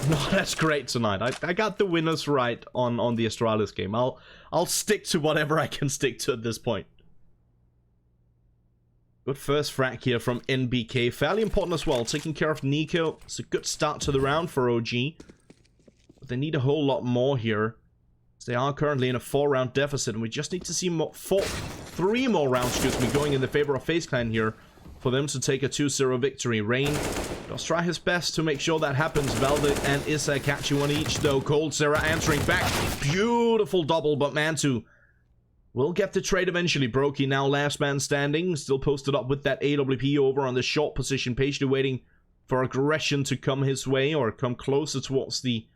not as great tonight. I got the winners right on the Astralis game. I'll stick to whatever I can stick to at this point. Good first frag here from NBK. Fairly important as well. Taking care of Nico. It's a good start to the round for OG. But they need a whole lot more here. They are currently in a 4-round deficit, and we just need to see 3 more rounds, going in the favor of FaZe Clan here for them to take a 2-0 victory. Rain does try his best to make sure that happens. Valde and Issa catching one each, though. Cold Sarah answering back. Beautiful double, but Mantu will get the trade eventually. Brokey now last man standing, still posted up with that AWP over on the short position, patiently waiting for aggression to come his way or come closer towards the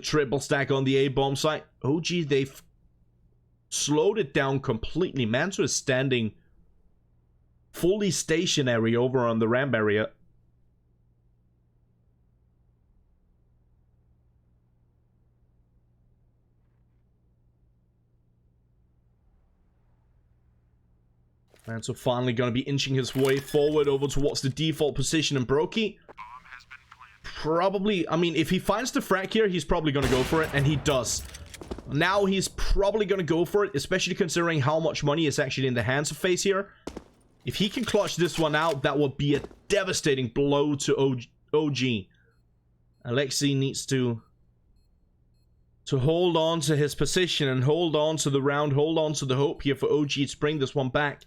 triple stack on the A-bomb site. OG, they've slowed it down completely. Mantu is standing fully stationary over on the ramp area. And so finally going to be inching his way forward over towards the default position. And Brokey probably, I mean, if he finds the frag here, he's probably going to go for it. And he does. Now he's probably going to go for it, especially considering how much money is actually in the hands of FaZe here. If he can clutch this one out, that would be a devastating blow to OG. Alexi needs to hold on to his position and hold on to the round, hold on to the hope here for OG to bring this one back.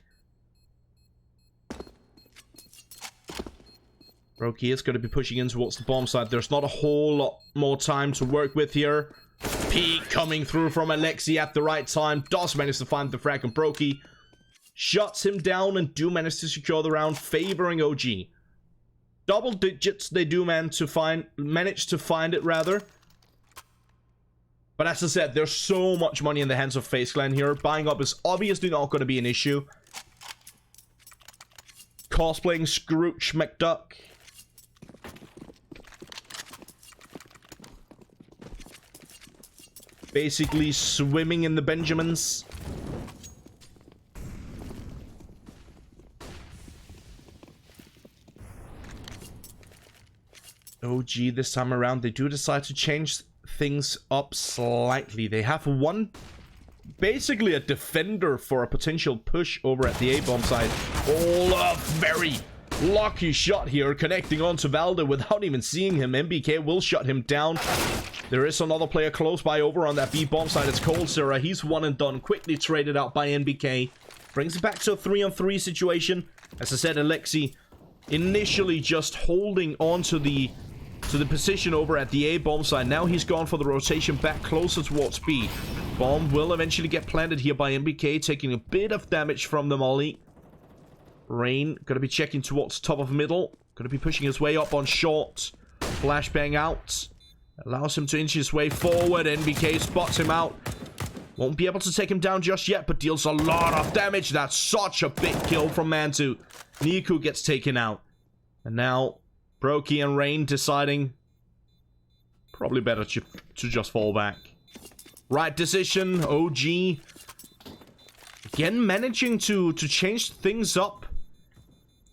Brokey is going to be pushing in towards the bomb site. There's not a whole lot more time to work with here. Peek coming through from Alexi at the right time. Does manage to find the frag, and Brokey shuts him down and do manage to secure the round, favoring OG. Double digits they do manage to find it rather. But as I said, there's so much money in the hands of FaZe Clan here. Buying up is obviously not going to be an issue. Cosplaying Scrooge McDuck. Basically swimming in the Benjamins. OG this time around, they do decide to change things up slightly. They have basically a defender for a potential push over at the A-bomb side. Oh, a very lucky shot here, connecting onto Valde without even seeing him. MBK will shut him down. There is another player close by over on that B-bomb side. It's Cold Sarah. He's one and done. Quickly traded out by NBK. Brings it back to a 3-on-3 situation. As I said, Alexi initially just holding on to the position over at the A-bomb side. Now he's gone for the rotation back closer towards B. Bomb will eventually get planted here by MBK, taking a bit of damage from the molly. Rain going to be checking towards top of middle. Going to be pushing his way up on short. Flashbang out. Allows him to inch his way forward. NBK spots him out. Won't be able to take him down just yet, but deals a lot of damage. That's such a big kill from Mantu. Niku gets taken out. And now Brokey and Rain deciding probably better to just fall back. Right decision. OG again managing to change things up.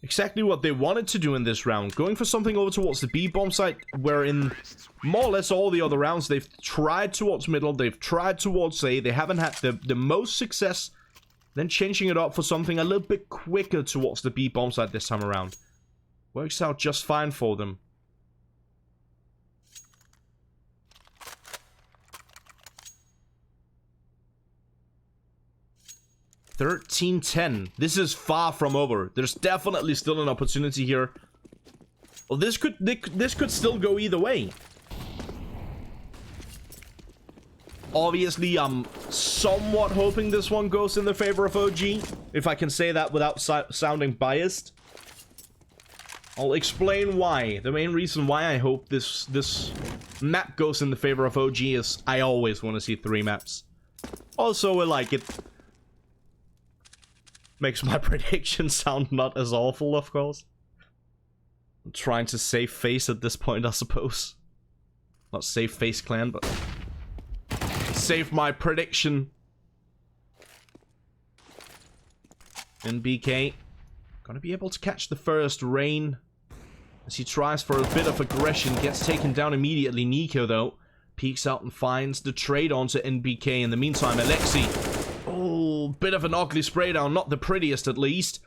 exactly what they wanted to do in this round. Going for something over towards the B-bomb site, where in more or less all the other rounds, they've tried towards middle, they've tried towards A, they haven't had the most success, then changing it up for something a little bit quicker towards the B-bomb site this time around. Works out just fine for them. $13-10. This is far from over. There's definitely still an opportunity here. Well, this could still go either way. Obviously, I'm somewhat hoping this one goes in the favor of OG, if I can say that without sounding biased. I'll explain why. The main reason why I hope this map goes in the favor of OG is I always want to see 3 maps. Also, like, it makes my prediction sound not as awful, of course. I'm trying to save FaZe at this point, I suppose. Not save FaZe Clan, but save my prediction. NBK gonna be able to catch the first Rain as he tries for a bit of aggression. Gets taken down immediately. Nico, though, peeks out and finds the trade onto NBK. In the meantime, Alexi, oh, bit of an ugly spray down. Not the prettiest, at least.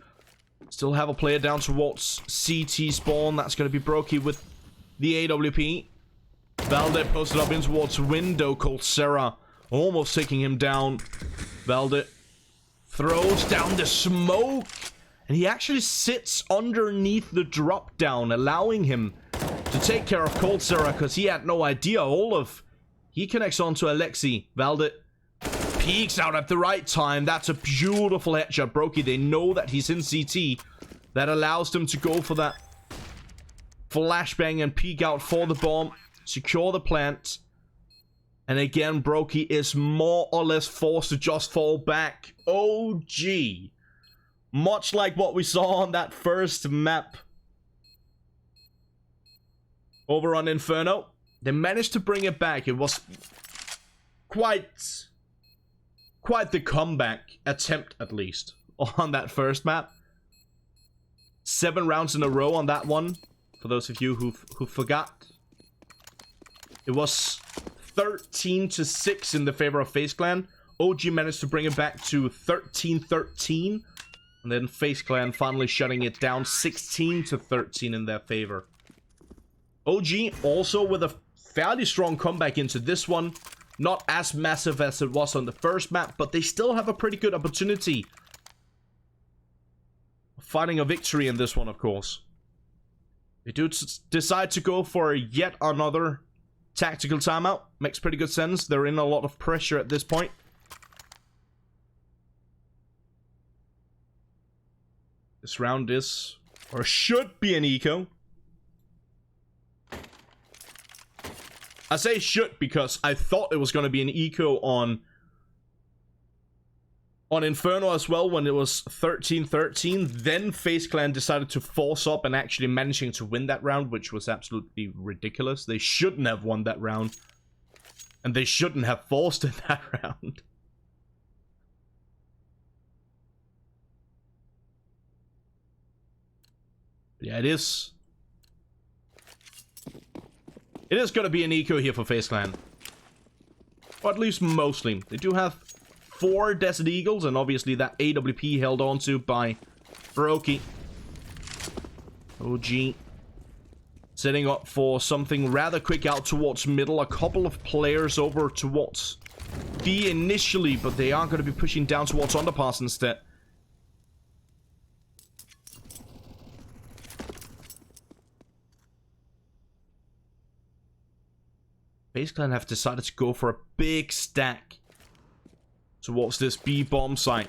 Still have a player down towards CT spawn. That's going to be Brokey with the AWP. Valde posted up in towards window. Called Sarah, almost taking him down. Valde throws down the smoke, and he actually sits underneath the drop down, allowing him to take care of Cold Sarah, because he had no idea. He connects onto Alexi. Valde peeks out at the right time. That's a beautiful headshot. Brokey, they know that he's in CT. That allows them to go for that flashbang and peek out for the bomb. Secure the plant. And again, Brokey is more or less forced to just fall back. OG. Much like what we saw on that first map over on Inferno. They managed to bring it back. It was quite the comeback attempt, at least, on that first map. 7 rounds in a row on that one, for those of you who forgot. It was 13-6 in the favor of FaZe Clan. OG managed to bring it back to 13-13. And then FaZe Clan finally shutting it down 16-13 in their favor. OG also with a fairly strong comeback into this one. Not as massive as it was on the first map, but they still have a pretty good opportunity of finding a victory in this one, of course. They do decide to go for yet another tactical timeout. Makes pretty good sense. They're in a lot of pressure at this point. This round is, or should be, an eco. I say should because I thought it was going to be an eco on Inferno as well when it was 13-13. Then FaZe Clan decided to force up and actually managing to win that round, which was absolutely ridiculous. They shouldn't have won that round. And they shouldn't have forced in that round. Yeah, it is. It is going to be an eco here for FaZe Clan. Or at least mostly. They do have 4 Desert Eagles, and obviously that AWP held onto by Brokey. OG setting up for something rather quick out towards middle. A couple of players over towards B initially, but they are going to be pushing down towards underpass instead. FaZe Clan have decided to go for a big stack towards this B bomb site.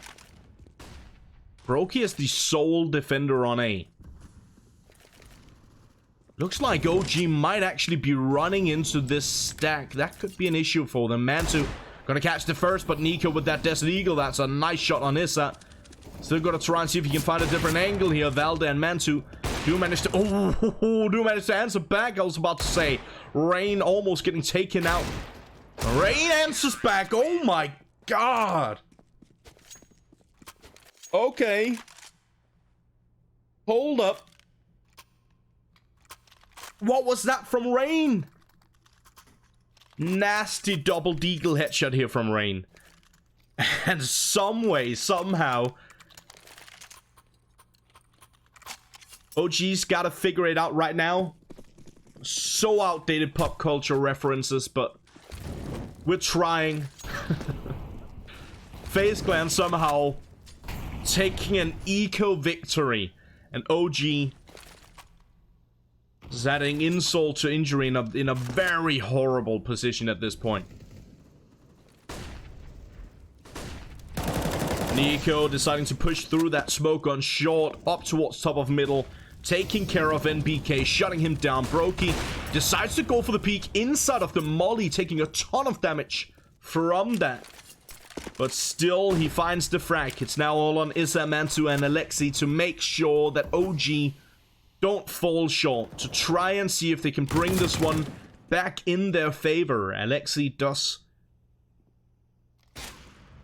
Brokey is the sole defender on A. Looks like OG might actually be running into this stack. That could be an issue for them. Mantu gonna catch the first, but Nico with that Desert Eagle. That's a nice shot on Issa. Still gonna try and see if he can find a different angle here. Valde and Mantu do manage to answer back. I was about to say Rain almost getting taken out. Rain answers back. Oh my god. Okay. Hold up. What was that from Rain? Nasty double deagle headshot here from Rain. And some way, somehow, OG's gotta figure it out right now. So outdated pop culture references, but we're trying. FaZe Clan somehow taking an eco victory. And OG is adding insult to injury in a very horrible position at this point. Nico deciding to push through that smoke on short, up towards top of middle, taking care of NBK, shutting him down. Brokey decides to go for the peek inside of the molly, taking a ton of damage from that. But still, he finds the frag. It's now all on Mantu and Alexi to make sure that OG don't fall short, to try and see if they can bring this one back in their favor. Alexi does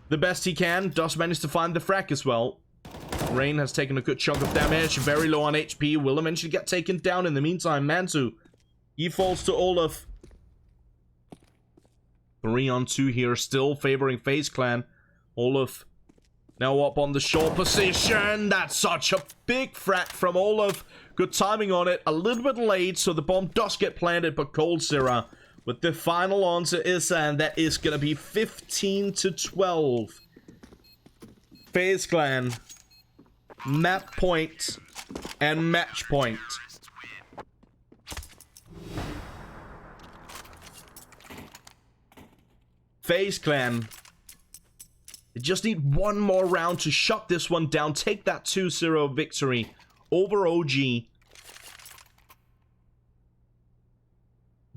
the best he can, does manage to find the frag as well. Rain has taken a good chunk of damage, very low on HP, will eventually get taken down. In the meantime, Mantu, he falls to Olaf. 3-on-2 here, still favoring FaZe Clan. Olaf now up on the short position. That's such a big frag from Olaf. Good timing on it, a little bit late, so the bomb does get planted, but Coldzera with the final answer is, and that is gonna be 15-12. FaZe Clan, map point and match point. FaZe Clan, they just need one more round to shut this one down, take that 2-0 victory over OG.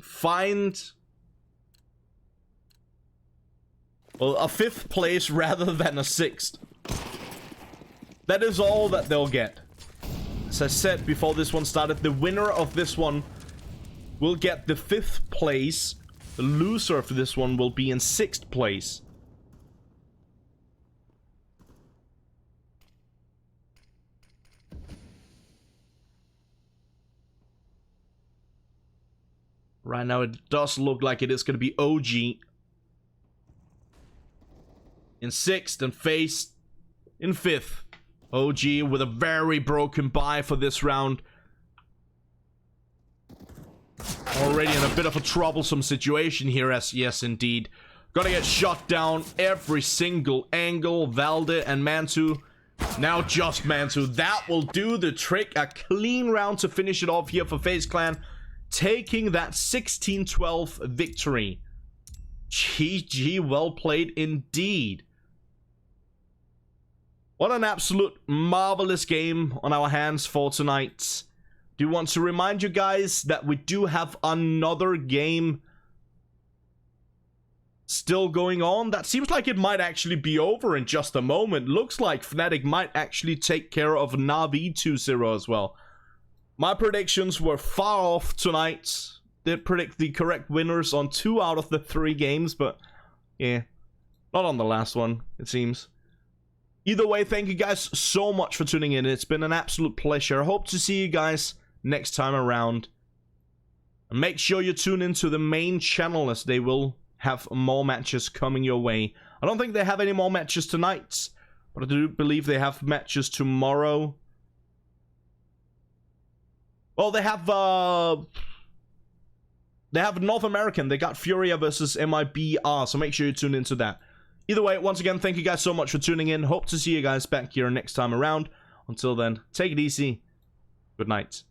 Find, well, a 5th place rather than a 6th. That is all that they'll get. As I said before this one started, the winner of this one will get the 5th place. The loser of this one will be in 6th place. Right now, it does look like it is going to be OG in 6th and FaZe in 5th. OG with a very broken bye for this round. Already in a bit of a troublesome situation here, as yes, indeed. Gonna get shot down every single angle. Valde and Mantu. Now just Mantu. That will do the trick. A clean round to finish it off here for FaZe Clan. Taking that 16-12 victory. GG, well played indeed. What an absolute marvelous game on our hands for tonight. Do want to remind you guys that we do have another game still going on. That seems like it might actually be over in just a moment. Looks like Fnatic might actually take care of Na'Vi 2-0 as well. My predictions were far off tonight. Did predict the correct winners on 2 out of the 3 games, but yeah, not on the last one, it seems. Either way, thank you guys so much for tuning in. It's been an absolute pleasure. Hope to see you guys next time around. And make sure you tune into the main channel, as they will have more matches coming your way. I don't think they have any more matches tonight, but I do believe they have matches tomorrow. Well, they have North American. They got Furia versus MIBR, so make sure you tune into that. Either way, once again, thank you guys so much for tuning in. Hope to see you guys back here next time around. Until then, take it easy. Good night.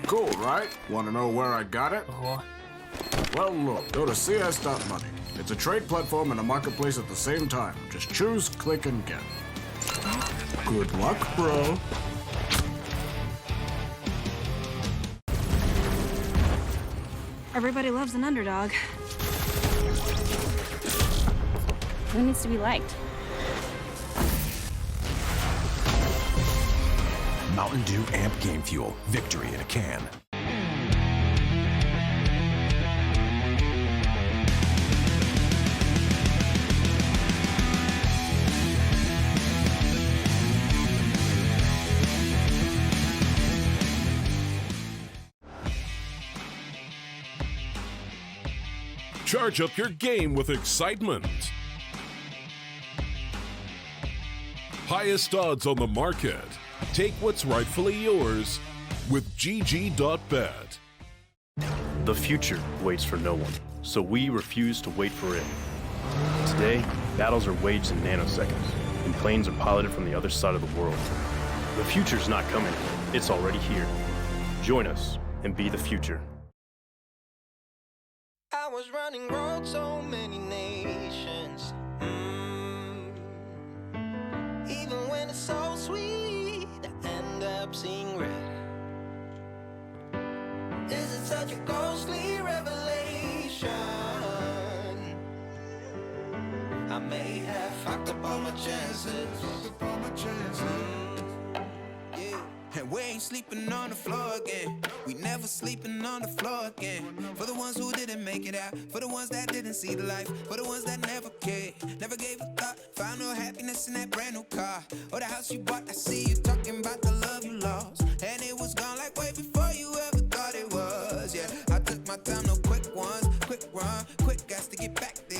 Cool, right? Want to know where I got it? Well, look, go to CS.money. It's a trade platform and a marketplace at the same time. Just choose, click, and get. Good luck, bro. Everybody loves an underdog. Who needs to be liked? Mountain Dew Amp Game Fuel. Victory in a can. Charge up your game with excitement. Highest odds on the market. Take what's rightfully yours with GG.bet. The future waits for no one, so we refuse to wait for it. Today, battles are waged in nanoseconds, and planes are piloted from the other side of the world. The future's not coming, it's already here. Join us and be the future. I was running road so many nations. Even when it's so sweet, I end up seeing red. Is it such a ghostly revelation? I may have fucked up all my chances. And we ain't sleeping on the floor again. We never sleeping on the floor again. For the ones who didn't make it out, for the ones that didn't see the life, for the ones that never cared, never gave a thought, found no happiness in that brand new car or the house you bought. I see you talking about the love you lost, and it was gone like way before you ever thought it was. Yeah, I took my time, no quick ones, quick run, quick gas to get back there.